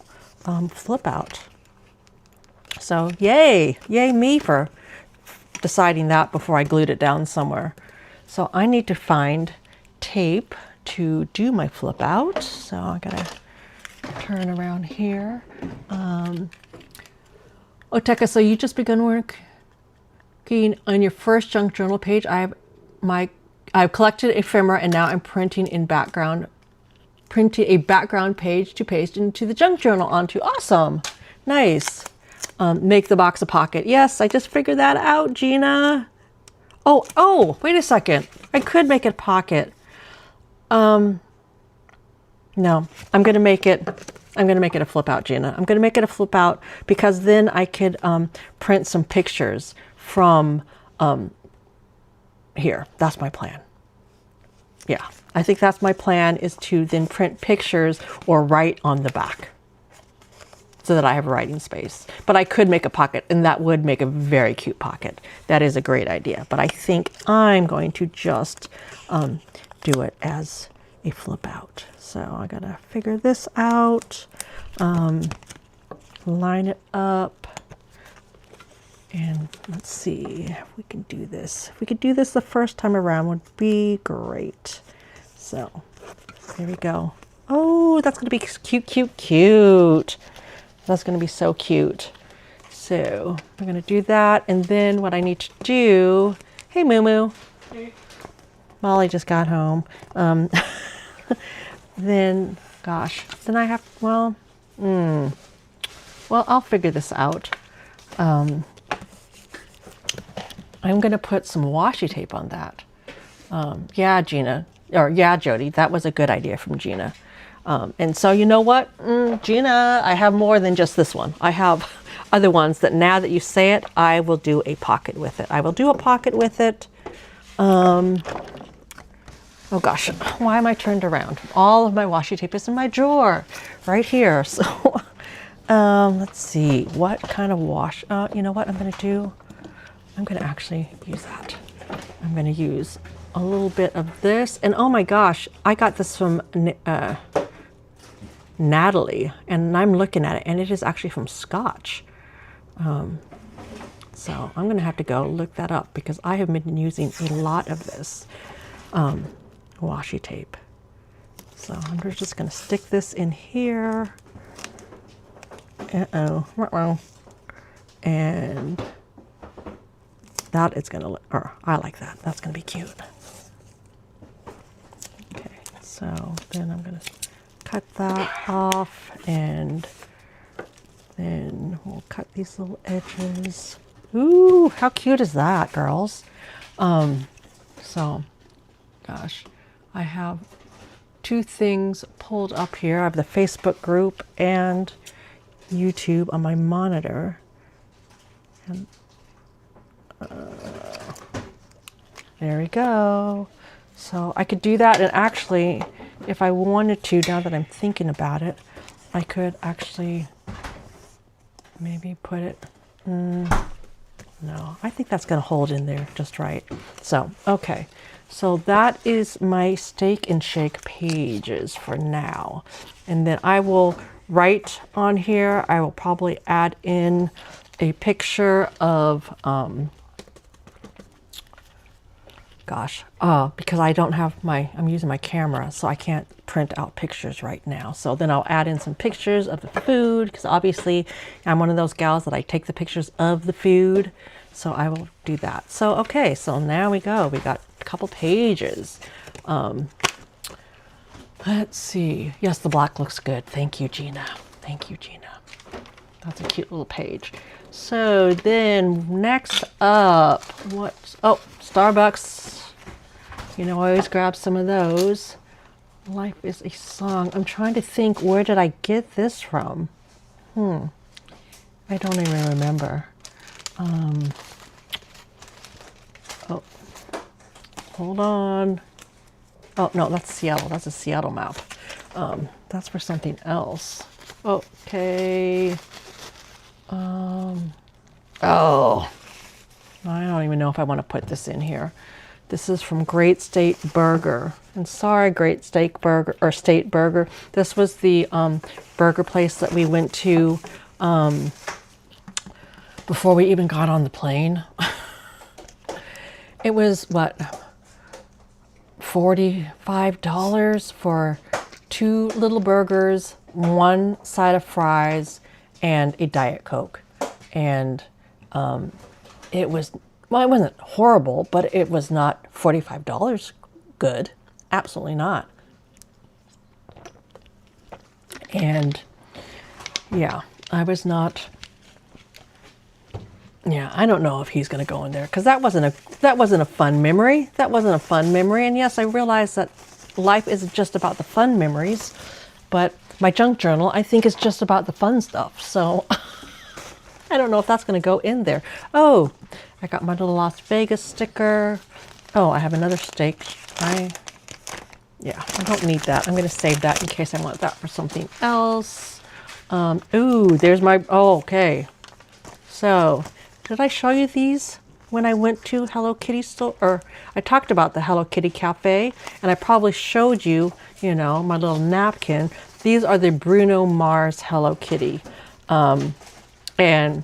flip out. So yay me for deciding that before I glued it down somewhere. So I need to find tape to do my flip out. So I gotta turn around here. Oteka, so you just begun working on your first junk journal page. I've collected ephemera, and now I'm printing a background page to paste into the junk journal onto. Awesome, nice. Make the box a pocket. Yes, I just figured that out, Gina. Oh, wait a second. I could make it a pocket. No, I'm going to make it a flip out, Gina. I'm going to make it a flip out because then I could print some pictures from here. That's my plan. Yeah, I think that's my plan, is to then print pictures or write on the back, so that I have writing space. But I could make a pocket, and that would make a very cute pocket. That is a great idea. But I think I'm going to just do it as a flip out. So I gotta figure this out, line it up, and let's see if we can do this. If we could do this the first time around, would be great. So there we go. Oh, that's gonna be cute, cute, cute. That's going to be so cute. So we're going to do that. And then what I need to do, hey, Moo Moo. Hey. Molly just got home. Then, gosh, then I have, well, I'll figure this out. I'm going to put some washi tape on that. Yeah, Gina, or yeah, Jody, that was a good idea from Gina. And so, you know what, Gina, I have more than just this one. I have other ones that, now that you say it, I will do a pocket with it. I will do a pocket with it. Oh gosh, why am I turned around? All of my washi tape is in my drawer right here. So let's see, what kind of wash, you know what I'm going to do? I'm going to actually use that. I'm going to use a little bit of this. And oh my gosh, I got this from Natalie, and I'm looking at it, and it is actually from Scotch. So I'm going to have to go look that up because I have been using a lot of this washi tape. So I'm just going to stick this in here. Uh-oh. And that is going to look, or I like that. That's going to be cute. Okay, so then I'm going to cut that off, and then we'll cut these little edges. Ooh, how cute is that, girls? So, gosh, I have two things pulled up here. I have the Facebook group and YouTube on my monitor. And there we go. So I could do that, and actually, if I wanted to, now that I'm thinking about it, I could actually maybe put it, no, I think that's going to hold in there just right. So, okay. So that is my Steak and Shake pages for now. And then I will write on here, I will probably add in a picture of, because I don't have I'm using my camera, so I can't print out pictures right now. So then I'll add in some pictures of the food, because obviously I'm one of those gals that I take the pictures of the food. So I will do that. So, okay, so now we go. We got a couple pages. Let's see. Yes, the black looks good. Thank you, Gina. Thank you, Gina. That's a cute little page. So then next up, Starbucks. You know, I always grab some of those. Life is a Song. I'm trying to think, where did I get this from? I don't even remember. Oh, hold on. Oh, no, that's Seattle. That's a Seattle map. That's for something else. Okay. Oh, I don't even know if I want to put this in here. This is from Great State Burger. And sorry, Great State Burger, or State Burger. This was the burger place that we went to before we even got on the plane. It was, what, $45 for 2 little burgers, 1 side of fries, and a Diet Coke. And it was, well, it wasn't horrible, but it was not $45 good. Absolutely not. And yeah, I was not, yeah, I don't know if he's going to go in there, because that wasn't a fun memory. That wasn't a fun memory. And yes, I realize that life isn't just about the fun memories, but my junk journal, I think, is just about the fun stuff. So I don't know if that's going to go in there. Oh, I got my little Las Vegas sticker. Oh, I have another steak. Yeah, I don't need that. I'm going to save that in case I want that for something else. Ooh, there's my, oh, okay. So, did I show you these when I went to Hello Kitty store? Or I talked about the Hello Kitty Cafe, and I probably showed you, you know, my little napkin. These are the Bruno Mars Hello Kitty. And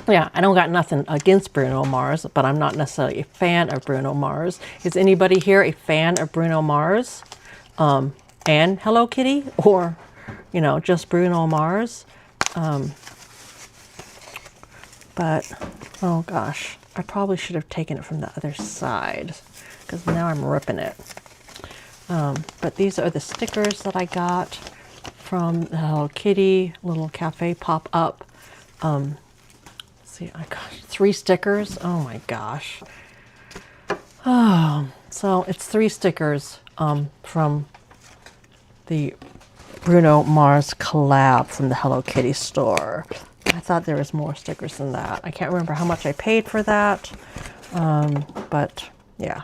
yeah, I don't got nothing against Bruno Mars, but I'm not necessarily a fan of Bruno Mars. Is anybody here a fan of Bruno Mars and Hello Kitty, or, you know, just Bruno Mars? But, oh gosh, I probably should have taken it from the other side, because now I'm ripping it. But these are the stickers that I got from the Hello Kitty little cafe pop-up. See, I got 3 stickers. Oh my gosh. Oh, so it's 3 stickers from the Bruno Mars collab from the Hello Kitty store. I thought there was more stickers than that. I can't remember how much I paid for that, but yeah.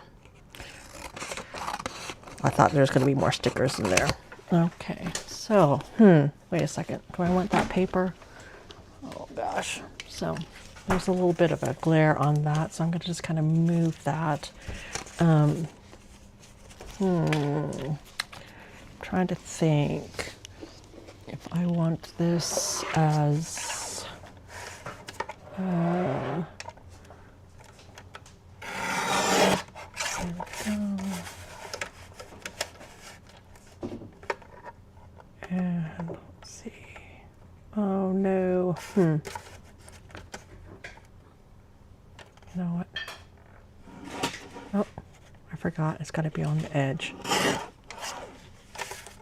I thought there was going to be more stickers in there. Okay, so, wait a second. Do I want that paper? Oh gosh. So there's a little bit of a glare on that, so I'm going to just kind of move that. Trying to think if I want this as And let's see. Oh no. You know what? Oh, I forgot. It's got to be on the edge.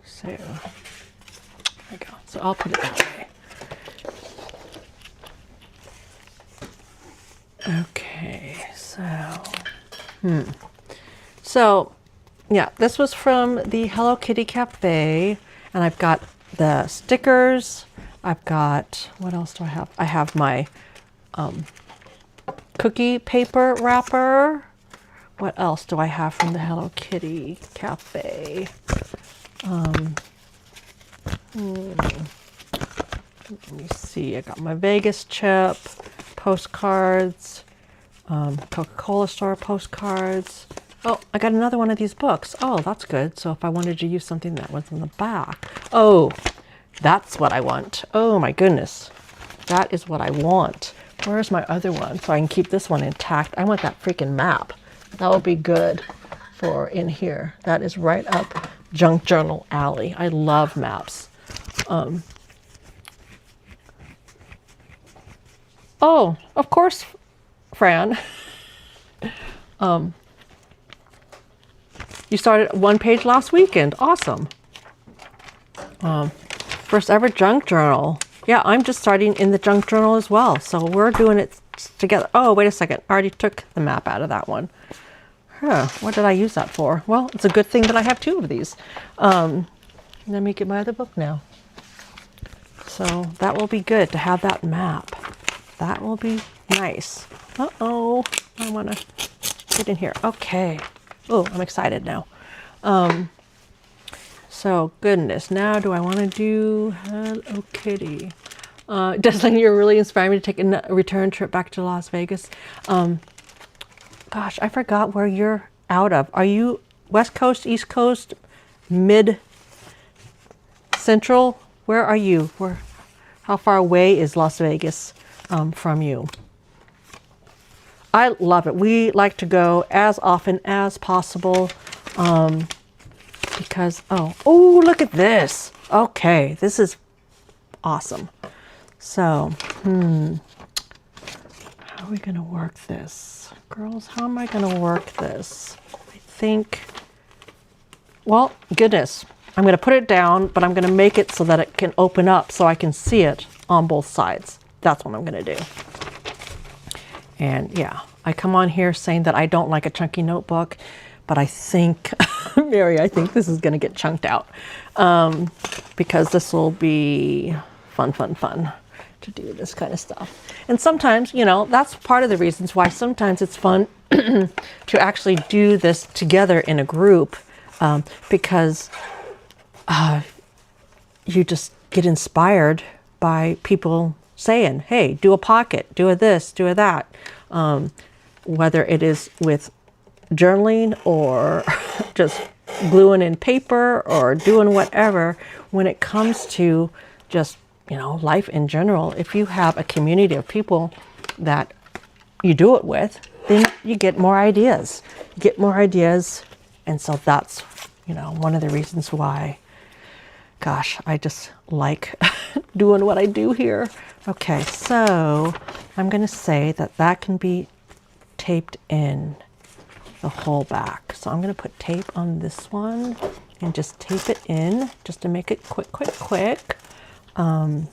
So, there we go. So I'll put it that way. Okay, so yeah, this was from the Hello Kitty Cafe, and I've got the stickers. I've got, what else do I have? I have my cookie paper wrapper. What else do I have from the Hello Kitty Cafe? Let me see. I got my Vegas chip, postcards, Coca-Cola store postcards. Oh, I got another one of these books. Oh, that's good. So if I wanted to use something that was in the back. Oh, that's what I want. Oh my goodness. That is what I want. Where's my other one? So I can keep this one intact. I want that freaking map. That would be good for in here. That is right up junk journal alley. I love maps. Oh, of course, Fran. You started one page last weekend. Awesome. First ever junk journal. Yeah, I'm just starting in the junk journal as well. So we're doing it together. Oh, wait a second. I already took the map out of that one. Huh, what did I use that for? Well, it's a good thing that I have two of these. Let me get my other book now. So that will be good to have that map. That will be nice. Uh-oh, I want to get in here. Okay. Oh, I'm excited now. So goodness, now do I want to do Hello Kitty? Destin, you're really inspiring me to take a return trip back to Las Vegas. Gosh, I forgot where you're out of. Are you West Coast, East Coast, Mid Central? Where are you? How far away is Las Vegas from you? I love it. We like to go as often as possible because, oh, look at this. Okay, this is awesome. So, how are we going to work this? Girls, how am I going to work this? I think, well, goodness, I'm going to put it down, but I'm going to make it so that it can open up so I can see it on both sides. That's what I'm going to do. And yeah, I come on here saying that I don't like a chunky notebook, but I think, Mary, I think this is going to get chunked out because this will be fun to do this kind of stuff. And sometimes, you know, that's part of the reasons why sometimes it's fun to actually do this together in a group because you just get inspired by people saying, hey, do a pocket, do a this, do a that. Whether it is with journaling or just gluing in paper or doing whatever, when it comes to just, you know, life in general, if you have a community of people that you do it with, then you get more ideas. You get more ideas. And so that's, you know, one of the reasons why, gosh, I just like doing what I do here. Okay, so I'm going to say that that can be taped in the whole back. So I'm going to put tape on this one and just tape it in just to make it quick. Oh,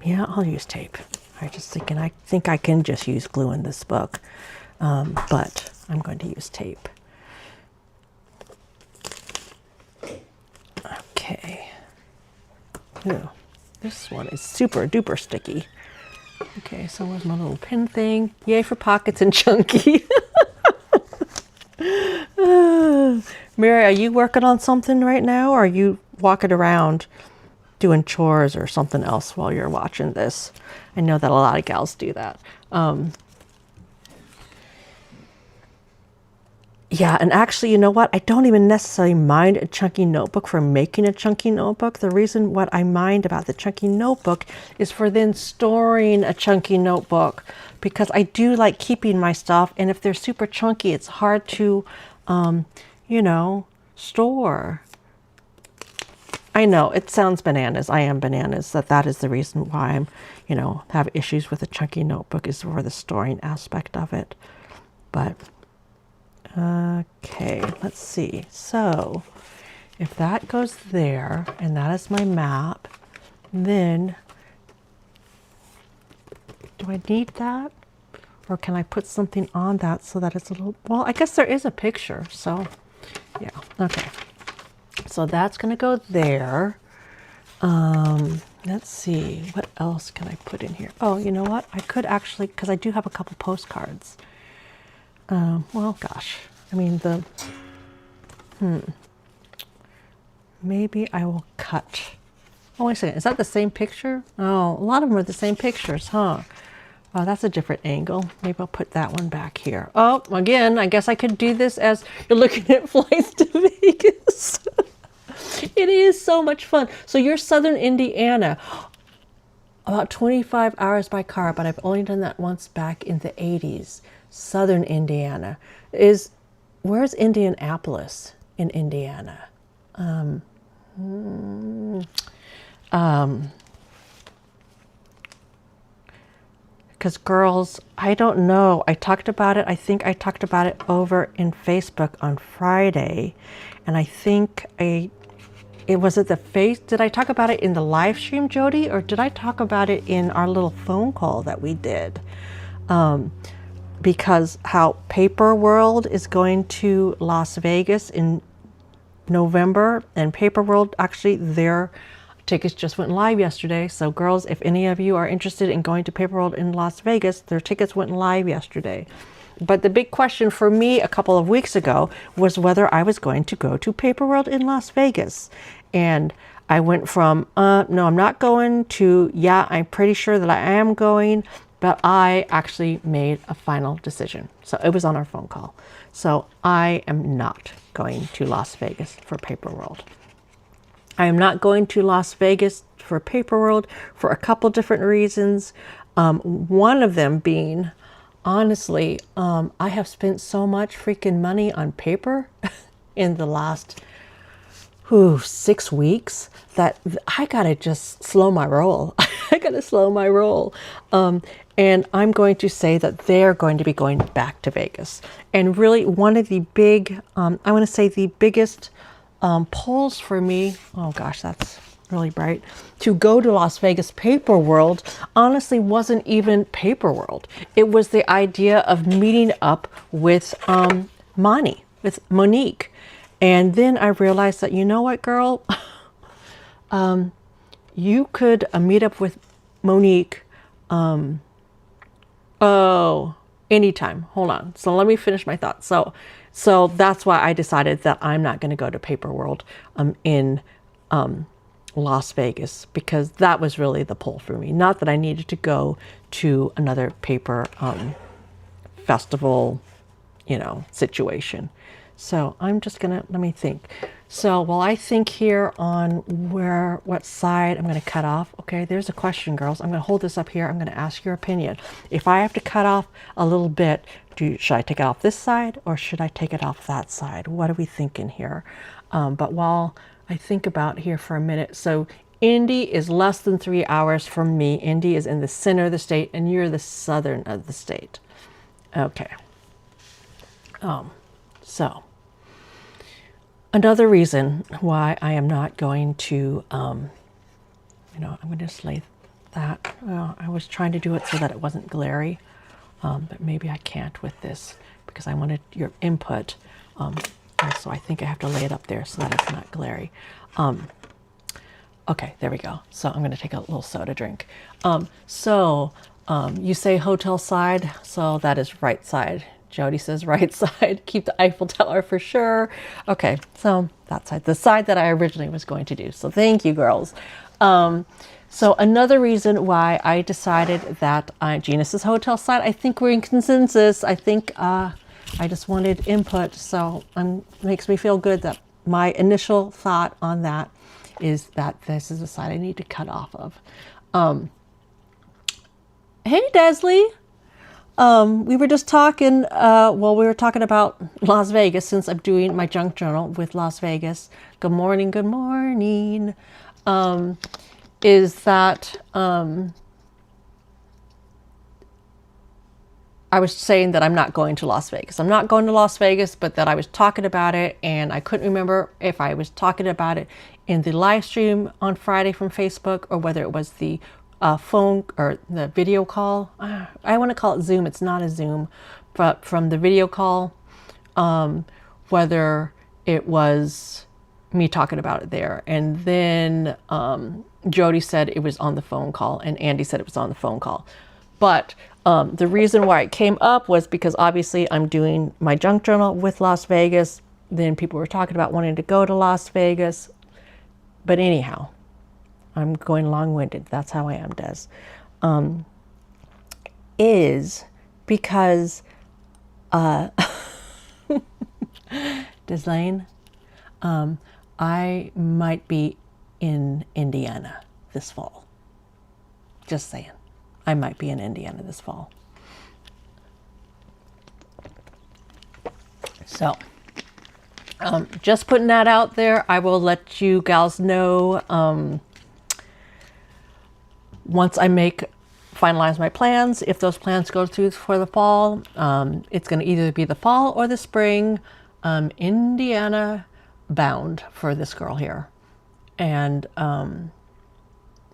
yeah, I'll use tape. I think I can just use glue in this book, but I'm going to use tape. Okay. Ooh, this one is super duper sticky. Okay, so where's my little pin thing? Yay for pockets and chunky. Mary, are you working on something right now, or are you walking around doing chores or something else while you're watching this? I know that a lot of gals do that. Yeah, and actually, you know what? I don't even necessarily mind a chunky notebook for making a chunky notebook. The reason what I mind about the chunky notebook is for then storing a chunky notebook, because I do like keeping my stuff. And if they're super chunky, it's hard to, you know, store. I know it sounds bananas. I am bananas. That is the reason why I'm, have issues with a chunky notebook, is for the storing aspect of it. But okay, let's see. So if that goes there, and that is my map, then do I need that? Or can I put something on that so that it's a little, well, I guess there is a picture. So yeah, okay. So that's going to go there. Let's see, what else can I put in here? Oh, you know what? I could actually, because I do have a couple postcards. Well, gosh, I mean, maybe I will cut. Oh, wait a second. Is that the same picture? Oh, a lot of them are the same pictures, huh? Oh, that's a different angle. Maybe I'll put that one back here. Oh, again, I guess I could do this as you're looking at flights to Vegas. It is so much fun. So you're Southern Indiana, about 25 hours by car, but I've only done that once back in the 80s. Southern Indiana. Where's Indianapolis in Indiana? Because girls, I don't know. I talked about it. I think I talked about it over in Facebook on Friday. And I think did I talk about it in the live stream, Jody? Or did I talk about it in our little phone call that we did? Because how Paper World is going to Las Vegas in November, and Paper World, actually, their tickets just went live yesterday. So girls, if any of you are interested in going to Paper World in Las Vegas, their tickets went live yesterday. But the big question for me a couple of weeks ago was whether I was going to go to Paper World in Las Vegas. And I went from, no, I'm not going, to, yeah, I'm pretty sure that I am going, but I actually made a final decision. So it was on our phone call. So I am not going to Las Vegas for Paper World. I am not going to Las Vegas for Paper World for a couple different reasons. One of them being, honestly, I have spent so much freaking money on paper in the last 6 weeks that I gotta just slow my roll. I gotta slow my roll. And I'm going to say that they're going to be going back to Vegas. And really one of the big, I want to say the biggest pulls for me, oh gosh, that's really bright, to go to Las Vegas Paper World honestly wasn't even Paper World. It was the idea of meeting up with with Monique. And then I realized that, you know what, girl, you could meet up with Monique, anytime. Hold on. So let me finish my thoughts. So that's why I decided that I'm not going to go to Paper World in Las Vegas, because that was really the pull for me. Not that I needed to go to another paper festival, situation. So I'm just gonna, let me think. So while I think here on what side I'm gonna cut off, okay, there's a question, girls. I'm gonna hold this up here. I'm gonna ask your opinion. If I have to cut off a little bit, should I take it off this side or should I take it off that side? What are we thinking here? But while I think about here for a minute, so Indy is less than 3 hours from me. Indy is in the center of the state and you're the southern of the state. Okay. So another reason why I am not going to, I'm going to just lay that. I was trying to do it so that it wasn't glary, but maybe I can't with this because I wanted your input. And so I think I have to lay it up there so that it's not glary. Okay, there we go. So I'm going to take a little soda drink. You say hotel side, so that is right side. Jody says right side, keep the Eiffel Tower for sure. Okay, so that side, the side that I originally was going to do. So thank you, girls. So another reason why I decided that Gina says hotel side, I think we're in consensus. I think I just wanted input. So it makes me feel good that my initial thought on that is that this is the side I need to cut off of. Hey, Desley. We were just talking, we were talking about Las Vegas since I'm doing my junk journal with Las Vegas. Good morning, good morning. Is that I was saying that I'm not going to Las Vegas. I'm not going to Las Vegas, but that I was talking about it, and I couldn't remember if I was talking about it in the live stream on Friday from Facebook or whether it was the phone or the video call. I want to call it Zoom. It's not a Zoom, but from the video call, whether it was me talking about it there. And then Jody said it was on the phone call, and Andy said it was on the phone call. But the reason why it came up was because obviously I'm doing my junk journal with Las Vegas. Then people were talking about wanting to go to Las Vegas. But anyhow, I'm going long-winded. That's how I am, Des. Is because, Deslane, I might be in Indiana this fall. Just saying. I might be in Indiana this fall. So, just putting that out there. I will let you gals know once I finalize my plans. If those plans go through for the fall, it's going to either be the fall or the spring. Indiana bound for this girl here. And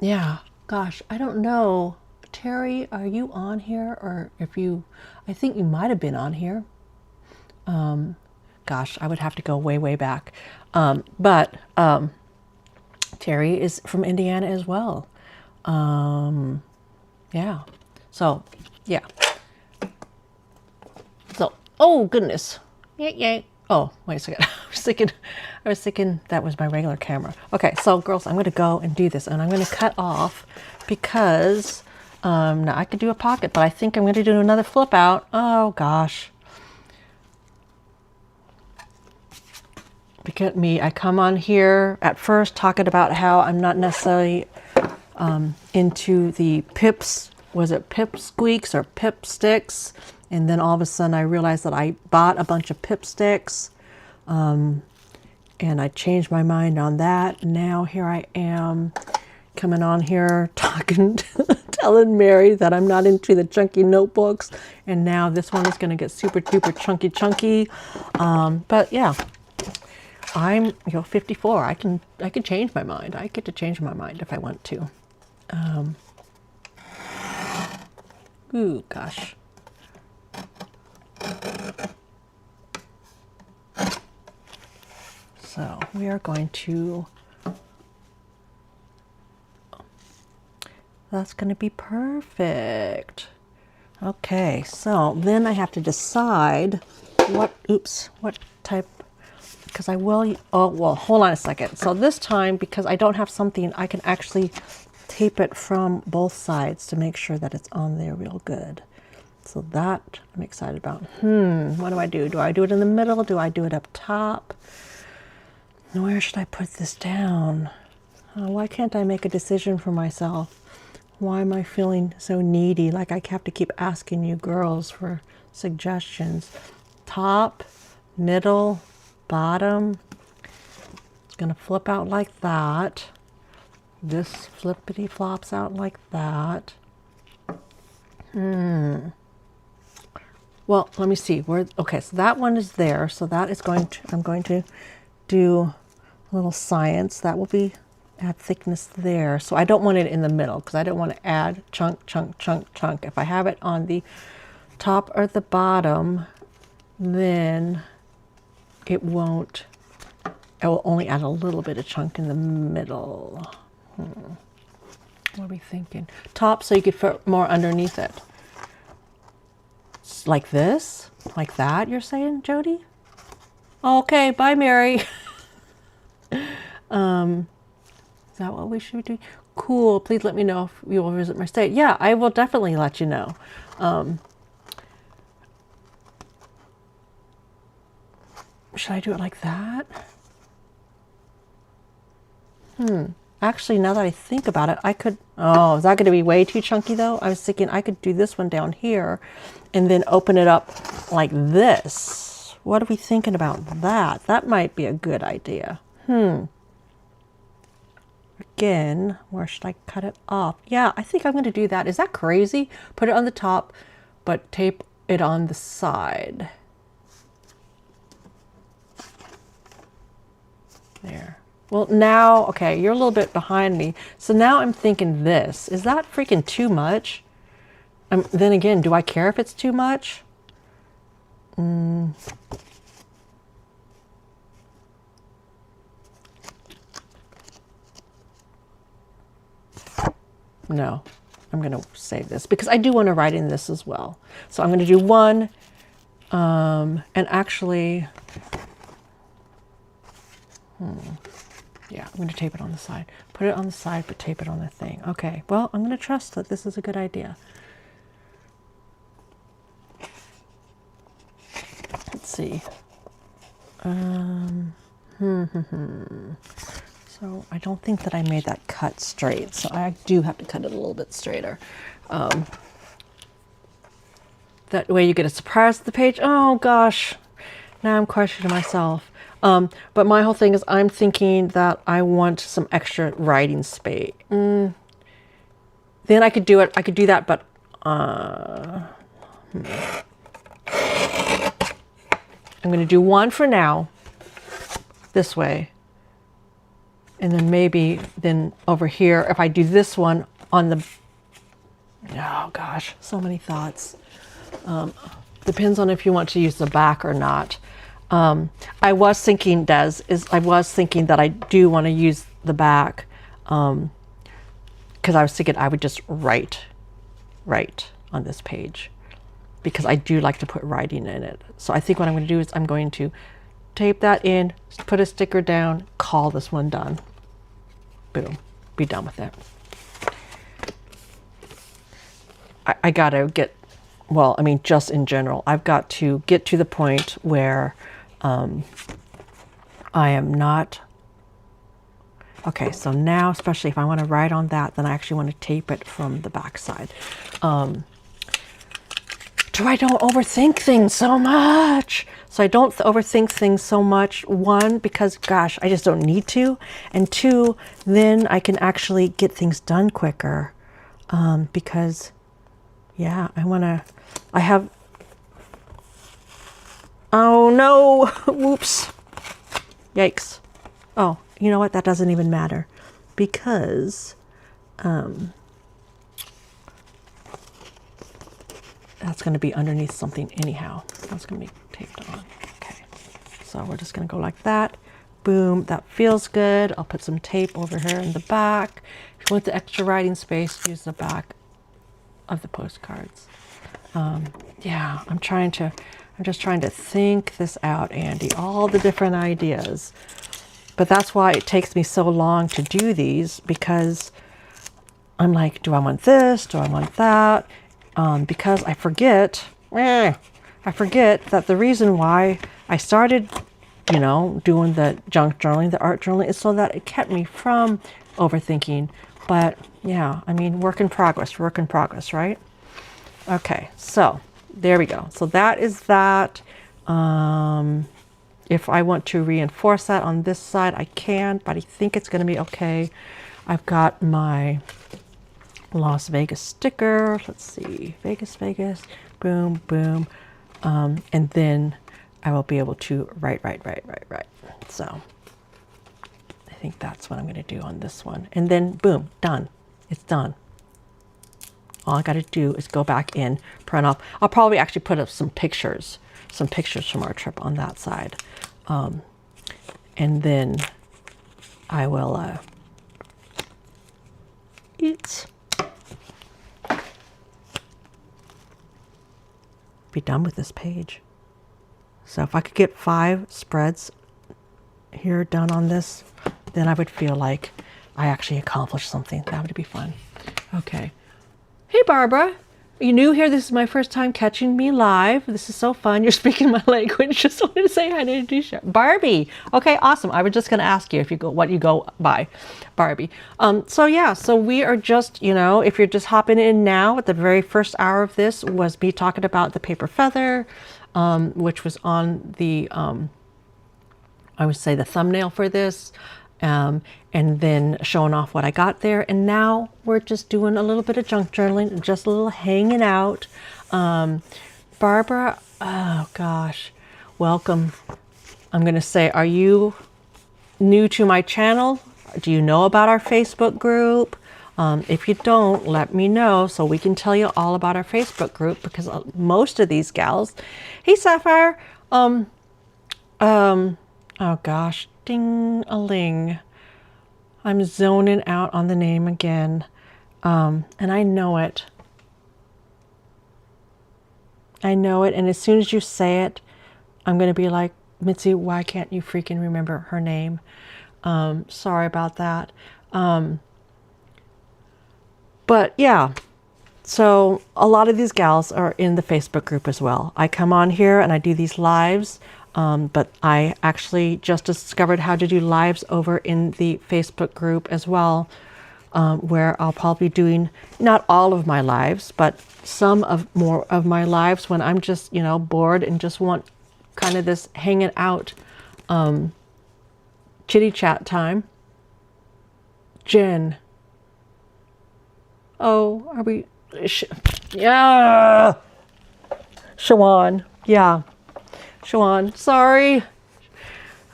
yeah, gosh, I don't know. Terry, are you on here? Or I think you might have been on here. Gosh, I would have to go way, way back. But Terry is from Indiana as well. Yeah. So, yeah. So, oh goodness. Yay. Oh, wait a second. I was thinking that was my regular camera. Okay, so girls, I'm going to go and do this, and I'm going to cut off because now I could do a pocket, but I think I'm going to do another flip out. Oh gosh. Look at me. I come on here at first talking about how I'm not necessarily into the pips. Was it pip squeaks or pip sticks? And then all of a sudden I realized that I bought a bunch of pip sticks. And I changed my mind on that. Now here I am coming on here talking, telling Mary that I'm not into the chunky notebooks. And now this one is going to get super duper chunky. But yeah, I'm 54. I can change my mind. I get to change my mind if I want to. Ooh, gosh. So we are going to, that's going to be perfect. Okay, so then I have to decide what type, because I will, oh, well, hold on a second. So this time, because I don't have something, I can actually tape it from both sides to make sure that it's on there real good. So that I'm excited about. What do I do? Do I do it in the middle? Do I do it up top? Where should I put this down? Why can't I make a decision for myself? Why am I feeling so needy? Like I have to keep asking you girls for suggestions. Top, middle, bottom. It's going to flip out like that. This flippity flops out like that. Well, let me see. Okay, so that one is there. So that is going to, I'm going to do a little science. That will be add thickness there. So I don't want it in the middle because I don't want to add chunk. If I have it on the top or the bottom, then it will only add a little bit of chunk in the middle. What are we thinking? Top so you could fit more underneath it. Like this? Like that, you're saying, Jody? Okay, bye, Mary. Is that what we should be doing? Cool. Please let me know if you will visit my state. Yeah, I will definitely let you know. Should I do it like that? Actually, now that I think about it, I could, oh, is that going to be way too chunky though? I was thinking I could do this one down here and then open it up like this. What are we thinking about that? That might be a good idea. Again, where should I cut it off? Yeah, I think I'm going to do that. Is that crazy? Put it on the top, but tape it on the side. There. Well, now, okay, you're a little bit behind me. So now I'm thinking this. Is that freaking too much? Then again, do I care if it's too much? No, I'm going to save this because I do want to write in this as well. So I'm going to do one, and actually, yeah, I'm going to tape it on the side. Put it on the side, but tape it on the thing. Okay, well, I'm going to trust that this is a good idea. Let's see. So I don't think that I made that cut straight, so I do have to cut it a little bit straighter. That way you get a surprise at the page. Oh gosh, now I'm questioning myself. But my whole thing is I'm thinking that I want some extra writing space. Then I could do it. I could do that, but I'm going to do one for now, this way. And then maybe then over here, if I do this one on the, oh gosh, so many thoughts. Depends on if you want to use the back or not. I was thinking, I was thinking that I do want to use the back, because I was thinking I would just write on this page, because I do like to put writing in it. So I think what I'm going to do is I'm going to tape that in, put a sticker down, call this one done. Boom, be done with it. I gotta get, well, I mean, just in general, I've got to get to the point where I am not, okay, so now, especially if I want to write on that, then I actually want to tape it from the back side. I don't overthink things so much. So I don't overthink things so much. One, because gosh, I just don't need to. And two, then I can actually get things done quicker. Because yeah, I have, oh no, whoops, yikes. Oh, you know what? That doesn't even matter because, that's going to be underneath something anyhow. That's going to be taped on. Okay, so we're just going to go like that. Boom, that feels good. I'll put some tape over here in the back. If you want the extra writing space, use the back of the postcards. Yeah, I'm just trying to think this out, Andy, all the different ideas. But that's why it takes me so long to do these, because I'm like, do I want this? Do I want that? Because I forget that the reason why I started, you know, doing the junk journaling, the art journaling, is so that it kept me from overthinking. But yeah, I mean, work in progress, right? Okay, so there we go. So that is that. If I want to reinforce that on this side, I can, but I think it's going to be okay. I've got my Las Vegas sticker. Let's see, Vegas, boom, boom. And then I will be able to write. So I think that's what I'm going to do on this one. And then boom, done. It's done. All I got to do is go back in, print off. I'll probably actually put up some pictures from our trip on that side. And then I will be done with this page. So if I could get 5 spreads here done on this, then I would feel like I actually accomplished something. That would be fun. Okay. Hey, Barbara. you new here, this is my first time catching me live. This is so fun. You're speaking my language. Just wanted to say hi to Adisha. Barbie. Okay, awesome. I was just going to ask you if you go, what you go by, Barbie. So yeah, so we are just, you know, if you're just hopping in now, at the very first hour of this was me talking about the paper feather, which was on the, I would say the thumbnail for this. And then showing off what I got there. And now we're just doing a little bit of junk journaling, just a little hanging out. Barbara, oh gosh, welcome. I'm going to say, are you new to my channel? Do you know about our Facebook group? If you don't, let me know so we can tell you all about our Facebook group, because most of these gals, hey Sapphire, oh gosh, ding-a-ling. I'm zoning out on the name again. And I know it. I know it. And as soon as you say it, I'm going to be like, Mitzi, why can't you freaking remember her name? Sorry about that. But yeah, so a lot of these gals are in the Facebook group as well. I come on here and I do these lives. But I actually just discovered how to do lives over in the Facebook group as well, where I'll probably be doing not all of my lives, but some of more of my lives when I'm just, you know, bored and just want kind of this hanging out, chitty chat time. Jen. Oh, are we? Yeah. Shawan. Yeah. Shawan, sorry.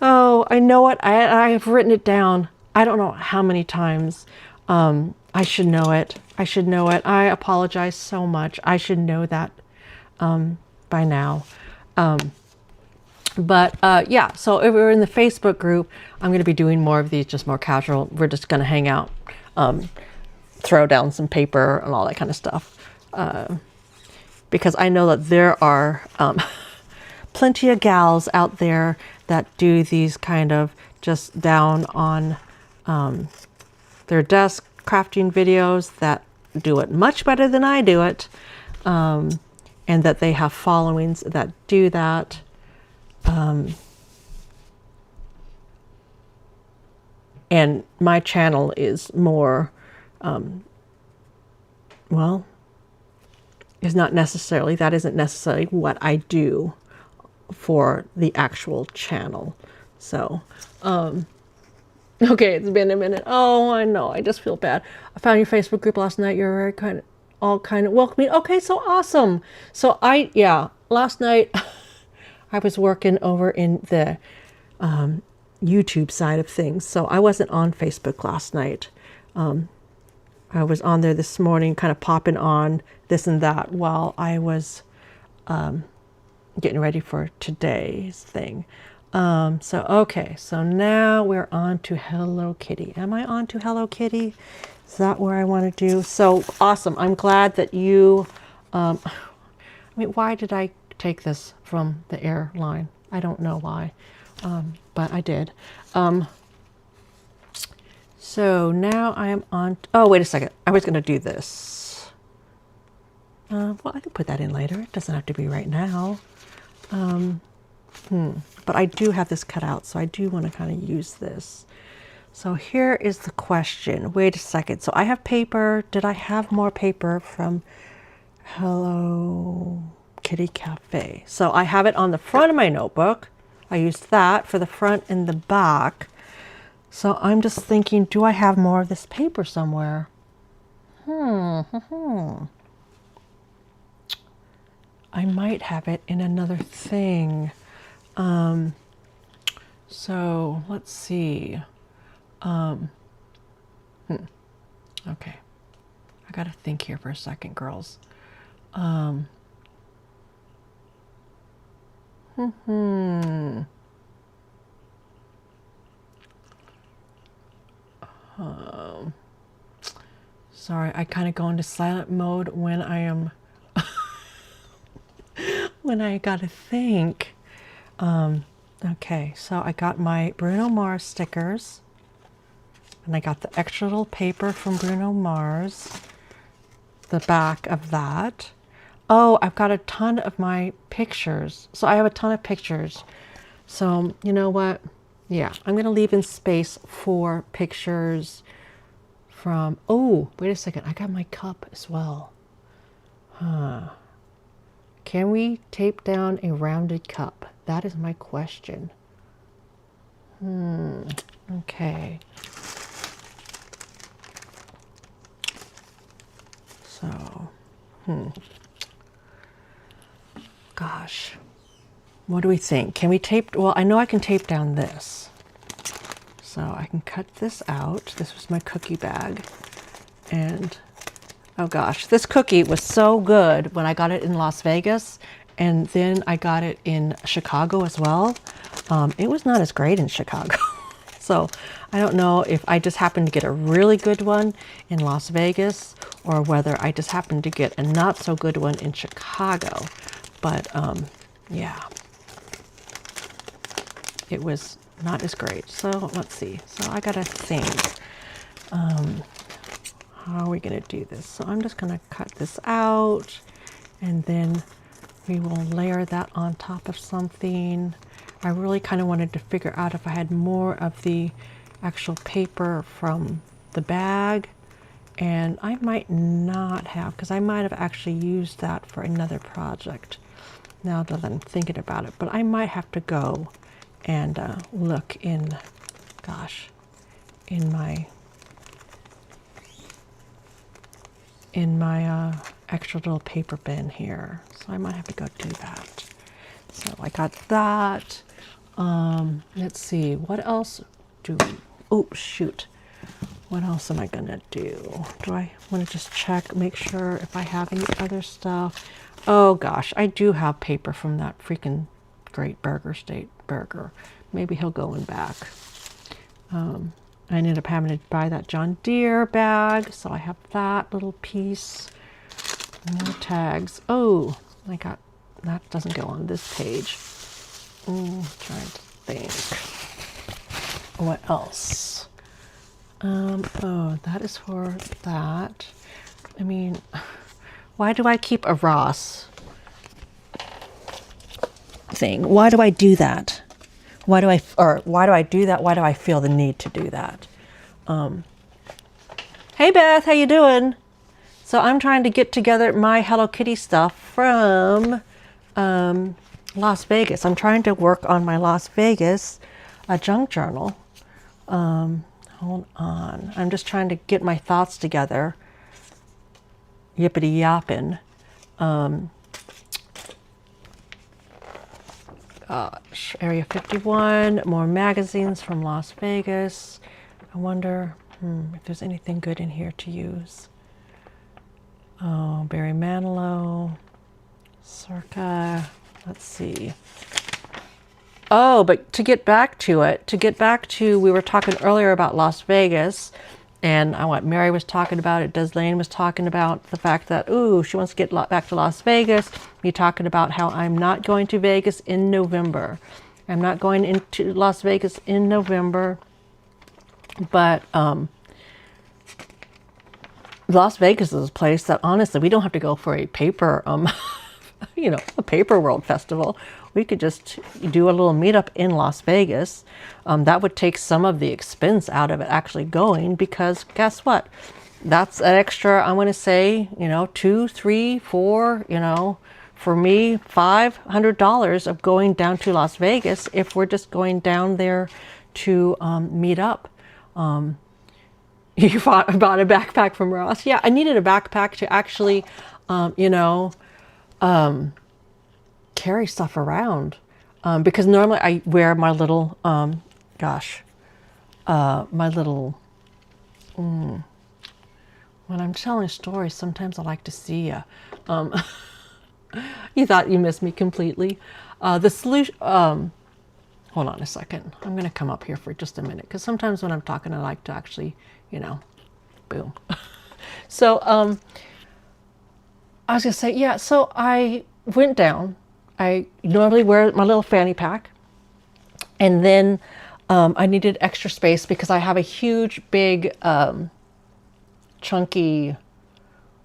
Oh, I know it. I've written it down. I don't know how many times. I should know it. I should know it. I apologize so much. I should know that by now. Yeah, so if we're in the Facebook group, I'm going to be doing more of these, just more casual. We're just going to hang out, throw down some paper and all that kind of stuff. Because I know that there are plenty of gals out there that do these kind of just down on their desk crafting videos that do it much better than I do it, and that they have followings that do that. And my channel is more, well, is not necessarily, that isn't necessarily what I do for the actual channel. So, okay, it's been a minute. Oh, I know. I just feel bad. I found your Facebook group last night. You're very kind of welcoming. Okay, so awesome. So last night I was working over in the YouTube side of things. So I wasn't on Facebook last night. I was on there this morning, kind of popping on this and that while I was getting ready for today's thing. Okay, so now we're on to Hello Kitty. Am I on to Hello Kitty? Is that where I want to do? So awesome. I'm glad that you, I mean, why did I take this from the airline? I don't know why, but I did. So now I am on, oh, wait a second. I was going to do this. Well, I can put that in later. It doesn't have to be right now. But I do have this cut out, so I do want to kind of use this. So here is the question. Wait a second. So I have paper. Did I have more paper from Hello Kitty Cafe? So I have it on the front of my notebook. I used that for the front and the back. So I'm just thinking, do I have more of this paper somewhere? I might have it in another thing. So let's see. Okay. I gotta think here for a second, girls. Sorry, I kind of go into silent mode when I am when I gotta think. Okay, so I got my Bruno Mars stickers, and I got the extra little paper from Bruno Mars. the back of that. Oh, I've got a ton of my pictures. So I have a ton of pictures. So you know what? Yeah, I'm going to leave in space for pictures from, oh, wait a second. I got my cup as well. Huh. Can we tape down a rounded cup? That is my question. Okay. So, gosh, what do we think? Can we tape? Well, I know I can tape down this. So I can cut this out. This was my cookie bag. And oh gosh, this cookie was so good when I got it in Las Vegas. And then I got it in Chicago as well. It was not as great in Chicago. So I don't know if I just happened to get a really good one in Las Vegas or whether I just happened to get a not so good one in Chicago. But yeah, it was not as great. So let's see. So I gotta think, how are we gonna do this? So I'm just gonna cut this out and then we will layer that on top of something. I really kind of wanted to figure out if I had more of the actual paper from the bag, and I might not have, because I might have actually used that for another project now that I'm thinking about it. But I might have to go and look in, gosh, in my extra little paper bin here. So I might have to go do that. So I got that. Let's see, what else do we, oh shoot, what else am I gonna do? Do I want to just check, make sure if I have any other stuff? Oh gosh, I do have paper from that freaking Great Burger State Burger. Maybe he'll go in back. I ended up having to buy that John Deere bag, so I have that little piece. No tags. Oh, I got, that doesn't go on this page. Trying to think. What else? Oh, that is for that. I mean, why do I keep a Ross thing? Why do I do that? Why do I do that? Why do I feel the need to do that? Hey Beth, how you doing? So I'm trying to get together my Hello Kitty stuff from Las Vegas. I'm trying to work on my Las Vegas junk journal. Hold on. I'm just trying to get my thoughts together. Yippity yapping. Gosh, Area 51, more magazines from Las Vegas. I wonder if there's anything good in here to use. Oh, Barry Manilow, Circa, let's see. Oh, but to get back to it, we were talking earlier about Las Vegas, and what Mary was talking about it, Deslane was talking about the fact that, ooh, she wants to get back to Las Vegas. Me talking about how I'm not going to Vegas in November. I'm not going into Las Vegas in November, but Las Vegas is a place that honestly we don't have to go for a paper, a paper world festival. We could just do a little meetup in Las Vegas. That would take some of the expense out of it actually going, because guess what? That's an extra, I'm going to say, $200, $300, $400, for me, $500 of going down to Las Vegas if we're just going down there to meet up. You bought a backpack from Ross. Yeah, I needed a backpack to actually, carry stuff around. Because normally I wear my little, when I'm telling stories, sometimes I like to see you. You thought you missed me completely. The solution, hold on a second. I'm going to come up here for just a minute, because sometimes when I'm talking, I like to actually, boom. So, I was going to say, yeah, so I went down. I normally wear my little fanny pack, and then I needed extra space because I have a huge, big, chunky,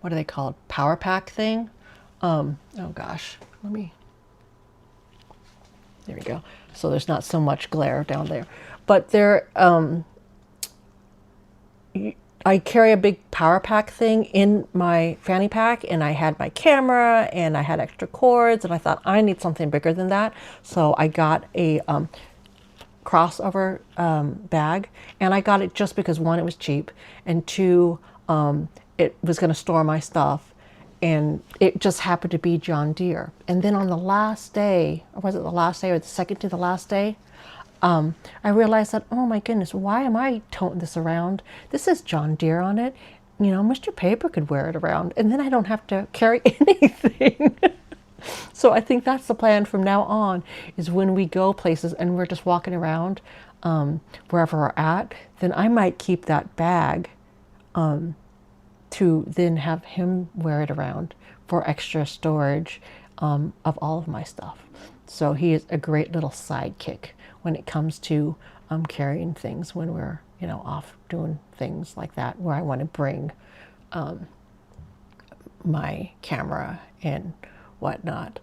what are they called? Power pack thing. Oh gosh, there we go. So there's not so much glare down there, but there, I carry a big power pack thing in my fanny pack, and I had my camera and I had extra cords, and I thought I need something bigger than that. So I got a crossover bag, and I got it just because one, it was cheap, and two, it was going to store my stuff, and it just happened to be John Deere. And then on the last day, or was it the last day or the second to the last day, I realized that, oh my goodness, why am I toting this around? This is John Deere on it. You know, Mr. Paper could wear it around, and then I don't have to carry anything. So I think that's the plan from now on, is when we go places and we're just walking around wherever we're at, then I might keep that bag to then have him wear it around for extra storage of all of my stuff. So he is a great little sidekick when it comes to carrying things when we're, you know, off doing things like that, where I want to bring my camera and whatnot.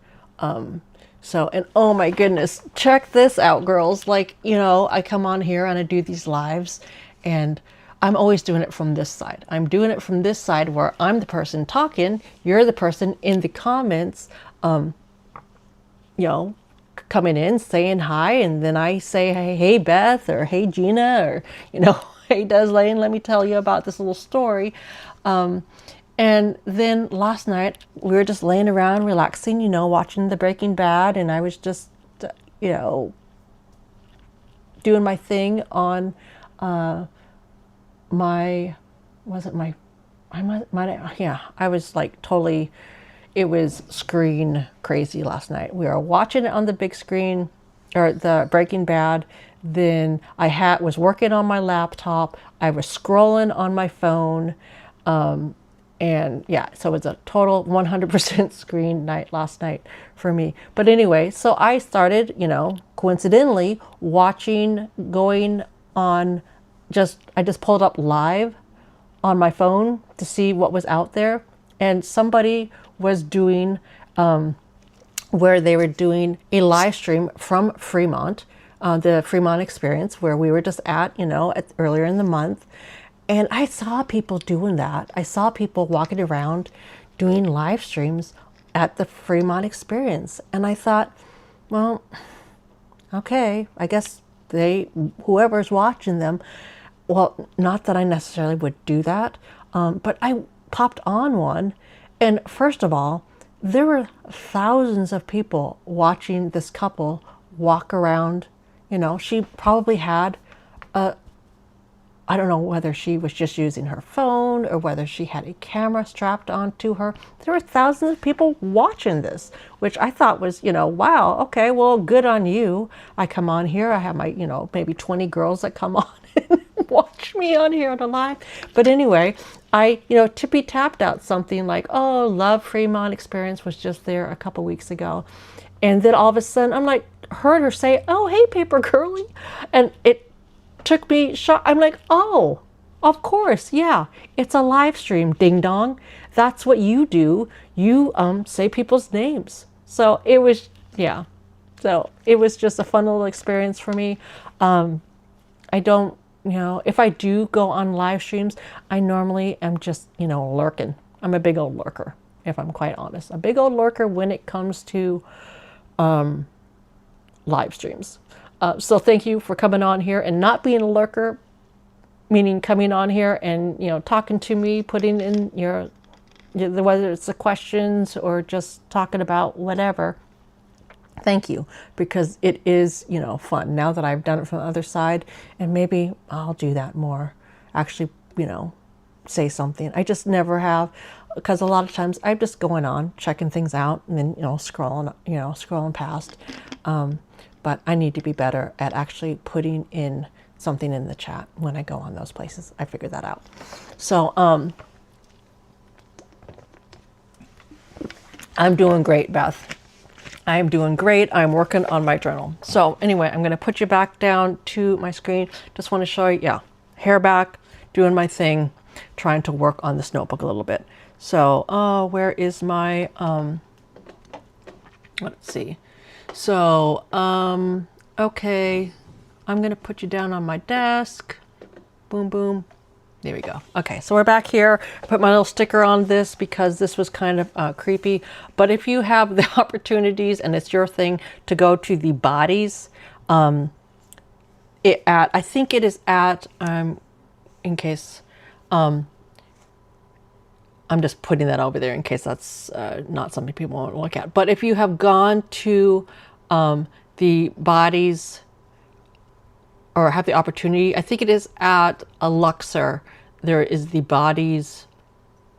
So, and oh my goodness, check this out, girls. Like, you know, I come on here and I do these lives, and I'm always doing it from this side. I'm doing it from this side where I'm the person talking, you're the person in the comments, you know, coming in, saying hi, and then I say, hey Beth, or hey Gina, or, you know, hey Deslane, let me tell you about this little story. And then last night we were just laying around relaxing, you know, watching the Breaking Bad, and I was just, you know, doing my thing on I was like totally, it was screen crazy last night. We were watching it on the big screen, or the Breaking Bad. Then I was working on my laptop. I was scrolling on my phone. And yeah, so it was a total 100% screen night last night for me. But anyway, so I started, you know, coincidentally going on, I just pulled up live on my phone to see what was out there. And somebody was doing, where they were doing a live stream from Fremont, the Fremont experience, where we were just at, you know, earlier in the month. And I saw people doing that. I saw people walking around doing live streams at the Fremont experience. And I thought, well, okay, I guess whoever's watching them, well, not that I necessarily would do that, but I popped on one. And first of all, there were thousands of people watching this couple walk around. You know, she probably had I don't know whether she was just using her phone or whether she had a camera strapped onto her. There were thousands of people watching this, which I thought was, you know, wow, okay, well, good on you. I come on here, I have my, you know, maybe 20 girls that come on and watch me on here on a live. But anyway, I, you know, tippy tapped out something like, oh, Love Fremont Experience was just there a couple weeks ago. And then all of a sudden, I'm like, heard her say, oh, hey, Paper Girlie. And it took me shock. I'm like, oh, of course, yeah, it's a live stream, ding dong. That's what you do. You say people's names. So it was, yeah. So it was just a fun little experience for me. I don't, you know, if I do go on live streams, I normally am just, you know, lurking. I'm a big old lurker, if I'm quite honest. A big old lurker when it comes to live streams. So thank you for coming on here and not being a lurker, meaning coming on here and, you know, talking to me, putting in whether it's the questions or just talking about whatever. Thank you, because it is, you know, fun now that I've done it from the other side, and maybe I'll do that more. Actually, you know, say something. I just never have, because a lot of times I'm just going on, checking things out, and then, you know, scrolling past. But I need to be better at actually putting in something in the chat when I go on those places. I figured that out. So I'm doing great, Beth. I'm doing great. I'm working on my journal. So anyway, I'm going to put you back down to my screen. Just want to show you, yeah, hair back, doing my thing, trying to work on this notebook a little bit. So, where is my, let's see. So, okay, I'm going to put you down on my desk. Boom, boom. There we go. Okay, so we're back here. I put my little sticker on this because this was kind of creepy. But if you have the opportunities and it's your thing to go to the bodies, I think it is at, in case, I'm just putting that over there in case that's not something people want to look at. But if you have gone to the bodies or have the opportunity, I think it is at a Luxor. There is the bodies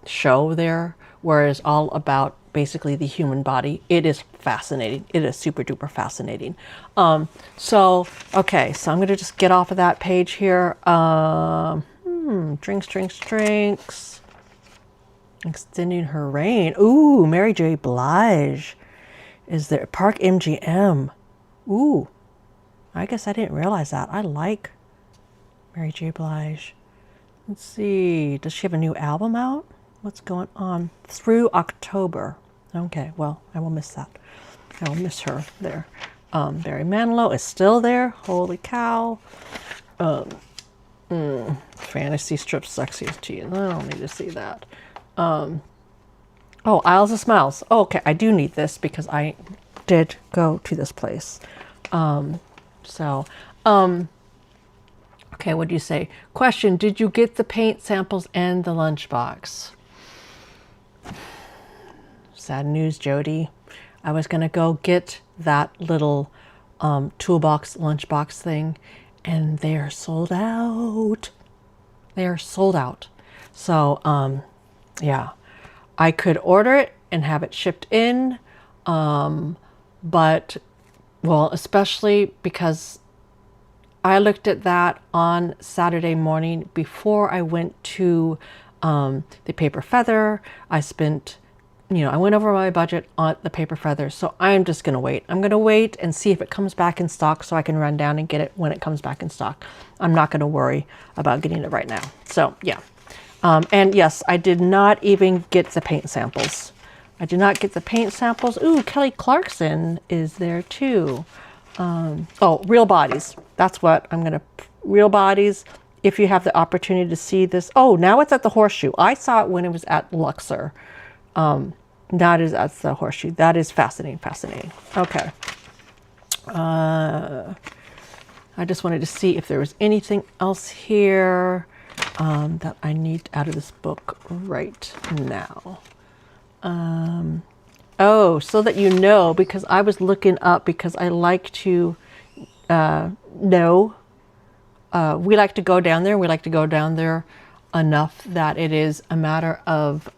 show there, where it's all about basically the human body. It is fascinating. It is super duper fascinating. So, okay, so I'm going to just get off of that page here. Drinks. Extending her reign. Ooh, Mary J. Blige is there. Park MGM. Ooh, I guess I didn't realize that. I like Mary J. Blige. Let's see. Does she have a new album out? What's going on? Through October. Okay, well, I will miss that. I will miss her there. Barry Manilow is still there. Holy cow. Fantasy strip sexy as tea. I don't need to see that. Oh, Isles of Smiles. Oh, okay, I do need this because I did go to this place. Okay, what do you say? Question, did you get the paint samples and the lunchbox? Sad news, Jody. I was going to go get that little toolbox, lunchbox thing, and they are sold out. They are sold out. So, yeah, I could order it and have it shipped in, but, well, especially because I looked at that on Saturday morning before I went to the Paper Feather. I spent, I went over my budget on the Paper Feather, so I'm just going to wait. I'm going to wait and see if it comes back in stock so I can run down and get it when it comes back in stock. I'm not going to worry about getting it right now. So, yeah. And yes, I did not even get the paint samples. I did not get the paint samples. Ooh, Kelly Clarkson is there too. Oh, Real Bodies. That's what I'm going to... Real Bodies, if you have the opportunity to see this. Oh, now it's at the Horseshoe. I saw it when it was at Luxor. That is at the Horseshoe. That is fascinating. Okay. I just wanted to see if there was anything else here that I need out of this book right now. Oh, so that you know, because I was looking up, because I like to know. We like to go down there. We like to go down there enough that it is a matter of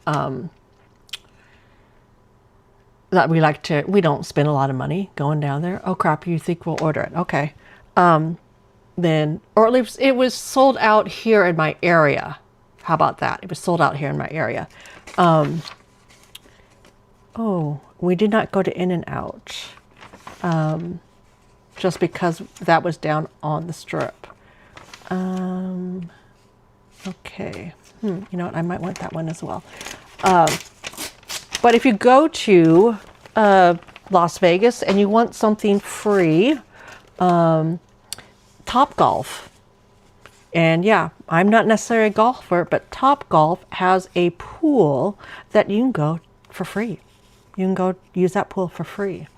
that we don't spend a lot of money going down there. Oh crap, you think we'll order it? Okay. Then, or at least it was sold out here in my area. How about that? It was sold out here in my area. Oh, we did not go to In-N-Out, just because that was down on the strip. Okay. You know what? I might want that one as well. But if you go to Las Vegas and you want something free, Topgolf. And yeah, I'm not necessarily a golfer, but Topgolf has a pool that you can go for free. You can go use that pool for free.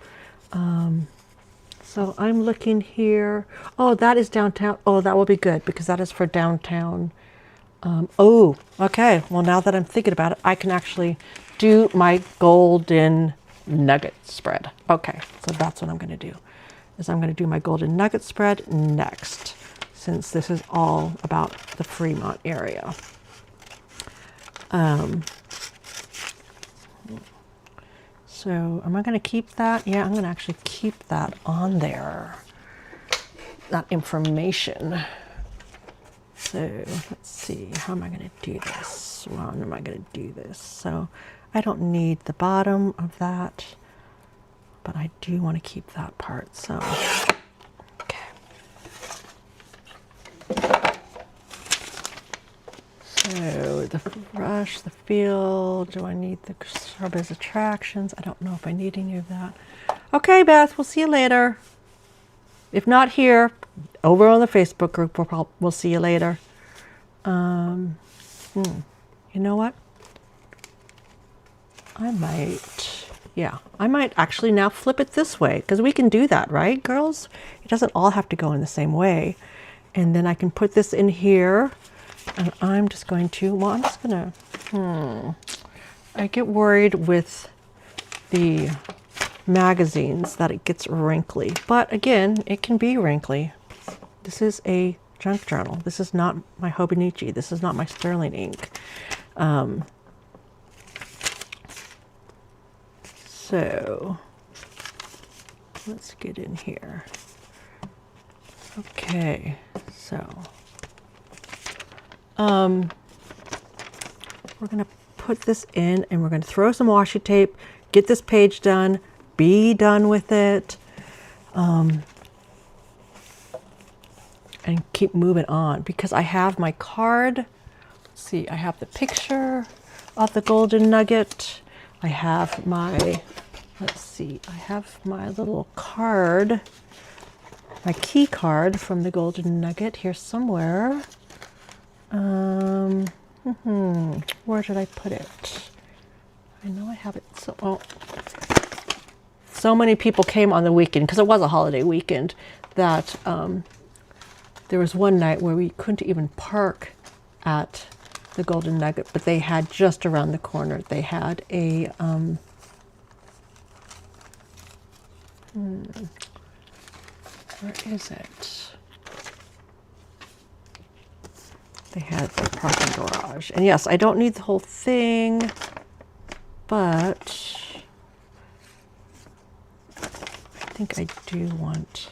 So I'm looking here. Oh, that is downtown. Oh, that will be good because that is for downtown. Oh, okay. Well, now that I'm thinking about it, I can actually do my golden nugget spread. Okay, so that's what I'm going to do. Is I'm going to do my golden nugget spread next, since this is all about the Fremont area. So am I going to keep that? Yeah, I'm going to actually keep that on there, that information. So let's see, how am I going to do this? Well, how am I going to do this? So I don't need the bottom of that, but I do want to keep that part. So, okay. So the brush, the feel. Do I need the Strawberries Attractions? I don't know if I need any of that. Okay, Beth, we'll see you later. If not here, over on the Facebook group, we'll see you later. You know what? I might actually now flip it this way, because we can do that, right, girls? It doesn't all have to go in the same way. And then I can put this in here, and I'm just going to, I get worried with the magazines that it gets wrinkly. But again, it can be wrinkly. This is a junk journal. This is not my Hobonichi. This is not my Sterling ink. So let's get in here. Okay, so we're going to put this in, and we're going to throw some washi tape, get this page done, be done with it, and keep moving on, because I have my card. Let's see, I have the picture of the golden nugget. I have my, let's see, I have my little card, my key card from the golden nugget here somewhere. Where did I put it? I know I have it. So many people came on the weekend, because it was a holiday weekend, that there was one night where we couldn't even park at the golden nugget, but they had just around the corner, they had a where is it? They had the parking garage. And yes, I don't need the whole thing, but I think I do want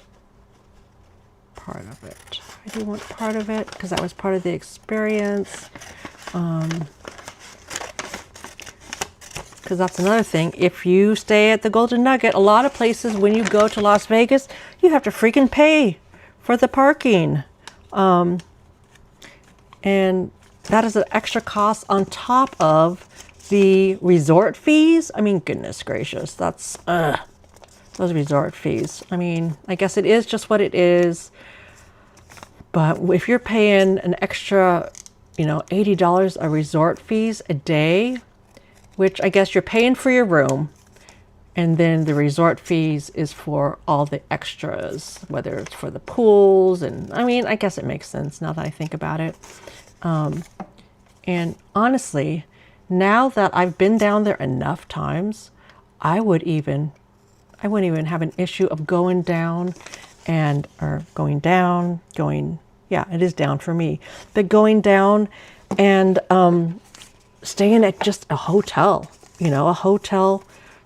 part of it. I do want part of it, because that was part of the experience. Because that's another thing. If you stay at the Golden Nugget, a lot of places when you go to Las Vegas, you have to freaking pay for the parking. And that is an extra cost on top of the resort fees. I mean, goodness gracious, that's those resort fees. I mean, I guess it is just what it is. But if you're paying an extra, $80 a resort fees a day, which I guess you're paying for your room, and then the resort fees is for all the extras, whether it's for the pools, and I mean, I guess it makes sense now that I think about it. And honestly, now that I've been down there enough times, I wouldn't even have an issue of going down, yeah, it is down for me, but going down and staying at just a hotel, a hotel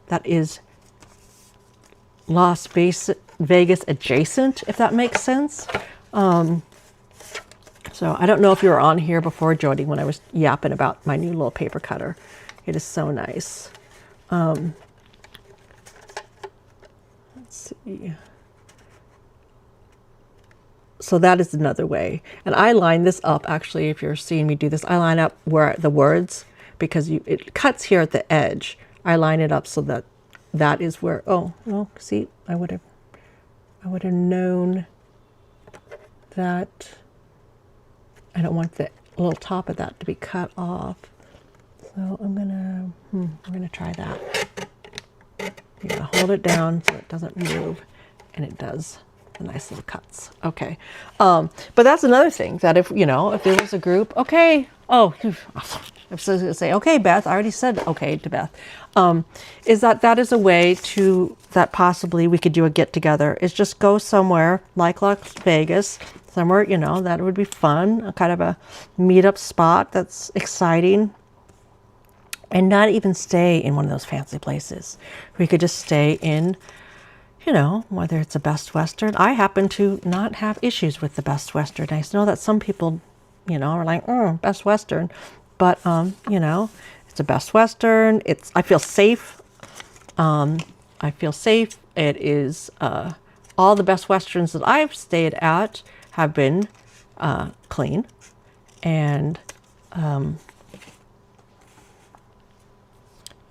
that is Las Vegas adjacent, if that makes sense. So I don't know if you were on here before, Jody, when I was yapping about my new little paper cutter. It is so nice. Let's see. So that is another way. And I line this up, actually, if you're seeing me do this, I line up where the words, because it cuts here at the edge. I line it up so that that is where, oh, well, see, I would have known that I don't want the little top of that to be cut off. So we're gonna try that. You're gonna hold it down so it doesn't move, and it does. Nice little cuts. Okay. But that's another thing, that if there was a group, okay. Oh, I'm supposed to say, okay, Beth, I already said okay to Beth. Is that is a way that possibly we could do a get together, is just go somewhere like Las Vegas, somewhere, that would be fun, a kind of a meetup spot that's exciting, and not even stay in one of those fancy places. We could just stay in, whether it's a Best Western. I happen to not have issues with the Best Western. I know that some people, are like, Best Western. But, it's a Best Western. I feel safe. It is, all the Best Westerns that I've stayed at have been clean. And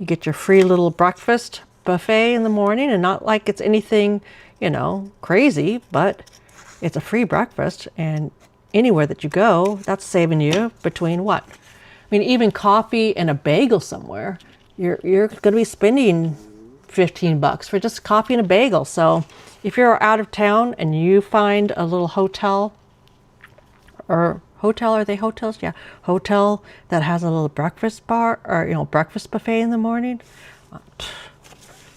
You get your free little breakfast buffet in the morning, and not like it's anything, crazy, but it's a free breakfast, and anywhere that you go, that's saving you between what? I mean, even coffee and a bagel somewhere, you're going to be spending $15 for just coffee and a bagel. So if you're out of town and you find a little hotel, are they hotels? Yeah, hotel that has a little breakfast bar or breakfast buffet in the morning.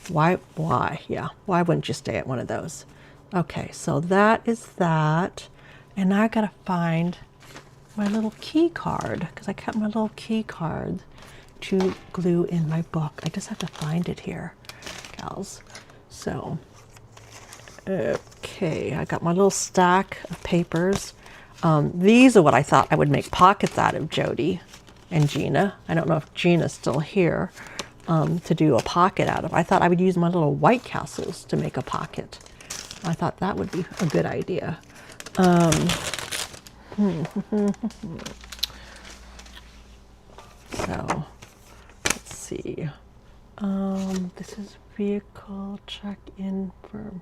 Why? Yeah, why wouldn't you stay at one of those? Okay, so that is that, and now I gotta find my little key card because I kept my little key card to glue in my book. I just have to find it here, gals. So, okay, I got my little stack of papers. These are what I thought I would make pockets out of, Jody and Gina. I don't know if Gina's still here to do a pocket out of. I thought I would use my little White Castles to make a pocket. I thought that would be a good idea. So, let's see. This is vehicle check-in for,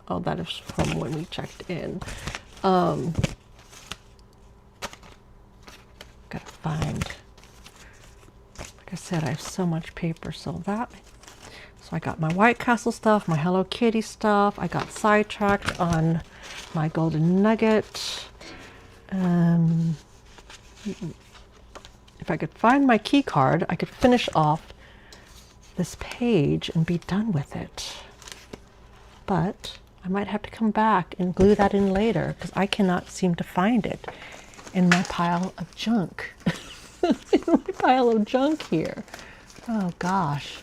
oh, that is from when we checked in. Gotta find, like I said, I have so much paper, so I got my White Castle stuff, my Hello Kitty stuff. I got sidetracked on my golden nugget. If I could find my key card, I could finish off this page and be done with it. But I might have to come back and glue that in later because I cannot seem to find it in my pile of junk. In my pile of junk here. Oh gosh.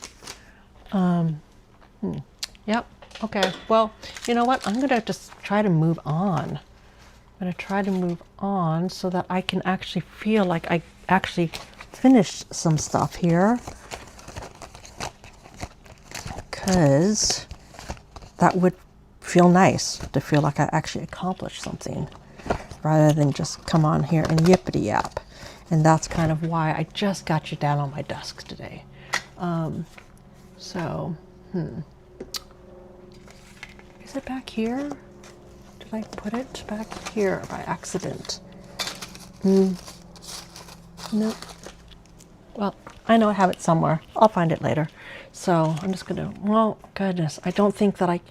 Yep. Okay. Well, you know what? I'm going to just try to move on. I'm going to try to move on so that I can actually feel like I actually finished some stuff here. Because that would feel nice to feel like I actually accomplished something rather than just come on here and yippity yap. And that's kind of why I just got you down on my desk today. Is it back here? Did I put it back here by accident? Nope. Well, I know I have it somewhere. I'll find it later. So I'm just gonna, well, goodness, I don't think that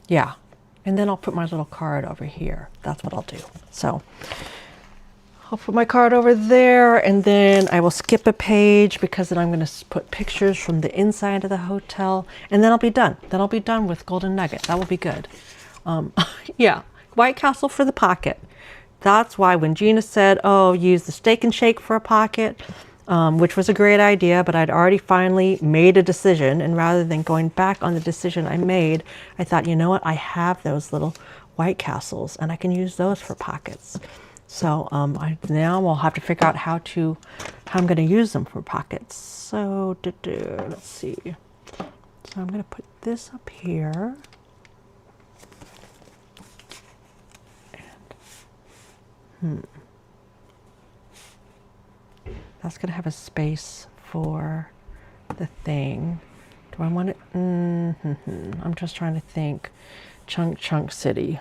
yeah. And then I'll put my little card over here. That's what I'll do. So I'll put my card over there, and then I will skip a page because then I'm going to put pictures from the inside of the hotel, and then I'll be done. Then I'll be done with Golden Nugget. That will be good. Yeah, White Castle for the pocket. That's why when Gina said, oh, use the Steak and Shake for a pocket, which was a great idea, but I'd already finally made a decision, and rather than going back on the decision I made, I thought, you know what, I have those little White Castles, and I can use those for pockets. So now we'll have to figure out how I'm going to use them for pockets. So let's see. So I'm going to put this up here. And, that's going to have a space for the thing. Do I want it? I'm just trying to think. Chunk City.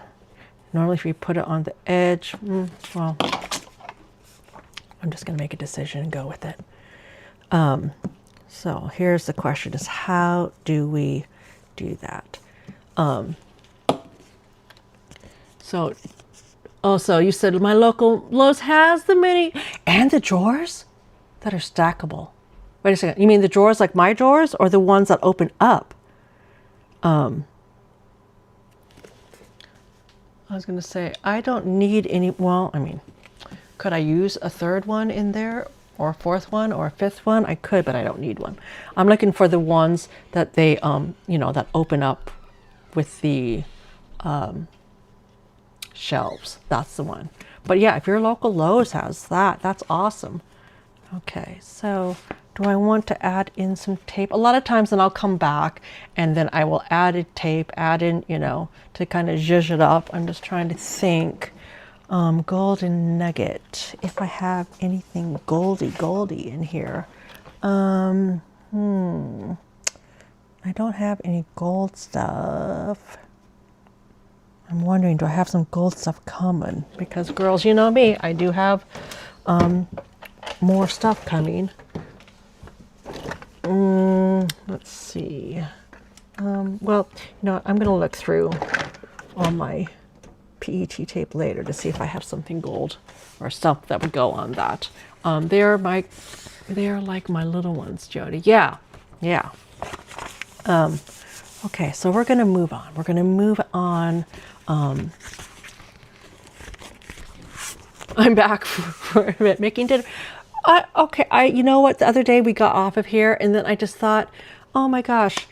Normally if you put it on the edge, well, I'm just going to make a decision and go with it. So here's the question is, how do we do that? So you said my local Lowe's has the mini and the drawers that are stackable. Wait a second. You mean the drawers like my drawers or the ones that open up? I was going to say, I don't need any, well, I mean, could I use a third one in there or a fourth one or a fifth one? I could, but I don't need one. I'm looking for the ones that they, that open up with the shelves. That's the one. But yeah, if your local Lowe's has that, that's awesome. Okay, so do I want to add in some tape? A lot of times then I'll come back and then I will add in tape, to kind of zhuzh it up. I'm just trying to think. Golden nugget. If I have anything goldy in here. I don't have any gold stuff. I'm wondering, do I have some gold stuff coming? Because girls, you know me, I do have more stuff coming. Let's see. Well, you know, I'm going to look through all my PET tape later to see if I have something gold or stuff that would go on that. They're like my little ones, Jody. Yeah. Okay, so we're going to move on. We're going to move on. I'm back for a minute making dinner. You know what? The other day we got off of here, and then I just thought, oh my gosh,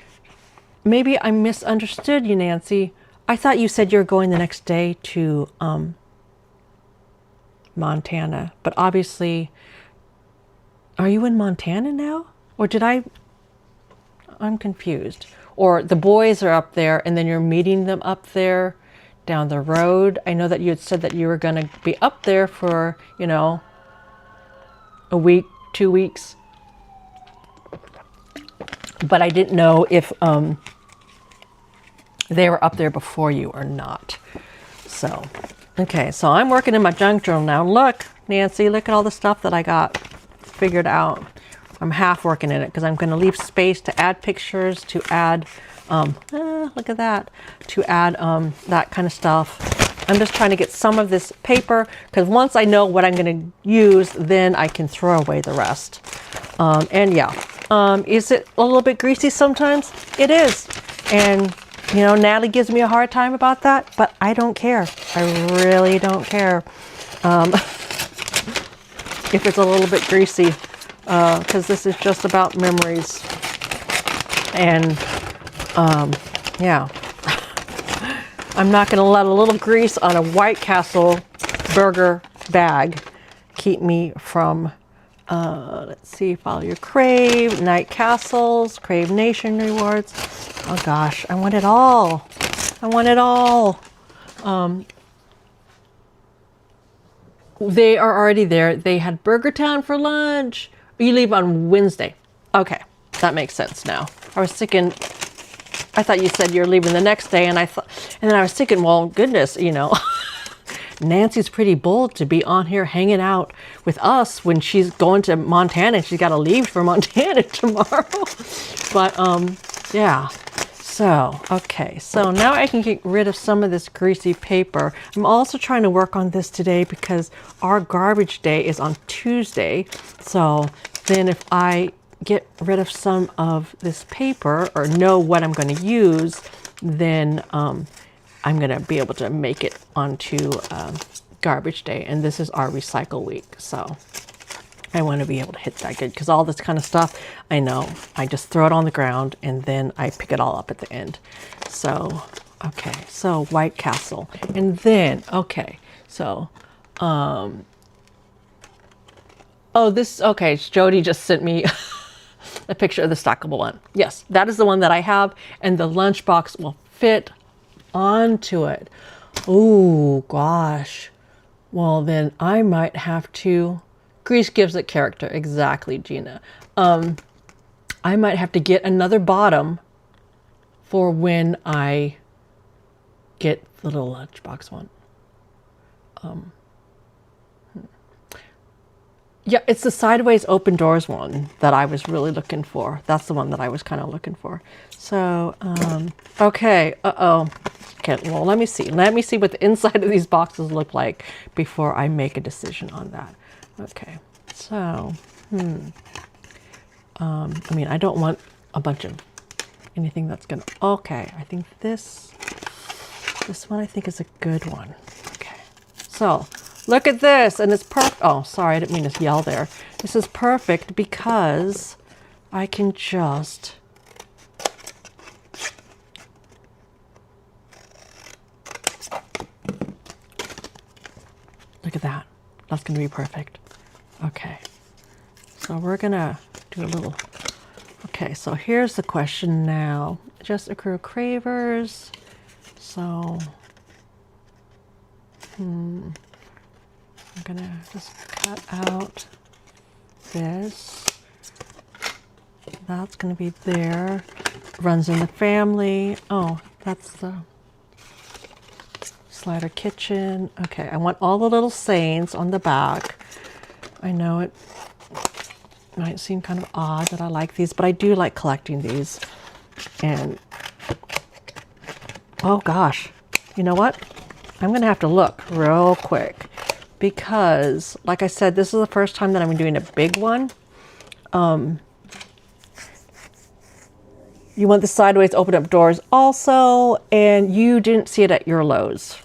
maybe I misunderstood you, Nancy. I thought you said you were going the next day to Montana, but obviously, are you in Montana now? Or I'm confused. Or the boys are up there and then you're meeting them up there down the road. I know that you had said that you were going to be up there for, you know, a week, 2 weeks. But I didn't know if they were up there before you or not. So, okay, so I'm working in my junk journal now. Look, Nancy, look at all the stuff that I got figured out. I'm half working in it because I'm going to leave space to add pictures, to add, look at that, to add that kind of stuff. I'm just trying to get some of this paper because once I know what I'm going to use, then I can throw away the rest. And yeah, is it a little bit greasy sometimes? It is. And, you know, Natalie gives me a hard time about that, but I don't care. I really don't care if it's a little bit greasy. Because this is just about memories. And yeah, I'm not going to let a little grease on a White Castle burger bag keep me from, let's see, follow your Crave, Night Castles, Crave Nation rewards. Oh gosh, I want it all. I want it all. They are already there. They had Burger Town for lunch. You leave on Wednesday. Okay, that makes sense now. I was thinking, I thought you said you're leaving the next day, and then I was thinking, well, goodness, you know, Nancy's pretty bold to be on here hanging out with us when she's going to Montana. She's got to leave for Montana tomorrow. But yeah. So, okay, so now I can get rid of some of this greasy paper. I'm also trying to work on this today because our garbage day is on Tuesday. So then if I get rid of some of this paper or know what I'm going to use, then I'm going to be able to make it onto garbage day. And this is our recycle week. So I want to be able to hit that good because all this kind of stuff, I know, I just throw it on the ground and then I pick it all up at the end. So, okay, so White Castle. And then, okay, so, oh, okay, Jody just sent me a picture of the stackable one. Yes, that is the one that I have, and the lunchbox will fit onto it. Oh, gosh. Well, then I might have to... Grease gives it character. Exactly, Gina. I might have to get another bottom for when I get the little lunchbox one. Yeah, it's the sideways open doors one that I was really looking for. That's the one that I was kind of looking for. So, okay. Okay, well, let me see. Let me see what the inside of these boxes look like before I make a decision on that. Okay, so, I mean, I don't want a bunch of anything that's gonna, okay, I think this one I think is a good one. Okay, so look at this, and it's perfect. Oh, sorry, I didn't mean to yell there. This is perfect because I can just, look at that. That's gonna be perfect. Okay, so we're gonna do a little, okay, so here's the question now. Just accrue cravers. So, gonna just cut out this. That's gonna be there. Runs in the family. Oh, that's the slider kitchen. Okay, I want all the little sayings on the back. I know it might seem kind of odd that I like these, but I do like collecting these. And oh gosh, you know what? I'm gonna have to look real quick because, like I said, this is the first time that I'm doing a big one. You want the sideways open up doors also, and you didn't see it at your Lowe's.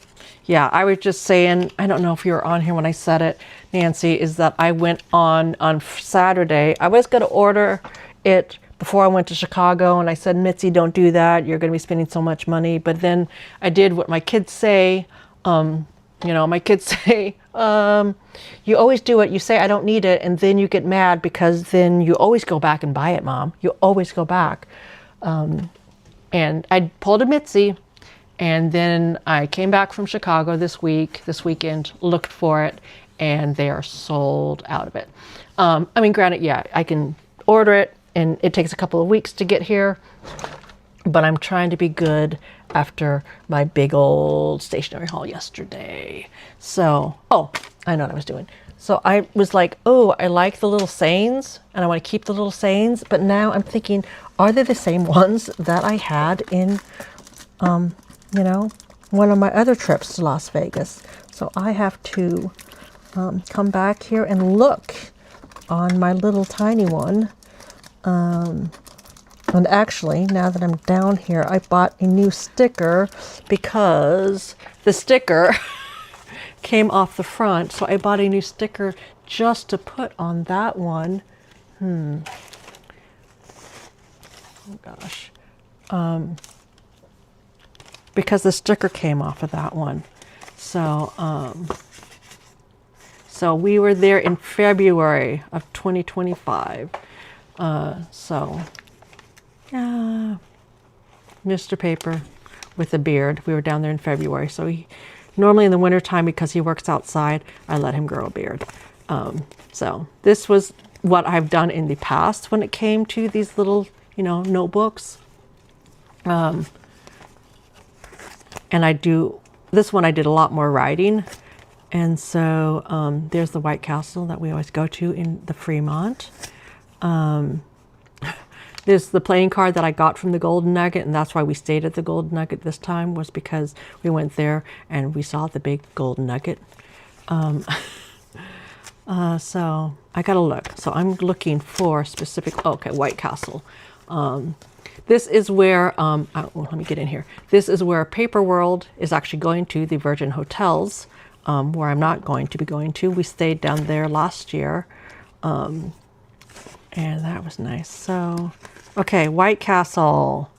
Yeah, I was just saying, I don't know if you were on here when I said it, Nancy, is that I went on Saturday. I was going to order it before I went to Chicago, and I said, Mitzi, don't do that. You're going to be spending so much money. But then I did what my kids say. My kids say, you always do it. You say, I don't need it, and then you get mad because then you always go back and buy it, Mom. You always go back. And I pulled a Mitzi, and then I came back from Chicago this weekend, looked for it, and they are sold out of it. Granted, yeah, I can order it, and it takes a couple of weeks to get here, but I'm trying to be good after my big old stationery haul yesterday. So, I know what I was doing. So I was like, oh, I like the little sayings, and I want to keep the little sayings, but now I'm thinking, are they the same ones that I had in, one of my other trips to Las Vegas? So I have to come back here and look on my little tiny one. And actually, now that I'm down here, I bought a new sticker because the sticker came off the front. So I bought a new sticker just to put on that one. Oh gosh. Because the sticker came off of that one. So, so we were there in February of 2025. Mr. Paper with a beard. We were down there in February. So he, normally in the wintertime, because he works outside, I let him grow a beard. So this was what I've done in the past when it came to these little, notebooks. And this one I did a lot more writing. And so there's the White Castle that we always go to in the Fremont. There's the playing card that I got from the Golden Nugget, and that's why we stayed at the Golden Nugget this time, was because we went there and we saw the big Golden Nugget. So I gotta look. So I'm looking for specific, White Castle. This is where, let me get in here. This is where Paper World is actually going to, the Virgin Hotels, where I'm not going to be going to. We stayed down there last year. And that was nice. So, okay, White Castle.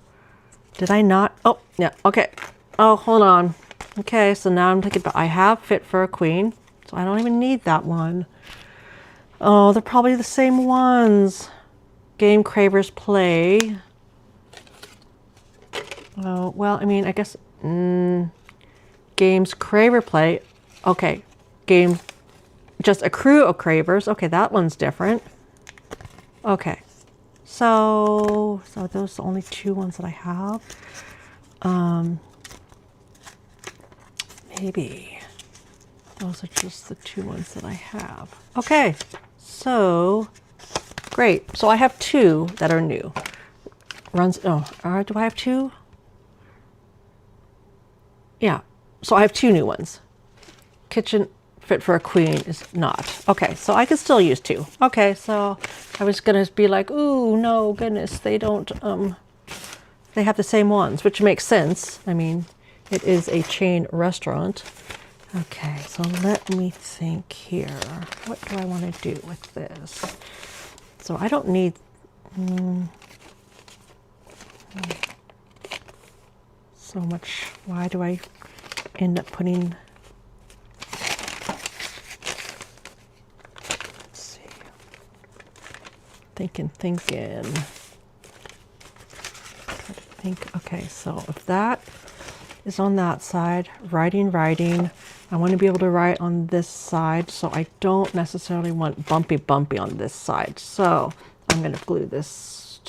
Did I not? Oh, yeah, okay. Oh, hold on. Okay, so now I'm thinking about, I have Fit for a Queen, so I don't even need that one. Oh, they're probably the same ones. Game Cravers Play. Oh, well, I guess, Games Craver Play. Okay, Game, just a crew of Cravers. Okay, that one's different. Okay, so those are the only two ones that I have. Maybe those are just the two ones that I have. Okay, so great. So I have two that are new. Do I have two? Yeah, so I have two new ones. Kitchen Fit for a Queen is not. Okay, so I can still use two. Okay, so I was gonna be like, ooh, no, goodness, they don't, they have the same ones, which makes sense. It is a chain restaurant. Okay, so let me think here. What do I want to do with this? So I don't need, so much. Why do I end up putting, let's see, thinking. Okay, so if that is on that side, writing, I want to be able to write on this side, so I don't necessarily want bumpy on this side. So I'm going to glue this.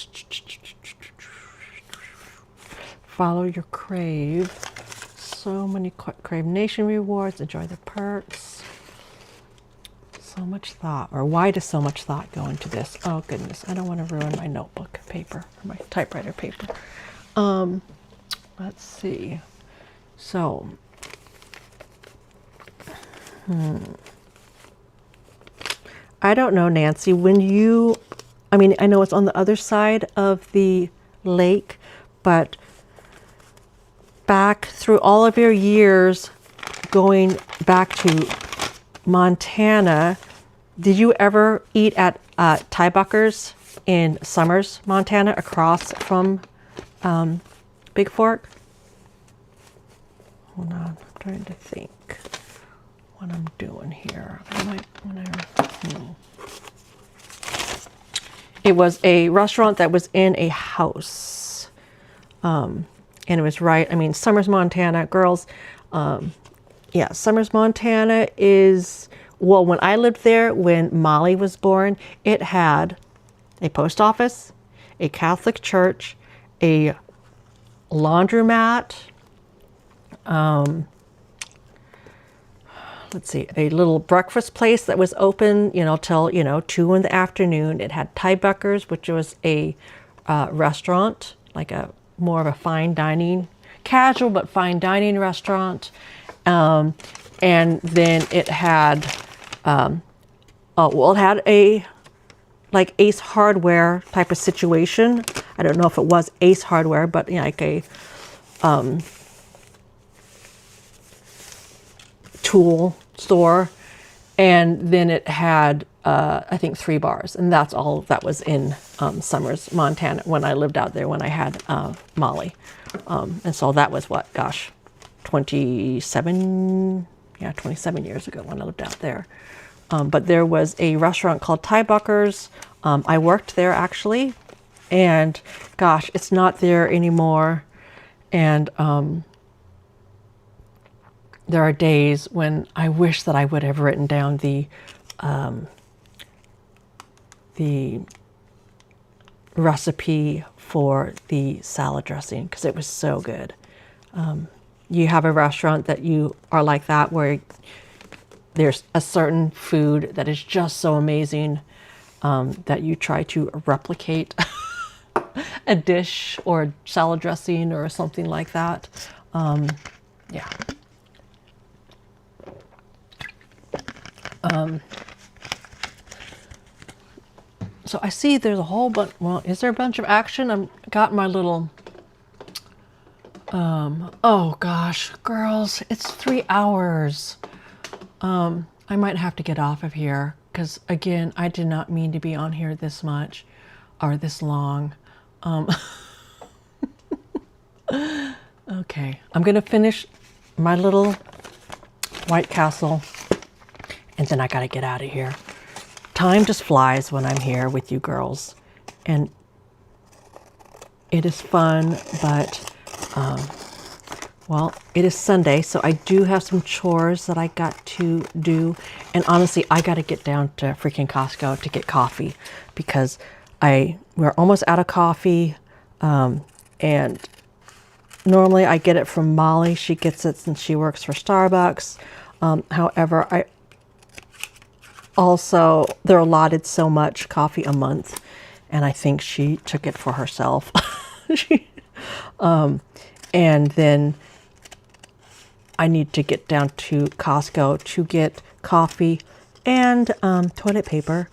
Follow your crave. So many Crave Nation rewards. Enjoy the perks. So much thought, or why does so much thought go into this? Oh goodness, I don't want to ruin my notebook paper, my typewriter paper. Let's see. So, I don't know, Nancy, when you, I mean, I know it's on the other side of the lake, but back through all of your years going back to Montana, did you ever eat at Tybucker's in Summers, Montana, across from Big Fork? Hold on, I'm trying to think what I'm doing here. It was a restaurant that was in a house. And it was right, I mean, Summers, Montana, girls, yeah, Summers, Montana is, well, when I lived there, when Molly was born, it had a post office, a Catholic church, a laundromat, let's see, a little breakfast place that was open, you know, till, you know, 2 in the afternoon. It had Tybucker's, which was a restaurant, like a more of a fine dining, casual but fine dining restaurant. And then it had, oh, well, it had a like Ace Hardware type of situation. I don't know if it was Ace Hardware, but you know, like a tool store. And then it had, I think, 3 bars, and that's all that was in Summers, Montana, when I lived out there, when I had Molly. And so that was what, gosh, 27 years ago when I lived out there. But there was a restaurant called Tybucker's. I worked there actually, and gosh, it's not there anymore. And there are days when I wish that I would have written down the recipe for the salad dressing, because it was so good. You have a restaurant that you are like that, where there's a certain food that is just so amazing that you try to replicate a dish or a salad dressing or something like that. Yeah. So I see there's a whole bunch. Well, is there a bunch of action? I've got my little, oh gosh, girls, it's 3 hours. I might have to get off of here, because again, I did not mean to be on here this much or this long. Okay, I'm gonna finish my little White Castle, and then I gotta get out of here. Time just flies when I'm here with you girls, and it is fun, but well, it is Sunday, so I do have some chores that I got to do. And honestly, I got to get down to freaking Costco to get coffee, because we're almost out of coffee. And normally I get it from Molly. She gets it since she works for Starbucks. However, they're allotted so much coffee a month, and I think she took it for herself. And then I need to get down to Costco to get coffee and toilet paper.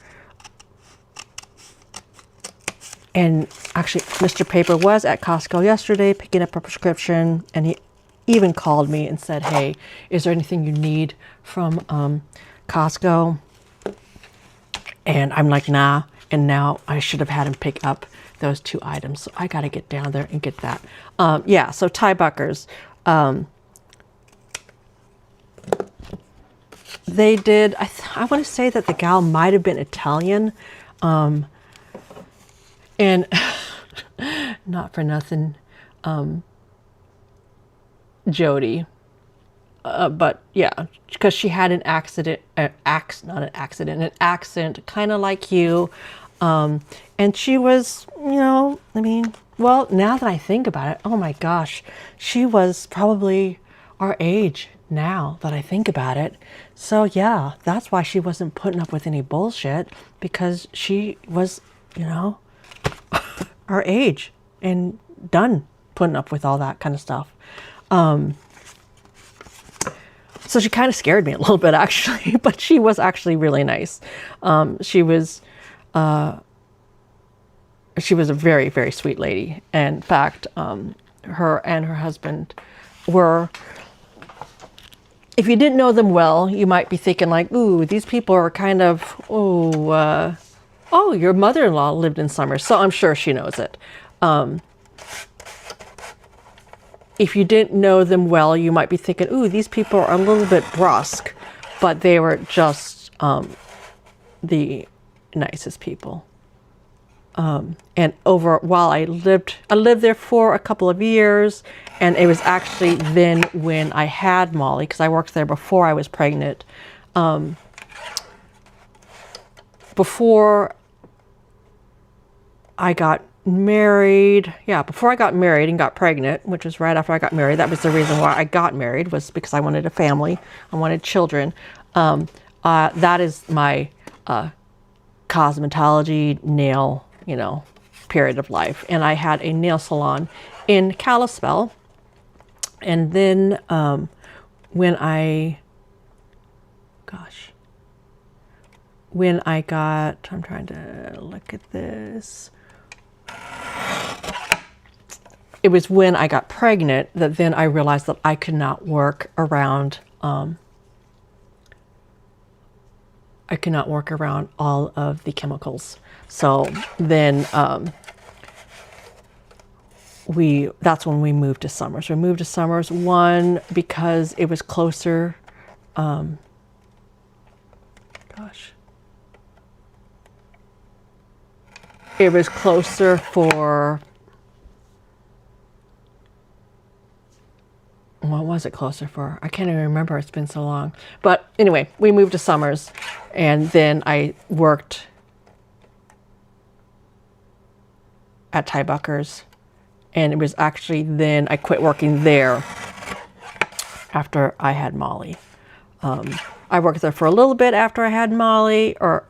And actually, Mr. Paper was at Costco yesterday picking up a prescription, and he even called me and said, hey, is there anything you need from Costco? And I'm like, nah. And now I should have had him pick up those 2 items. So I got to get down there and get that. Yeah, so Tybucker's. They did, I want to say that the gal might have been Italian. And not for nothing, Jody, But yeah, because she had an accident, not an accident, an accent, kind of like you. And she was, I mean, well, now that I think about it, oh my gosh, she was probably our age now that I think about it. So yeah, that's why she wasn't putting up with any bullshit, because she was, our age and done putting up with all that kind of stuff. So she kind of scared me a little bit, actually, but she was actually really nice. She was a very, very sweet lady. And in fact, her and her husband were, if you didn't know them well, you might be thinking like, ooh, these people are kind of, oh, your mother-in-law lived in Summers, so I'm sure she knows it. If you didn't know them well, you might be thinking, ooh, these people are a little bit brusque, but they were just the nicest people. And while I lived there for a couple of years, and it was actually then when I had Molly, because I worked there before I was pregnant. Before I got married and got pregnant, which was right after I got married. That was the reason why I got married, was because I wanted a family. I wanted children. That is my cosmetology nail, period of life. And I had a nail salon in Kalispell. And then when I got, I'm trying to look at this. It was when I got pregnant that then I realized that I could not work around all of the chemicals. So then that's when we moved to Summers. We moved to Summers, one, because it was closer. It was closer for, what was it closer for? I can't even remember. It's been so long. But anyway, we moved to Summers, and then I worked at Ty Bucker's, and it was actually then I quit working there after I had Molly. I worked there for a little bit after I had Molly, or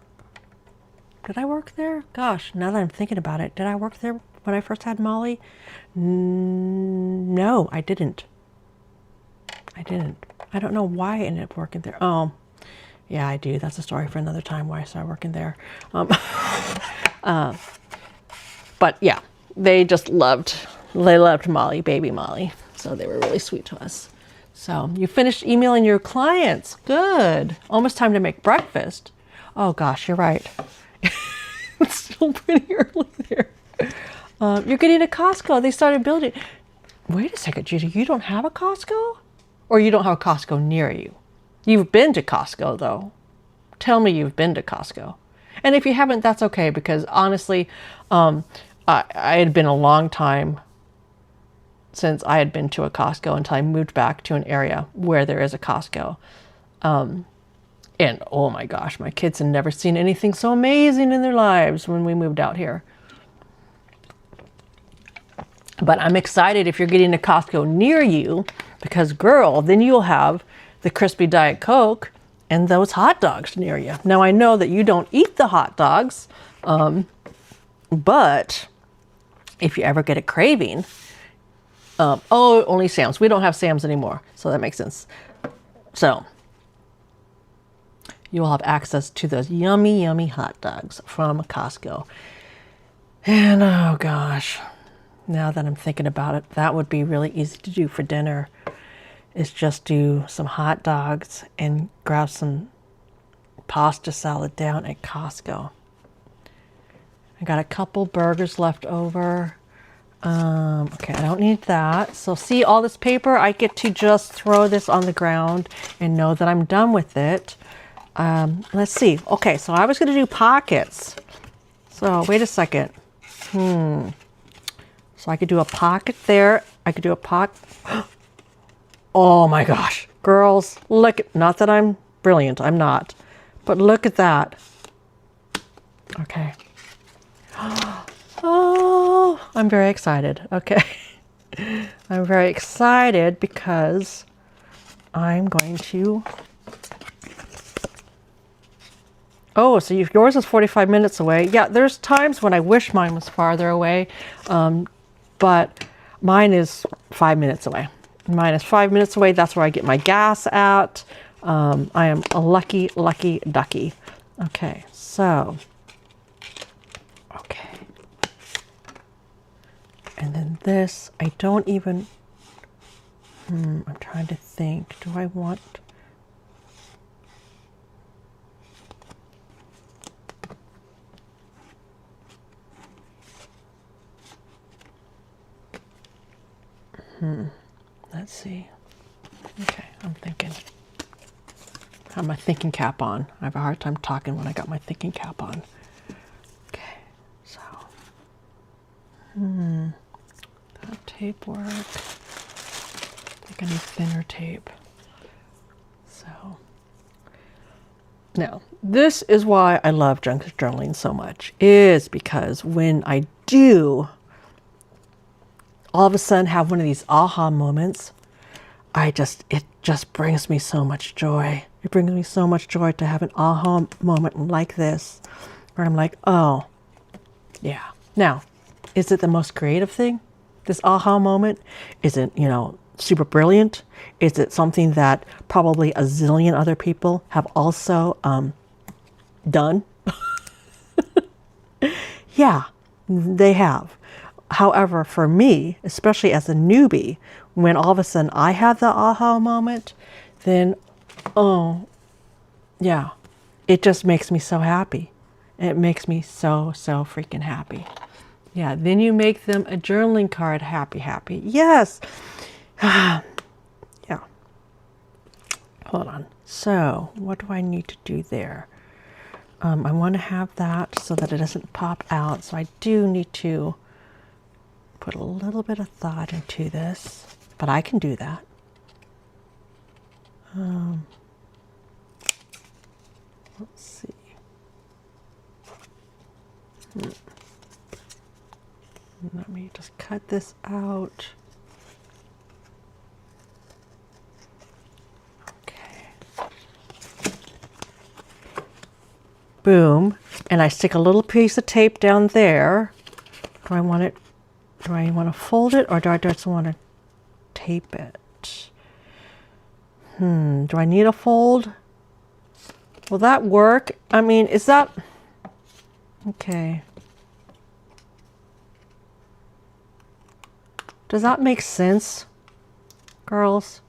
did I work there? Gosh, now that I'm thinking about it, did I work there when I first had Molly? No, I didn't. I don't know why I ended up working there. Oh, yeah, I do. That's a story for another time why I started working there. But yeah, they loved Molly, baby Molly. So they were really sweet to us. So you finished emailing your clients. Good. Almost time to make breakfast. Oh gosh, you're right. It's still pretty early there. You're getting a Costco. They started building. Wait a second, Judy. You don't have a Costco? Or you don't have a Costco near you? You've been to Costco, though. Tell me you've been to Costco. And if you haven't, that's okay, because honestly, I had been a long time since I had been to a Costco until I moved back to an area where there is a Costco. And oh my gosh, my kids had never seen anything so amazing in their lives when we moved out here. But I'm excited if you're getting a Costco near you, because girl, then you'll have the crispy Diet Coke and those hot dogs near you. Now I know that you don't eat the hot dogs, but if you ever get a craving, only Sam's. We don't have Sam's anymore, so that makes sense. So you'll have access to those yummy, yummy hot dogs from Costco. And oh gosh, now that I'm thinking about it, that would be really easy to do for dinner, is just do some hot dogs and grab some pasta salad down at Costco. I got a couple burgers left over. Okay, I don't need that. So see all this paper? I get to just throw this on the ground and know that I'm done with it. Let's see. Okay, so I was going to do pockets. So wait a second. So I could do a pocket there. I could do a pocket. Oh my gosh, girls, look, not that I'm brilliant, I'm not, but look at that. Okay. Oh, I'm very excited. Okay. I'm very excited because I'm going to, oh, so yours is 45 minutes away. Yeah, there's times when I wish mine was farther away, but mine is 5 minutes away. Mine is 5 minutes away. That's where I get my gas at. I am a lucky, lucky ducky. Okay, so, okay. And then this, I don't even, I'm trying to think, do I want, let's see. Okay, I'm thinking. I have my thinking cap on. I have a hard time talking when I got my thinking cap on. Okay, so, that tape work. I think I need thinner tape. So, now, this is why I love journaling so much, is because when I do all of a sudden have one of these aha moments, it just brings me so much joy. It brings me so much joy to have an aha moment like this, where I'm like, oh, yeah. Now, is it the most creative thing? This aha moment? Is it, super brilliant? Is it something that probably a zillion other people have also done? Yeah, they have. However, for me, especially as a newbie, when all of a sudden I have the aha moment, then, oh, yeah, it just makes me so happy. It makes me so, so freaking happy. Yeah, then you make them a journaling card, happy, happy. Yes. Yeah. Hold on. So, what do I need to do there? I want to have that so that it doesn't pop out. So I do need to put a little bit of thought into this, but I can do that. Let's see. Let me just cut this out. Okay. Boom. And I stick a little piece of tape down there. Do I want to fold it, or do I just want to tape it? Do I need a fold? Will that work? I mean, is that... Okay. Does that make sense, girls?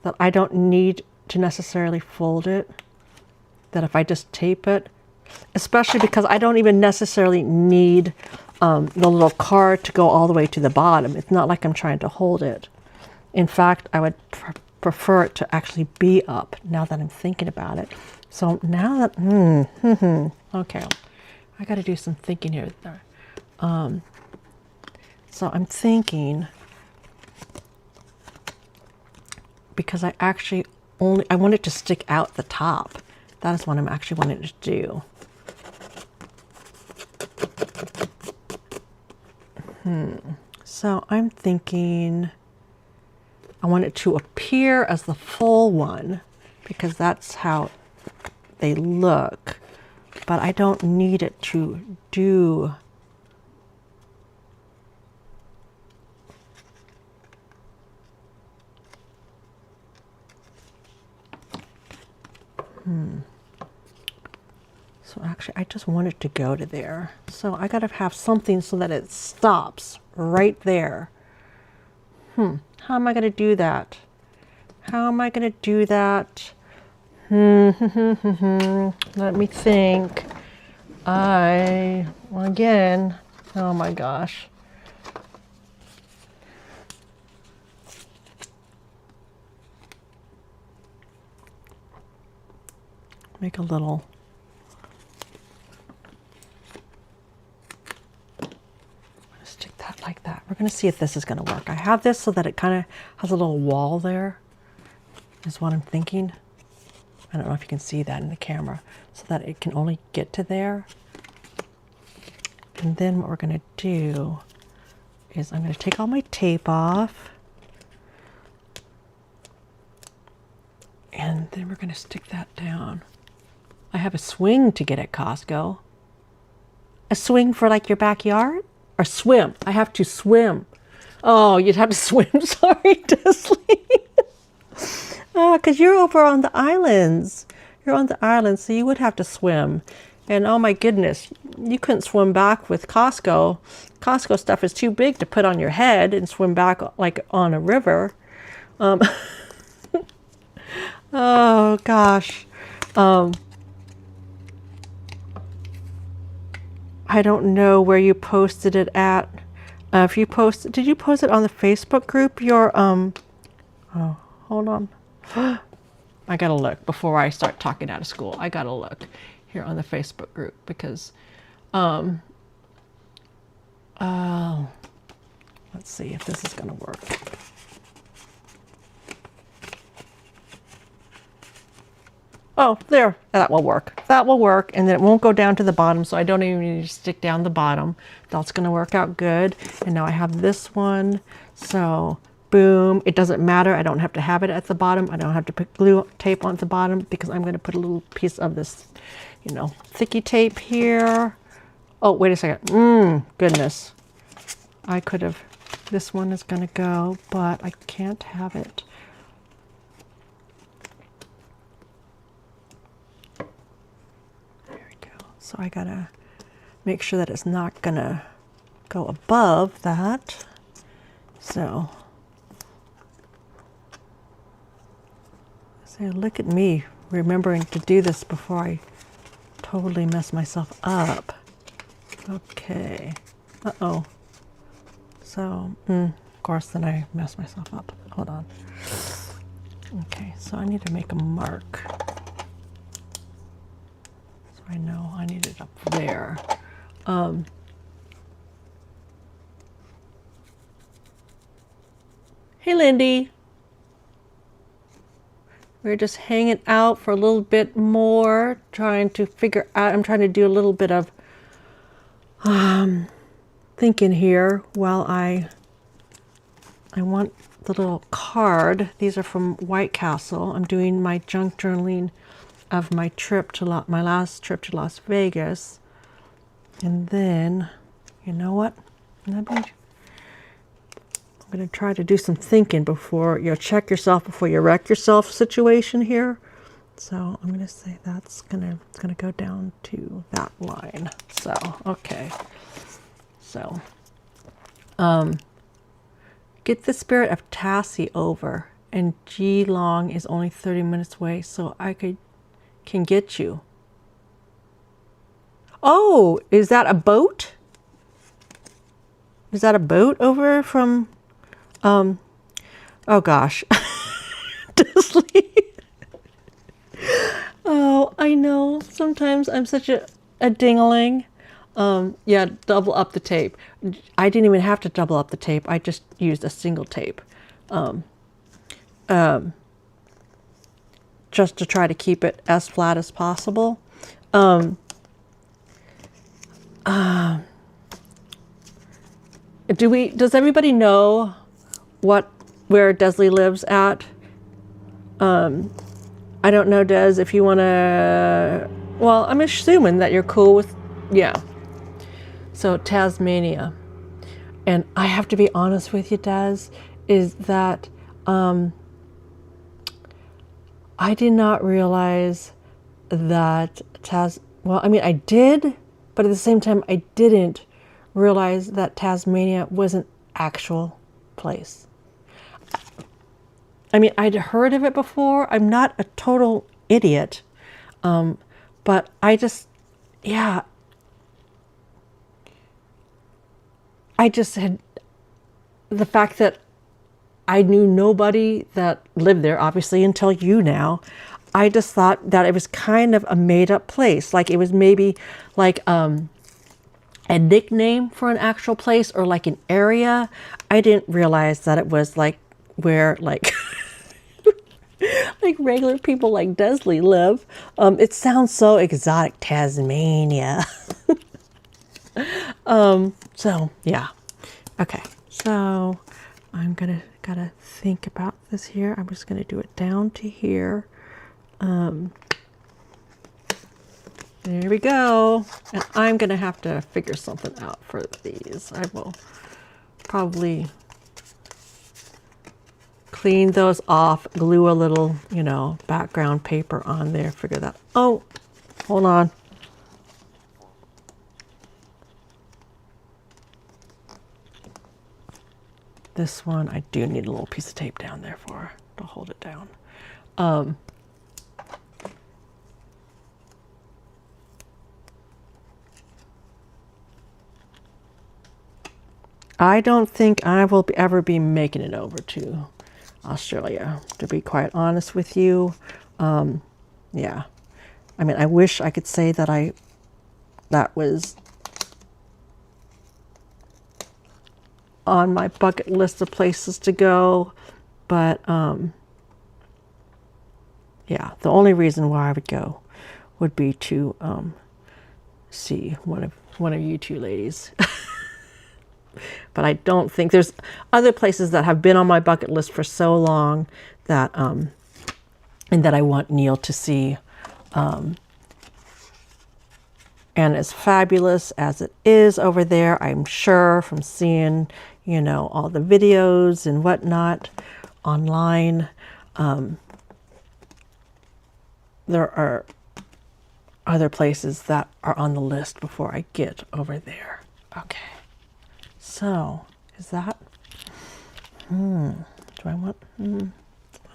That I don't need to necessarily fold it? That if I just tape it? Especially because I don't even necessarily need the little card to go all the way to the bottom. It's not like I'm trying to hold it. In fact, I would prefer it to actually be up, now that I'm thinking about it. So now that, okay, I got to do some thinking here. So I'm thinking, because I want it to stick out the top. That is what I'm actually wanting to do. So I'm thinking I want it to appear as the full one, because that's how they look, but I don't need it to do So actually I just want it to go to there. So I gotta have something so that it stops right there. How am I gonna do that? How am I gonna do that? Let me think. Again, oh my gosh. Make a little. Stick that like that. We're gonna see if this is gonna work. I have this so that it kind of has a little wall there. is what I'm thinking. I don't know if you can see that in the camera, so that it can only get to there. And then what we're going to do is I'm going to take all my tape off. And then we're going to stick that down. I have a swing to get at Costco. A swing for like your backyard? Or swim. I have to swim. Oh, you'd have to swim. Sorry, Desley. Because you're over on the islands. You're on the islands, so you would have to swim. And oh my goodness, you couldn't swim back with Costco. Costco stuff is too big to put on your head and swim back like on a river. Oh gosh. I don't know where you posted it at. If you posted, did you post it on the Facebook group? Your oh, hold on. I gotta look before I start talking out of school. I gotta look here on the Facebook group because let's see if this is gonna work. Oh, there, that will work. That will work, and then it won't go down to the bottom, so I don't even need to stick down the bottom. That's gonna work out good. And now I have this one, so boom. It doesn't matter, I don't have to have it at the bottom. I don't have to put glue tape on the bottom because I'm gonna put a little piece of this, you know, thicky tape here. Oh, wait a second, goodness. I could have, this one is gonna go, but I can't have it. So I gotta make sure that it's not gonna go above that. So look at me remembering to do this before I totally mess myself up. Okay. Uh-oh. So, of course, then I mess myself up. Hold on. Okay, so I need to make a mark. I know I need it up there. Hey, Lindy. We're just hanging out for a little bit more, trying to figure out, I'm trying to do a little bit of thinking here while I want the little card. These are from White Castle. I'm doing my junk journaling of my trip to my last trip to Las Vegas. And then, you know what? I'm going to try to do some thinking before you check yourself before you wreck yourself situation here. So I'm going to say it's going to go down to that line. So, okay. So, get the spirit of Tassie over, and Geelong is only 30 minutes away, so I can get you. Oh, is that a boat? Is that a boat over from, oh gosh. Oh, I know. Sometimes I'm such a dingling. Yeah, double up the tape. I didn't even have to double up the tape. I just used a single tape. Just to try to keep it as flat as possible. Does everybody know where Desley lives at? I don't know, Des, if you want to, well, I'm assuming that you're cool with, yeah. So Tasmania. And I have to be honest with you, Des, is that I did not realize that well, I mean, I did, but at the same time, I didn't realize that Tasmania was an actual place. I mean, I'd heard of it before. I'm not a total idiot, but I just, yeah. I just had the fact that I knew nobody that lived there, obviously, until you now. I just thought that it was kind of a made-up place. Like it was maybe like a nickname for an actual place or like an area. I didn't realize that it was like where like like regular people like Desley live. It sounds so exotic, Tasmania. So yeah. Okay. So I'm gotta think about this here. I'm just gonna do it down to here. There we go. And I'm gonna have to figure something out for these. I will probably clean those off, glue a little, you know, background paper on there, figure that. Oh, hold on. This one, I do need a little piece of tape down there for to hold it down. I don't think I will ever be making it over to Australia, to be quite honest with you. Yeah. I mean, I wish I could say that that was on my bucket list of places to go, but yeah, the only reason why I would go would be to see one of you two ladies. But I don't think there's other places that have been on my bucket list for so long that and that I want Neil to see. And as fabulous as it is over there, I'm sure from seeing, you know, all the videos and whatnot online, there are other places that are on the list before I get over there. Okay. So, is that, do I want, I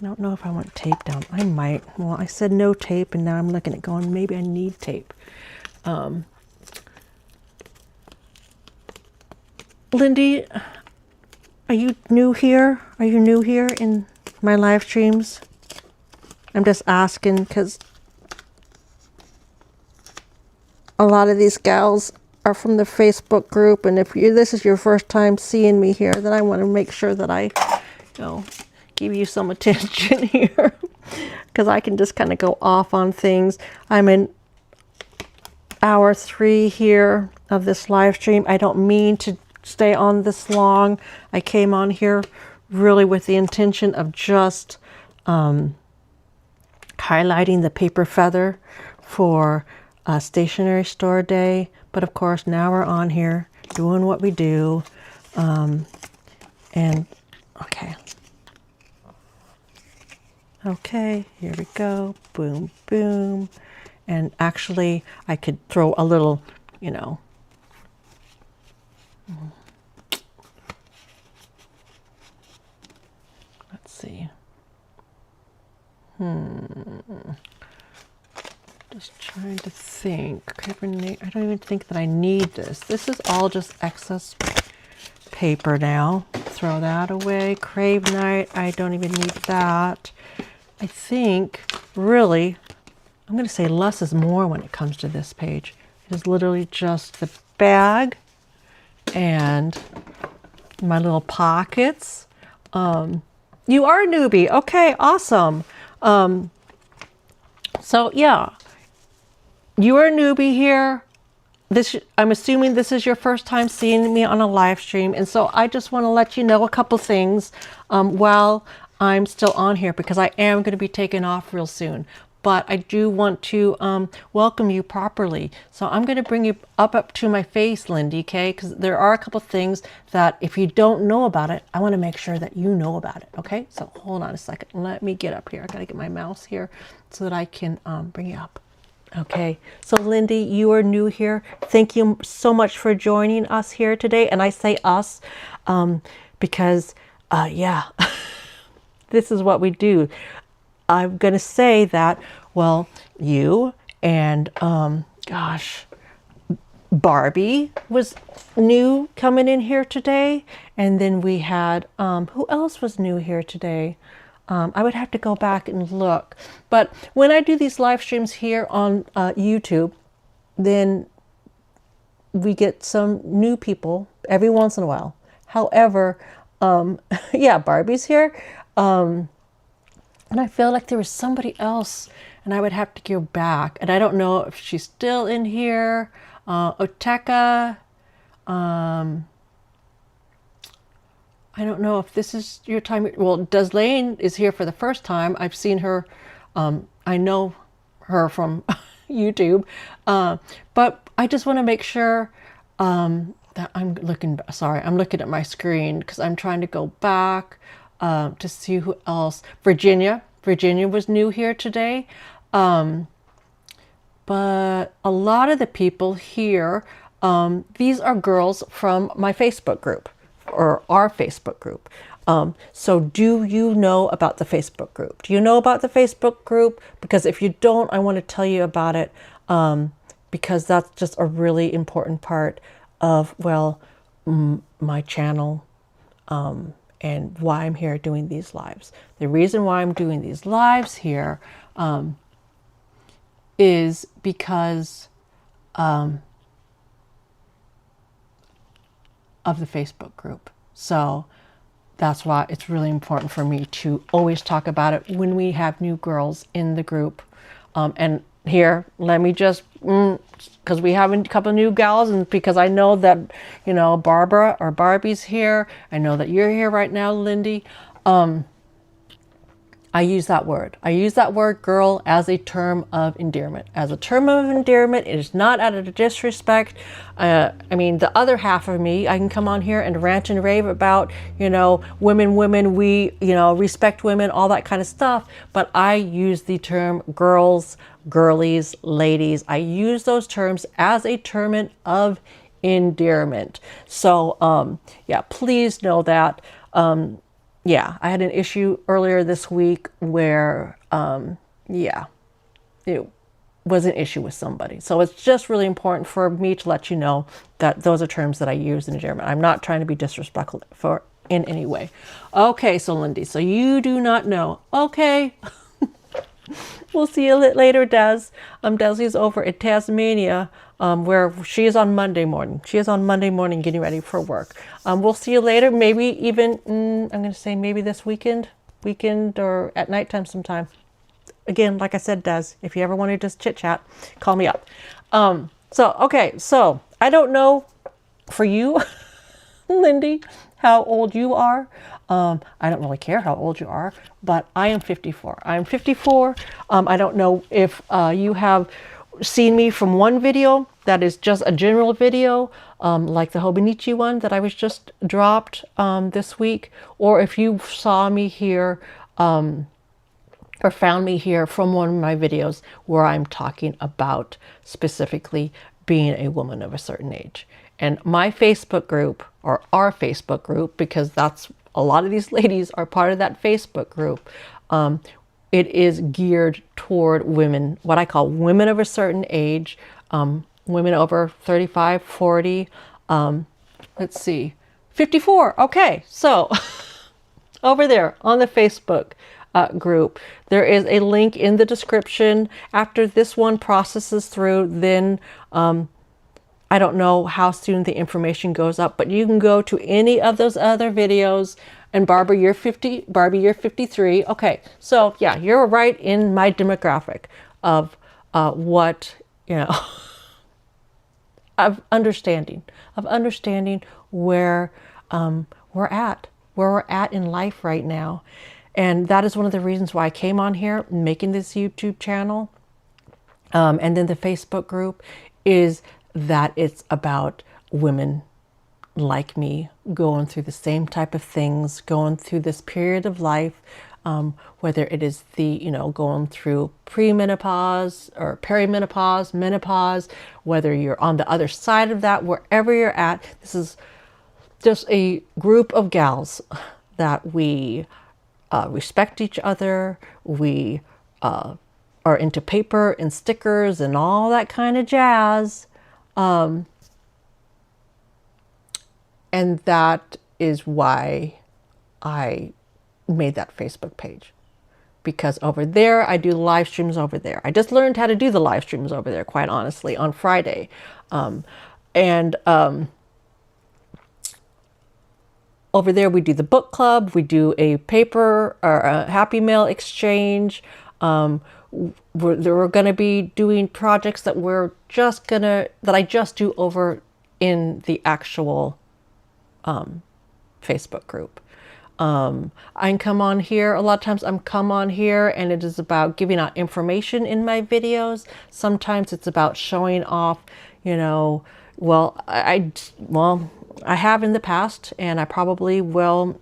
don't know if I want tape down. I might. Well, I said no tape, and now I'm looking at going, maybe I need tape. Lindy, are you new here? Are you new here in my live streams? I'm just asking because a lot of these gals are from the Facebook group, and if this is your first time seeing me here, then I want to make sure that I, you know, give you some attention here, because I can just kind of go off on things. I'm in hour 3 here of this live stream. I don't mean to stay on this long. I came on here really with the intention of just highlighting the paper feather for Stationery Store Day. But of course, now we're on here doing what we do. And okay. Okay, here we go. Boom, boom. And actually, I could throw a little, you know, let's see. Just trying to think. I don't even think that I need this. This is all just excess paper now. Throw that away. Crave Night, I don't even need that. I think, really, I'm going to say less is more when it comes to this page. It is literally just the bag and my little pockets. You are a newbie. Okay, awesome. So yeah, you are a newbie here. I'm assuming this is your first time seeing me on a live stream, and so I just want to let you know a couple things while I'm still on here, because I am going to be taking off real soon. But I do want to welcome you properly. So I'm going to bring you up to my face, Lindy, okay? Because there are a couple things that if you don't know about it, I want to make sure that you know about it, okay? So hold on a second. Let me get up here. I got to get my mouse here so that I can bring you up. Okay, so Lindy, you are new here. Thank you so much for joining us here today. And I say us because, yeah, this is what we do. I'm going to say that, well, you and, gosh, Barbie was new coming in here today. And then we had, who else was new here today? I would have to go back and look. But when I do these live streams here on YouTube, then we get some new people every once in a while. However, yeah, Barbie's here. And I feel like there was somebody else, and I would have to go back. And I don't know if she's still in here. Oteka. I don't know if this is your time. Well, Deslane is here for the first time. I've seen her. I know her from YouTube. But I just want to make sure that I'm looking at my screen because I'm trying to go back to see who else. Virginia was new here today. But a lot of the people here, these are girls from my Facebook group or our Facebook group. So do you know about the Facebook group? Do you know about the Facebook group? Because if you don't, I want to tell you about it because that's just a really important part of, well, my channel and why I'm here doing these lives. The reason why I'm doing these lives here is because of the Facebook group. So that's why it's really important for me to always talk about it when we have new girls in the group. And here, let me just, because we have a couple of new gals, and because I know that, you know, Barbara or Barbie's here. I know that you're here right now, Lindy. I use that word. I use that word girl as a term of endearment. As a term of endearment, it is not out of disrespect. I mean, the other half of me, I can come on here and rant and rave about, you know, women, we, you know, respect women, all that kind of stuff. But I use the term girls, girlies, ladies. I use those terms as a term of endearment. So, yeah, please know that. Yeah, I had an issue earlier this week where, yeah, it was an issue with somebody. So it's just really important for me to let you know that those are terms that I use in endearment. I'm not trying to be disrespectful in any way. Okay, so Lindy, so you do not know. Okay. We'll see you later, Des. Desi's over at Tasmania, where she is on Monday morning. She is on Monday morning getting ready for work. We'll see you later. Maybe even, I'm going to say maybe this weekend or at nighttime sometime. Again, like I said, Des, if you ever want to just chit chat, call me up. Okay, so I don't know for you, Lindy, how old you are. I don't really care how old you are, but I am 54. I'm 54. I don't know if you have seen me from one video that is just a general video, like the Hobonichi one that I was just dropped this week, or if you saw me here or found me here from one of my videos where I'm talking about specifically being a woman of a certain age. And my Facebook group, or our Facebook group, because that's a lot of these ladies are part of that Facebook group. It is geared toward women, what I call women of a certain age, women over 35, 40, let's see, 54. Okay, so over there on the Facebook group, there is a link in the description. After this one processes through, then I don't know how soon the information goes up, but you can go to any of those other videos. And Barbie, you're 53. Okay, so yeah, you're right in my demographic of what, you know, of understanding where we're at in life right now. And that is one of the reasons why I came on here making this YouTube channel. And then the Facebook group is that it's about women like me going through the same type of things, going through this period of life, whether it is the, you know, going through premenopause or perimenopause, menopause, whether you're on the other side of that, wherever you're at. This is just a group of gals that we respect each other. We are into paper and stickers and all that kind of jazz. And that is why I made that Facebook page, because over there I do live streams over there. I just learned how to do the live streams over there, quite honestly, on Friday. A over there we do the book club, we do a paper or a Happy Mail exchange. We're going to be doing projects that I just do over in the actual Facebook group. I can come on here. A lot of times I'm come on here and it is about giving out information in my videos. Sometimes it's about showing off, well, I have in the past, and I probably will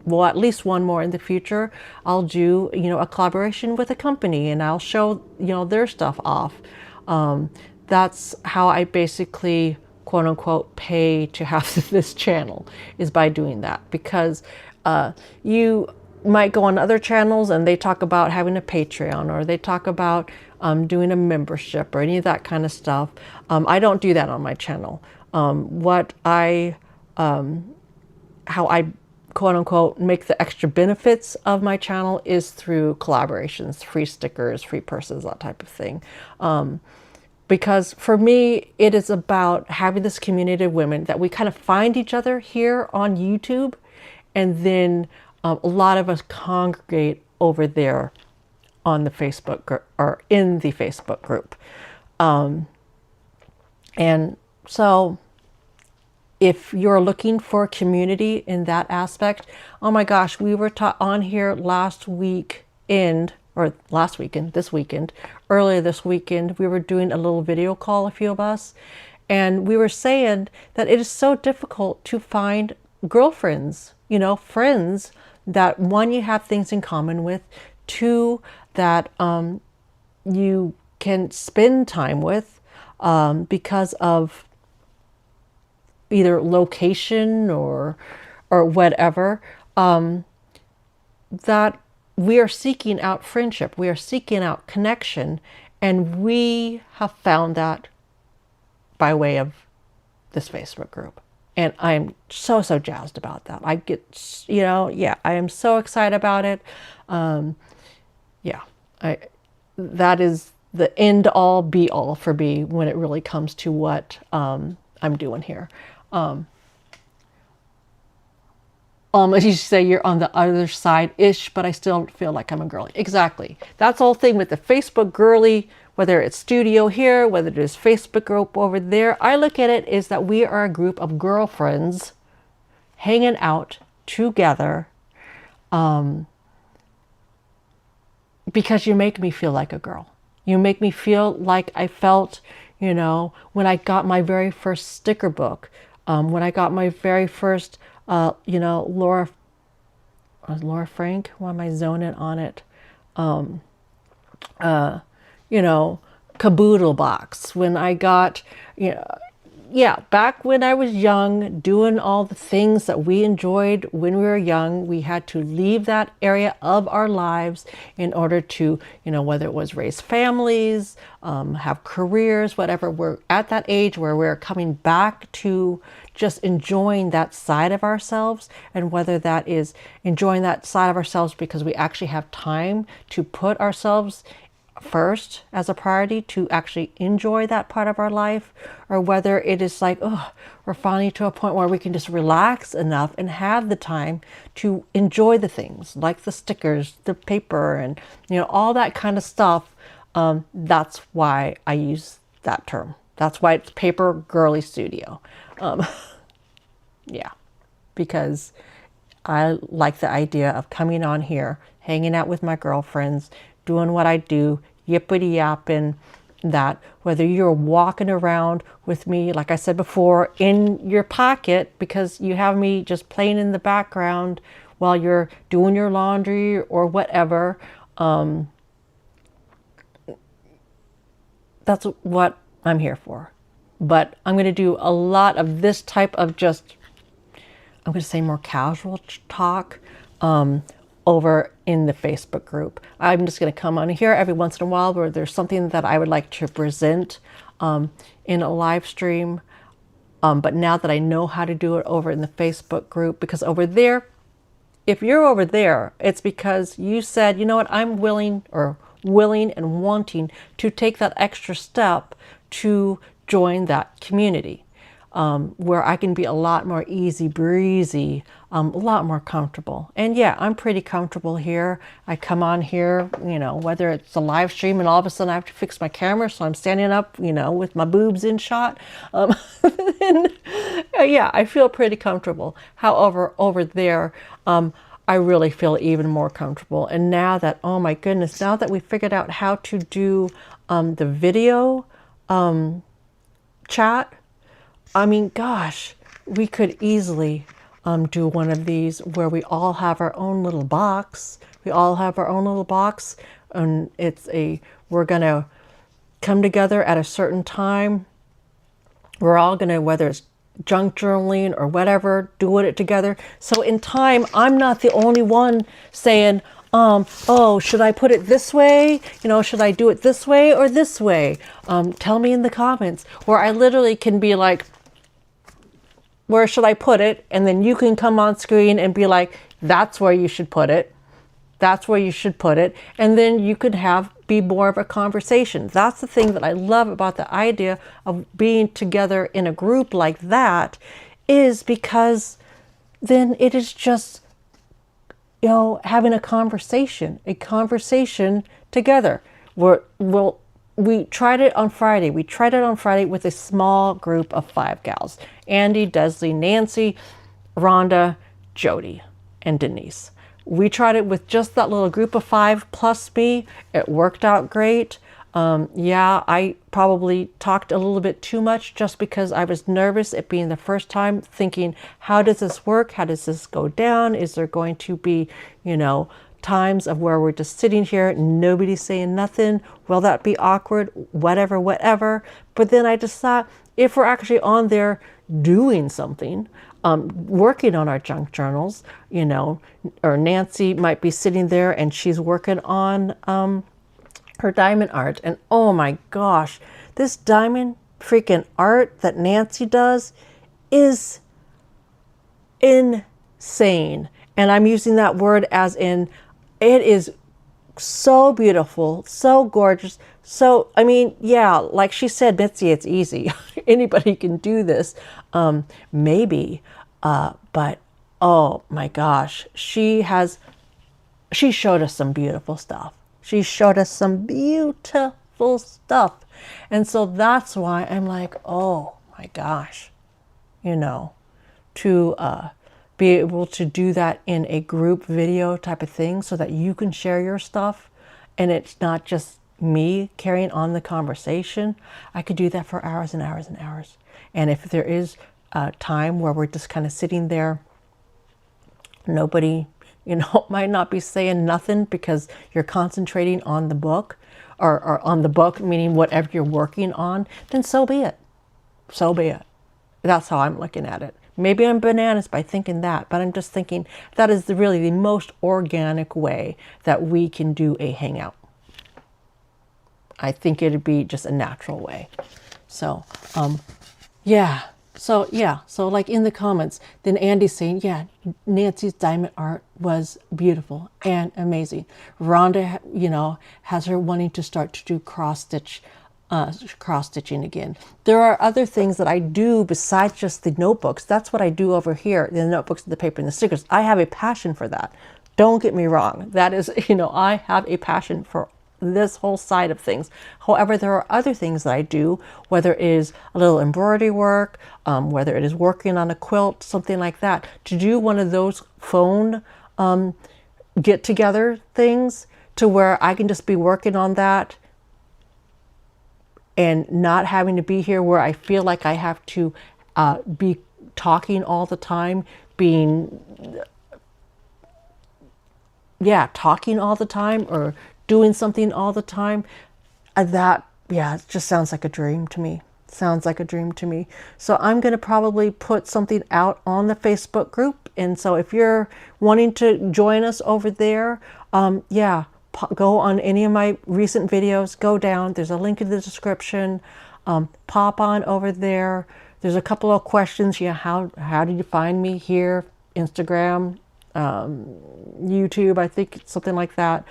at least one more in the future. I'll do, a collaboration with a company and I'll show, their stuff off. That's how I basically, quote unquote, pay to have this channel, is by doing that. Because you might go on other channels and they talk about having a Patreon, or they talk about doing a membership or any of that kind of stuff. I don't do that on my channel. How I, quote unquote, make the extra benefits of my channel is through collaborations, free stickers, free purses, that type of thing. Because for me, it is about having this community of women that we kind of find each other here on YouTube, and then a lot of us congregate over there on the Facebook or in the Facebook group. And so if you're looking for community in that aspect, oh my gosh, we were on here this weekend, earlier this weekend, we were doing a little video call, a few of us, and we were saying that it is so difficult to find girlfriends, friends that, one, you have things in common with, two, that you can spend time with because of either location or whatever, that we are seeking out friendship, we are seeking out connection, and we have found that by way of this Facebook group. And I'm so jazzed about that. I get, I am so excited about it. That is the end all be all for me when it really comes to what I'm doing here. As you say, you're on the other side-ish, but I still feel like I'm a girly. Exactly. That's the whole thing with the Facebook girly, whether it's studio here, whether it is Facebook group over there. I look at it is that we are a group of girlfriends hanging out together because you make me feel like a girl. You make me feel like I felt, when I got my very first sticker book, when I got my very first Laura Frank, why am I zoning on it? Caboodle box. When I got, back when I was young, doing all the things that we enjoyed when we were young, we had to leave that area of our lives in order to, whether it was raise families, have careers, whatever. We're at that age where we're coming back to just enjoying that side of ourselves, and whether that is enjoying that side of ourselves because we actually have time to put ourselves first as a priority to actually enjoy that part of our life, or whether it is like, we're finally to a point where we can just relax enough and have the time to enjoy the things like the stickers, the paper, and all that kind of stuff. That's why I use that term. That's why it's Paper Girlie Studio. Because I like the idea of coming on here, hanging out with my girlfriends, doing what I do, yippity yapping, that whether you're walking around with me, like I said before, in your pocket because you have me just playing in the background while you're doing your laundry or whatever, that's what I'm here for. But I'm going to do a lot of this type of just, I'm going to say more casual talk over in the Facebook group. I'm just going to come on here every once in a while where there's something that I would like to present in a live stream. But now that I know how to do it over in the Facebook group, because over there, if you're over there, it's because you said, you know what, I'm willing and wanting to take that extra step to join that community. where I can be a lot more easy breezy, a lot more comfortable. And yeah, I'm pretty comfortable here. I come on here, you know, whether it's a live stream and all of a sudden I have to fix my camera, so I'm standing up, you know, with my boobs in shot. And, yeah, I feel pretty comfortable. However, over there, I really feel even more comfortable. And now that, oh my goodness, now that we figured out how to do the video chat, I mean, gosh, we could easily do one of these where we all have our own little box. We all have our own little box, and we're gonna come together at a certain time. We're all gonna, whether it's junk journaling or whatever, doing it together. So in time, I'm not the only one saying, oh, should I put it this way? You know, should I do it this way or this way? Tell me in the comments. Where I literally can be like, where should I put it? And then you can come on screen and be like, that's where you should put it. That's where you should put it. And then you could be more of a conversation. That's the thing that I love about the idea of being together in a group like that, is because then it is just, you know, having a conversation together. We tried it on Friday. We tried it on Friday with a small group of 5 gals. Andy, Desley, Nancy, Rhonda, Jody, and Denise. We tried it with just that little group of 5 plus me. It worked out great. Yeah, I probably talked a little bit too much just because I was nervous, it being the first time, thinking, how does this work? How does this go down? Is there going to be, you know, times of where we're just sitting here, nobody's saying nothing? Will that be awkward? Whatever. But then I just thought, if we're actually on there doing something, working on our junk journals, you know, or Nancy might be sitting there and she's working on her diamond art. And oh my gosh, this diamond freaking art that Nancy does is insane. And I'm using that word as in, it is so beautiful, so gorgeous. So, I mean, yeah, like she said, Mitzi, it's easy. Anybody can do this. Maybe. But oh my gosh, she showed us some beautiful stuff. She showed us some beautiful stuff. And so that's why I'm like, oh my gosh, you know, to be able to do that in a group video type of thing so that you can share your stuff and it's not just me carrying on the conversation. I could do that for hours and hours and hours. And if there is a time where we're just kind of sitting there, nobody, you know, might not be saying nothing because you're concentrating on the book, or on the book, meaning whatever you're working on, then so be it. So be it. That's how I'm looking at it. Maybe I'm bananas by thinking that, but I'm just thinking that is really the most organic way that we can do a hangout. I think it'd be just a natural way. So, yeah. So like in the comments, then Andy's saying, yeah, Nancy's diamond art was beautiful and amazing. Rhonda, you know, has her wanting to start to do cross stitching again. There are other things that I do besides just the notebooks. That's what I do over here, the notebooks, the paper, and the stickers. I have a passion for that. Don't get me wrong. That is, you know, I have a passion for this whole side of things. However, there are other things that I do, whether it is a little embroidery work, whether it is working on a quilt, something like that. To do one of those phone get together things to where I can just be working on that and not having to be here where I feel like I have to be talking all the time, talking all the time or doing something all the time. That, yeah, it just sounds like a dream to me. Sounds like a dream to me. So I'm going to probably put something out on the Facebook group. And so if you're wanting to join us over there, go on any of my recent videos, go down. There's a link in the description. Pop on over there. There's a couple of questions. Yeah, how did you find me here? Instagram, YouTube, I think something like that.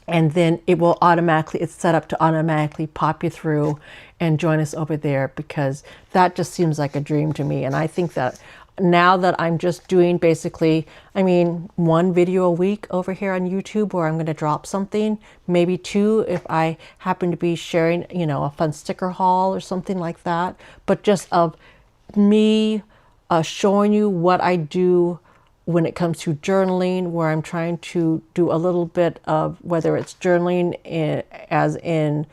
and then it will automatically, it's set up to automatically pop you through and join us over there, because that just seems like a dream to me. And I think that now that I'm just doing basically, I mean, 1 video a week over here on YouTube, where I'm going to drop something, maybe 2 if I happen to be sharing, you know, a fun sticker haul or something like that. But just of me showing you what I do when it comes to journaling, where I'm trying to do a little bit of, whether it's journaling as in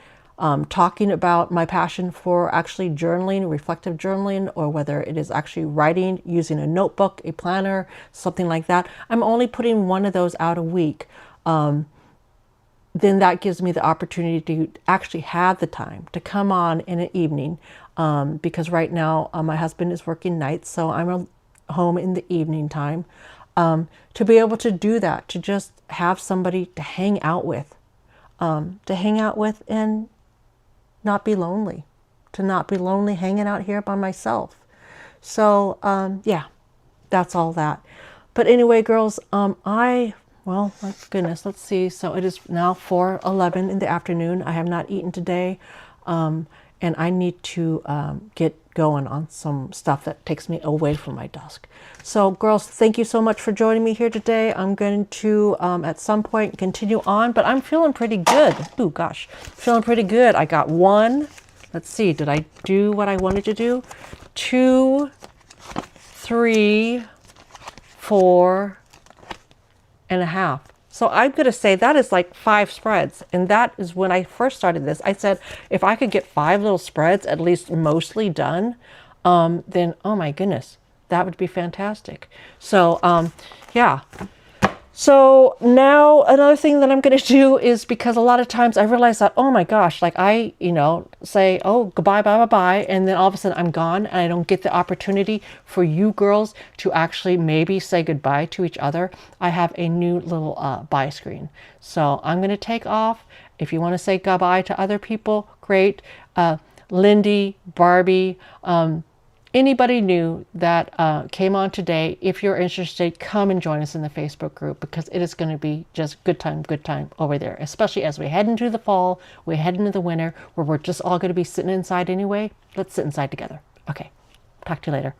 talking about my passion for actually journaling, reflective journaling, or whether it is actually writing using a notebook, a planner, something like that. I'm only putting 1 of those out a week. Then that gives me the opportunity to actually have the time to come on in an evening, because right now my husband is working nights, so I'm home in the evening time, to be able to do that, to just have somebody to hang out with, and not be lonely, to not be lonely hanging out here by myself. So yeah, that's all that. But anyway, girls, well, my goodness, let's see. So it is now 4:11 in the afternoon. I have not eaten today, and I need to get going on some stuff that takes me away from my desk. So girls, thank you so much for joining me here today. I'm going to at some point continue on, but I'm feeling pretty good. Oh gosh, feeling pretty good. I got 1, let's see, did I do what I wanted to do? 2, 3, 4 and a half. So I'm going to say that is like 5 spreads. And that is when I first started this. I said, if I could get 5 little spreads, at least mostly done, then, oh my goodness, that would be fantastic. So, yeah. So now another thing that I'm going to do is, because a lot of times I realize that, oh my gosh, like I, you know, say, oh, goodbye, bye, bye, bye. And then all of a sudden I'm gone, and I don't get the opportunity for you girls to actually maybe say goodbye to each other. I have a new little bye screen. So I'm going to take off. If you want to say goodbye to other people, great. Lindy, Barbie, anybody new that came on today, if you're interested, come and join us in the Facebook group, because it is going to be just good time over there, especially as we head into the fall, we head into the winter, where we're just all going to be sitting inside anyway. Let's sit inside together. Okay, talk to you later.